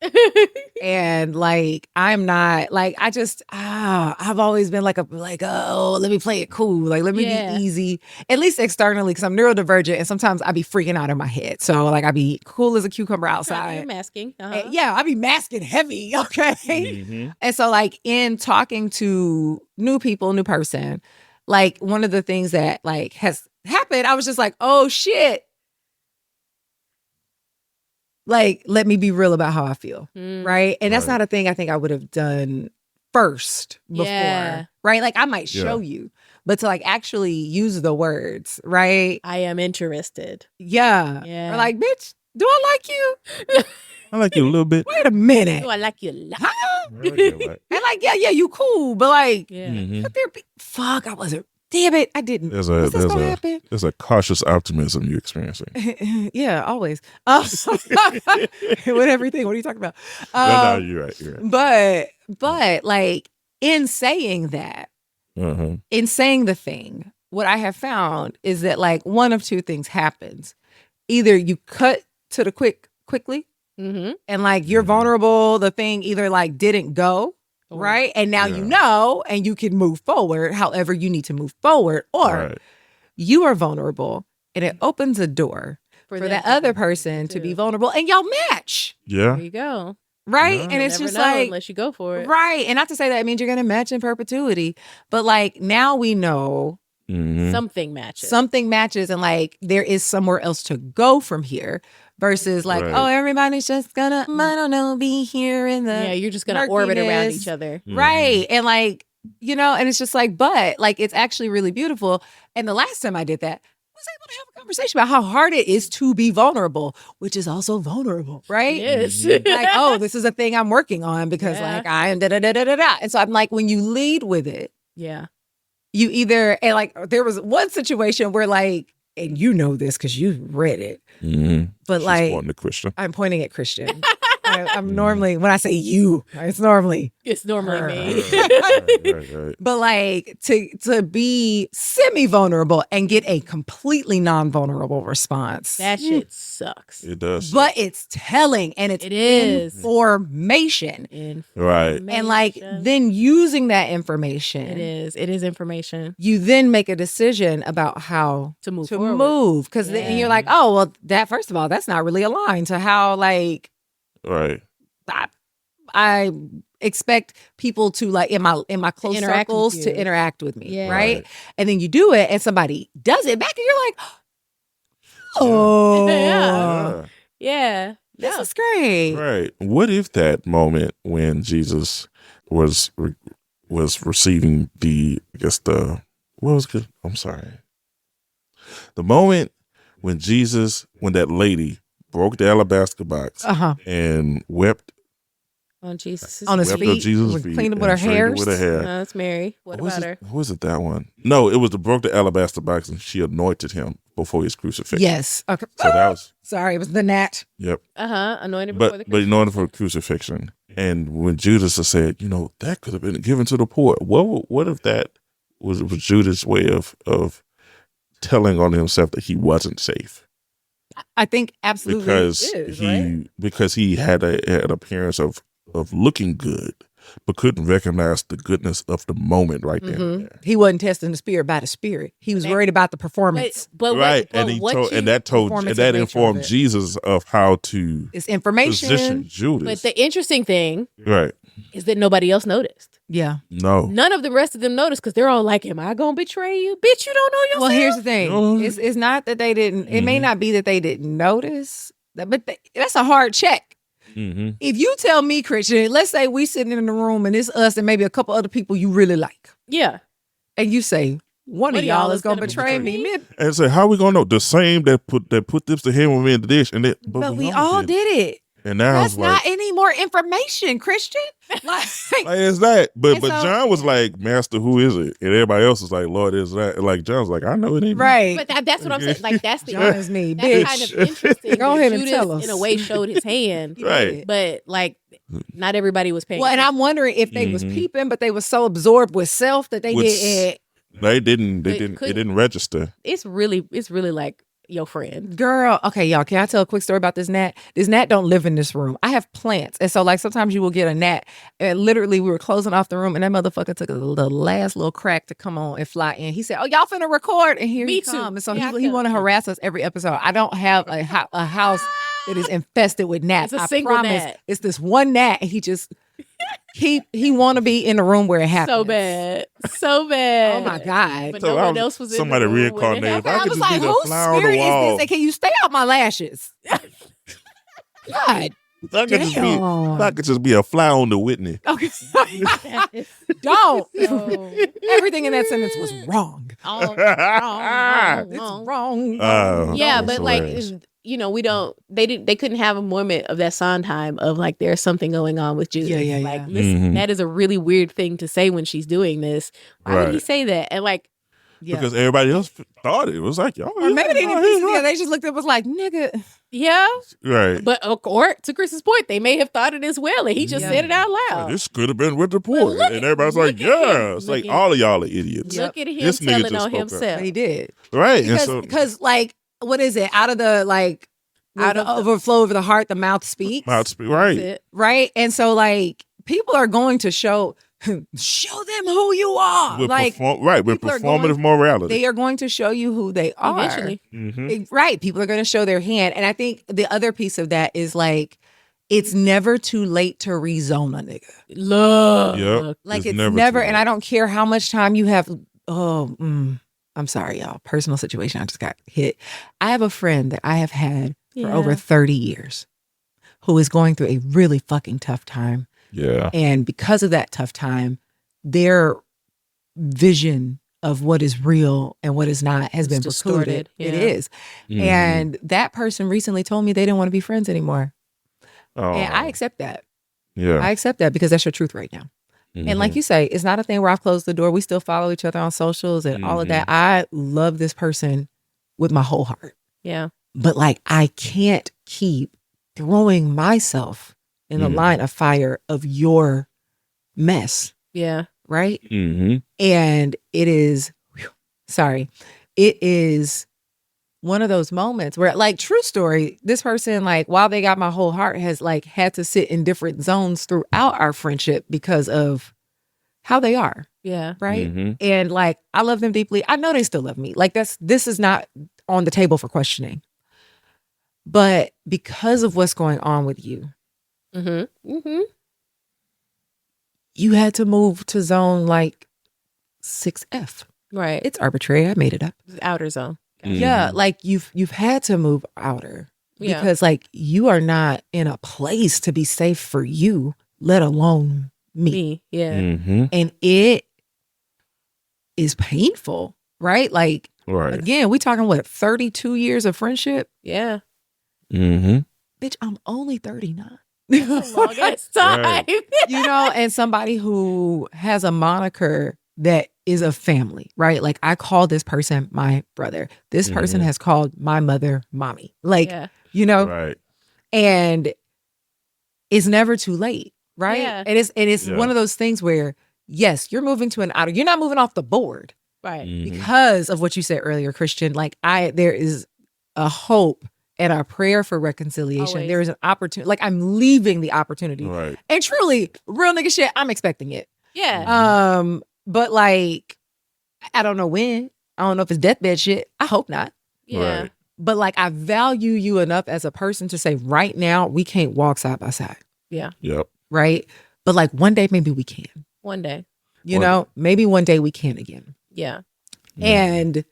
And like I'm not like I just I've always been like oh, let me play it cool. Like let me be easy. At least externally, because I'm neurodivergent and sometimes I be freaking out in my head. So like I be cool as a cucumber outside. You're masking. And, yeah, I be masking heavy. Okay. And so like in talking to new people, new person, like one of the things that like has happened, I was just like, oh shit. Like, let me be real about how I feel. Right. And that's not a thing I think I would have done first before. Right. Like I might show you, but to like actually use the words, right? I am interested. Yeah. Or like, bitch, do I like you? I like you a little bit. Wait a minute. Oh, I like you a lot. Huh? And like, yeah, you cool, but like, could there be? Fuck, I wasn't. Damn it, I didn't. Is this gonna happen? There's a cautious optimism you're experiencing. Yeah, always. With everything. What are you talking about? No, you're right. But like in saying that, in saying the thing, what I have found is that like one of two things happens. Either you cut to the quickly, and like you're vulnerable, the thing either like didn't go. Right. And now you know, and you can move forward however you need to move forward, or you are vulnerable and it opens a door for that other person to be vulnerable and y'all match. Yeah. There you go. Right. Yeah. And it's Never just know like, unless you go for it. Right. And not to say that it means you're going to match in perpetuity, but like now we know something matches. Something matches, and like there is somewhere else to go from here. Versus like, oh, everybody's just gonna, I don't know, be here in the you're just gonna orbit around each other. Right. And like, and it's just like, but like it's actually really beautiful. And the last time I did that, I was able to have a conversation about how hard it is to be vulnerable, which is also vulnerable, right? Yes. Like, oh, this is a thing I'm working on because like I am da-da-da-da-da. And so I'm like, when you lead with it, you either, and like there was one situation where like, and you know this because you read it, but she's like pointing at Christian. I'm pointing at Christian. I'm normally, when I say you, it's normally me. Right. But like to be semi-vulnerable and get a completely non-vulnerable response. That shit sucks. It does. But it's telling, and it is information. Right. And like then using that information. It is information. You then make a decision about how to move forward. Because then you're like, oh, well, that first of all, that's not really aligned to how like I expect people to like in my close circles to interact with me, right? And then you do it, and somebody does it back, and you're like, oh, this is great, right? What if that moment when Jesus was receiving the moment when that lady broke the alabaster box and wept on Jesus' on his feet, cleaned up with her hair. That's Mary. What about her? Was it that one? No, it was the broke the alabaster box and she anointed him before his crucifixion. Yes. Okay. So that was sorry, it was the gnat. Yep. Anointed before the but in order for crucifixion, and when Judas has said, that could have been given to the poor. What if that was Judas' way of telling on himself that he wasn't safe? I think absolutely because he had an appearance of looking good, but couldn't recognize the goodness of the moment right then. Mm-hmm. He wasn't testing the spirit by the spirit. He was worried about the performance. That informed Jesus of how to it's information. Position Judas. But the interesting thing, right, is that nobody else noticed. Yeah, no, none of the rest of them noticed because they're all like, "Am I gonna betray you, bitch? You don't know yourself." Well, here's the thing: it's not that they didn't. It may not be that they didn't notice, but that's a hard check. Mm-hmm. If you tell me, Christian, let's say we sitting in the room and it's us and maybe a couple other people you really like. Yeah. And you say, one of y'all is going to betray me. And say, how are we going to know? The same that put this to him in the dish. But we all did it. And now that's not any more information, Christian. Like it's that. But John was like, Master, who is it? And everybody else was like, Lord, is that? And like John's like, I know it ain't right. But that's what I'm saying. Like that's the John is me, that's bitch. kind of interesting. Go ahead and Judas, tell us. In a way, showed his hand, right? But like, not everybody was paying. Well, and I'm wondering if they was peeping, but they was so absorbed with self that they didn't. They didn't register. It's really like your friend. Girl, okay, y'all, can I tell a quick story about this gnat? This gnat don't live in this room. I have plants. And so like sometimes you will get a gnat. And literally we were closing off the room and that motherfucker took the last little crack to come on and fly in. He said, "Oh, y'all finna record." And here he come. And so he want to harass us every episode. I don't have a house that is infested with gnats. It's a single promise. gnat. It's this one gnat and he just he want to be in the room where it happens. So bad. Oh my God. But no one else was in somebody the room. Reincarnated. I was like, whose spirit is this? And can you stay out my lashes? God. That could just be a fly on the Whitney. Okay. Don't. Everything in that sentence was wrong. It's wrong. Yeah, but like, they couldn't have a moment of that Sondheim of like, there's something going on with Judas. Yeah. Like, listen, that is a really weird thing to say when she's doing this. Why would he say that? And like, because everybody else thought it was like, or maybe they didn't piece it together. They just looked up and was like, nigga. Yeah. Right. But or to Chris's point, they may have thought it as well, and he just said it out loud. Like, this could have been with the poor. And everybody's like, yeah. It's like all of y'all are idiots. Look at him telling on himself. He did. Right. Because like, what is it? Out of the overflow of the heart, the mouth speaks. Right. Right. And so like people are going to show them who you are. With like with performative morality. They are going to show you who they are. Eventually. Right. People are going to show their hand. And I think the other piece of that is like, it's never too late to rezone a nigga. Look. Yep. Like it's never and I don't care how much time you have. I'm sorry, y'all. Personal situation. I just got hit. I have a friend that I have had for over 30 years who is going through a really fucking tough time. Yeah. And because of that tough time, their vision of what is real and what is not has been distorted. Yeah. It is. And that person recently told me they didn't want to be friends anymore. Oh. And I accept that. Yeah. I accept that because that's your truth right now. And like you say, it's not a thing where I've closed the door. We still follow each other on socials and all of that. I love this person with my whole heart. Yeah. But like, I can't keep throwing myself in the line of fire of your mess. Yeah. Right? Mm-hmm. And it is one of those moments where, like, true story, this person, like, while they got my whole heart, has like had to sit in different zones throughout our friendship because of how they are. Yeah. Right. And like, I love them deeply. I know they still love me. Like, this is not on the table for questioning. But because of what's going on with you, you had to move to zone like 6F. Right. It's arbitrary. I made it up. Outer zone. Yeah, like you've had to move outer because like you are not in a place to be safe for you, let alone me. Yeah. And it is painful, right? Like, again, we talking what, 32 years of friendship? Yeah. Bitch, I'm only 39. Longest time. You know, and somebody who has a moniker that is a family, right? Like I call this person my brother. This person has called my mother mommy. Like, you know, right. And it's never too late, right? Yeah. And it's one of those things where, yes, you're moving to an outer, you're not moving off the board. Right. Because of what you said earlier, Christian. Like there is a hope and a prayer for reconciliation. Always. There is an opportunity. Like I'm leaving the opportunity. Right. And truly, real nigga shit, I'm expecting it. Yeah. But like, I don't know when. I don't know if it's deathbed shit. I hope not. Yeah. Right. But like, I value you enough as a person to say right now, we can't walk side by side. Yeah. Yep. Right. But like one day, maybe we can. One day. You know, maybe one day we can again. Yeah. And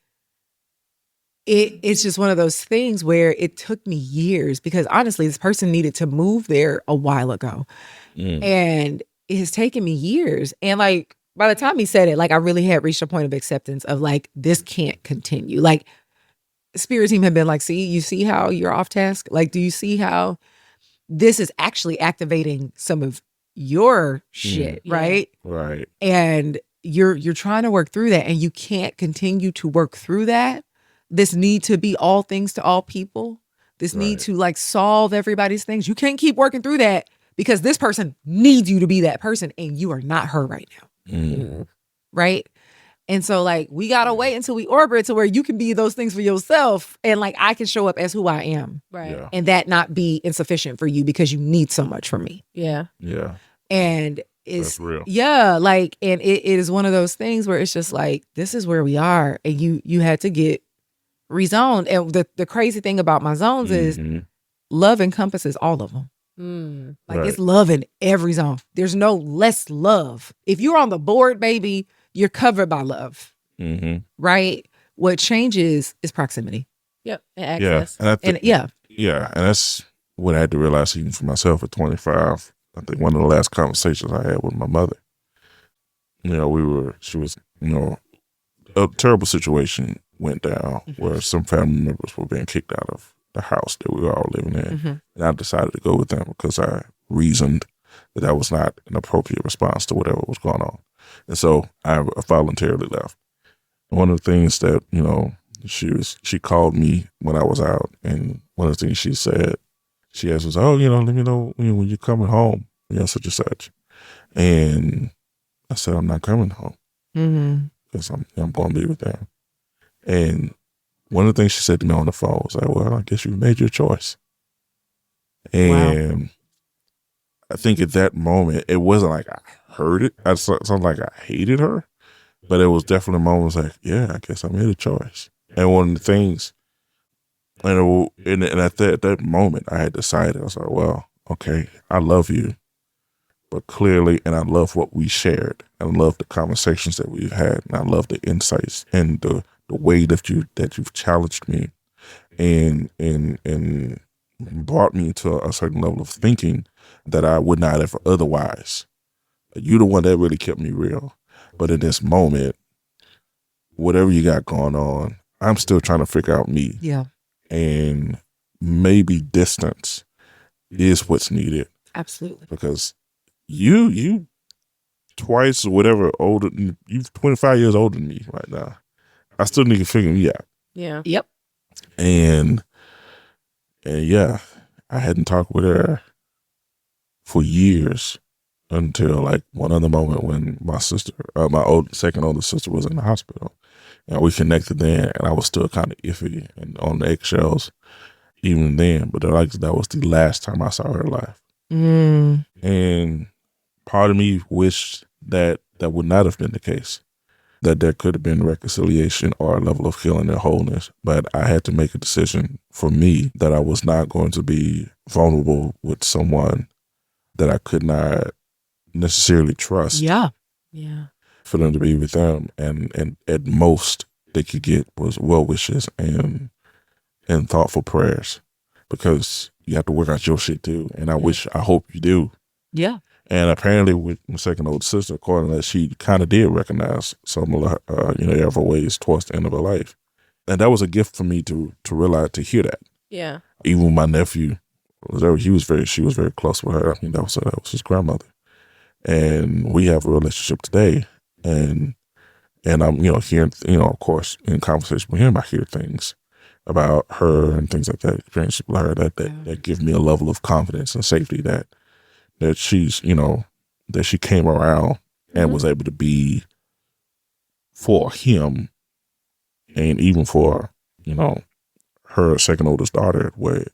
it's just one of those things where it took me years because honestly, this person needed to move there a while ago. And it has taken me years. And like, by the time he said it, like I really had reached a point of acceptance of like, this can't continue. Like Spirit team had been like, see, you see how you're off task? Like, do you see how this is actually activating some of your shit, right? Right. And you're trying to work through that and you can't continue to work through that. This need to be all things to all people. This need to like solve everybody's things. You can't keep working through that because this person needs you to be that person and you are not her right now. Right? And so like we gotta wait until we orbit to where you can be those things for yourself and like I can show up as who I am. Right. Yeah. And that not be insufficient for you because you need so much from me. Yeah. Yeah. And it's That's real. Yeah, like and it is one of those things where it's just like this is where we are and you had to get rezoned. And the crazy thing about my zones is love encompasses all of them. Like it's love in every zone. There's no less love. If you're on the board, baby, you're covered by love. Right? What changes is proximity. Yep. And access. Yeah. And Yeah. And that's what I had to realize even for myself at 25. I think one of the last conversations I had with my mother, you know, she was, you know, a terrible situation went down where some family members were being kicked out of the house that we were all living in. And I decided to go with them because I reasoned that was not an appropriate response to whatever was going on. And so I voluntarily left. One of the things that, you know, she called me when I was out, and one of the things she said, she asked was, oh, you know, let me know when you're coming home, you know, such and such. And I said, I'm not coming home because I'm going to be with them. And one of the things she said to me on the phone was like, well, I guess you made your choice. And I think at that moment, it wasn't like I heard it. It sounded like I hated her, but it was definitely a moment like, yeah, I guess I made a choice. And one of the things, and at that moment, I had decided, I was like, well, okay, I love you, but clearly, and I love what we shared, and I love the conversations that we've had, and I love the insights and the way that you've challenged me, and brought me to a certain level of thinking that I would not have otherwise. You're the one that really kept me real. But in this moment, whatever you got going on, I'm still trying to figure out me. Yeah. And maybe distance is what's needed. Absolutely. Because you twice or whatever older, you're 25 years older than me right now. I still need to figure me out. Yeah. Yep. And yeah, I hadn't talked with her for years until like one other moment when my sister, my second oldest sister, was in the hospital, and we connected then, and I was still kind of iffy and on the eggshells even then. But like that was the last time I saw her alive, and part of me wished that would not have been the case. That there could have been reconciliation or a level of healing and wholeness. But I had to make a decision for me that I was not going to be vulnerable with someone that I could not necessarily trust. Yeah. Yeah. For them to be with them. And at most they could get was well wishes and thoughtful prayers. Because you have to work out your shit too. And I hope you do. Yeah. And apparently, with my second older sister, according to that, she kind of did recognize some of her ways towards the end of her life, and that was a gift for me to realize, to hear that. Yeah. Even my nephew was there. She was very close with her. I mean, that was his grandmother, and we have a relationship today. And And I'm, hearing, of course, in conversation with him, I hear things about her and things like that, experiences with her that give me a level of confidence and safety that she's, that she came around and was able to be for him, and even for, her second oldest daughter, where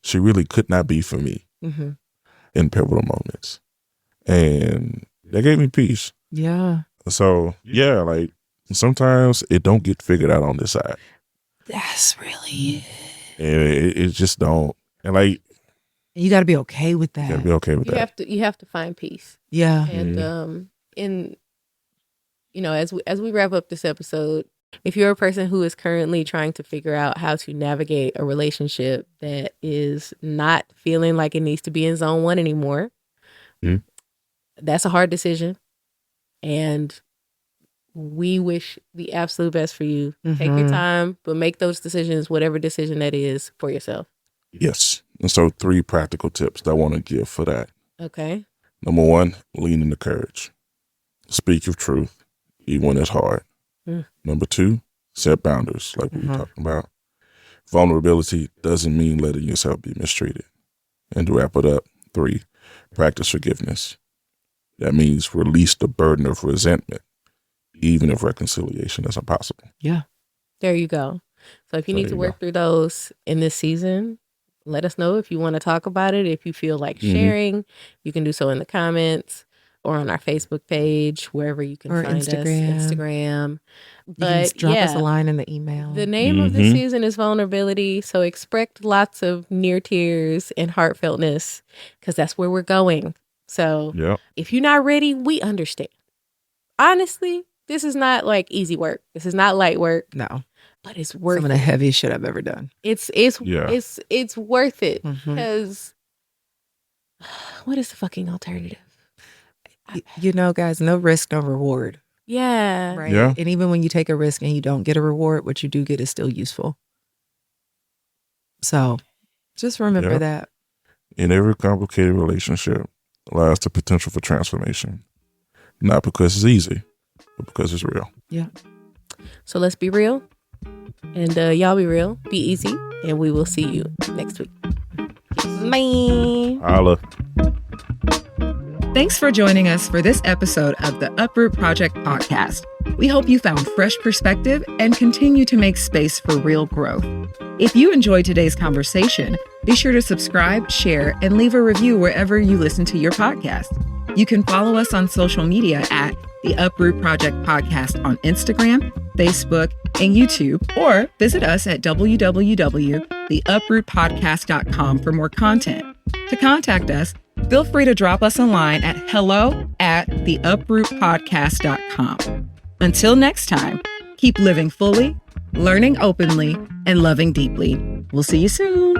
she really could not be for me in pivotal moments. And that gave me peace. Yeah. So, yeah, like, sometimes it don't get figured out on this side. That's really it. And it just don't. And, like, you got to be okay with that. You got to be okay with that. You have to find peace. Yeah. And, as we wrap up this episode, if you're a person who is currently trying to figure out how to navigate a relationship that is not feeling like it needs to be in zone 1 anymore, that's a hard decision. And we wish the absolute best for you. Take your time, but make those decisions, whatever decision that is, for yourself. Yes. And so 3 practical tips that I want to give for that. Okay. Number 1, lean into courage. Speak your truth, even when it's hard. Number 2, set boundaries, like we were talking about. Vulnerability doesn't mean letting yourself be mistreated. And to wrap it up, 3, practice forgiveness. That means release the burden of resentment, even if reconciliation is impossible. Yeah. There you go. So if you need to work through those in this season, let us know if you want to talk about it. If you feel like sharing, you can do so in the comments or on our Facebook page, wherever you can find us. Instagram. But just drop us a line in the email. The name of the season is vulnerability. So expect lots of near tears and heartfeltness, because that's where we're going. So if you're not ready, we understand. Honestly, this is not like easy work. This is not light work. No. But it's worth it. Some of the heaviest shit I've ever done. It's worth it, because what is the fucking alternative? Guys, no risk, no reward. Yeah. Right. Yeah. And even when you take a risk and you don't get a reward, what you do get is still useful. So just remember that. In every complicated relationship lies the potential for transformation. Not because it's easy, but because it's real. Yeah. So let's be real. And y'all be real. Be easy. And we will see you next week. Bye. Holla. Thanks for joining us for this episode of the Uproot Project Podcast. We hope you found fresh perspective and continue to make space for real growth. If you enjoyed today's conversation, be sure to subscribe, share, and leave a review wherever you listen to your podcast. You can follow us on social media at the Uproot Project Podcast on Instagram, Facebook, and YouTube, or visit us at www.theuprootpodcast.com for more content. To contact us, feel free to drop us a line at hello@theuprootpodcast.com. Until next time, keep living fully, learning openly, and loving deeply. We'll see you soon.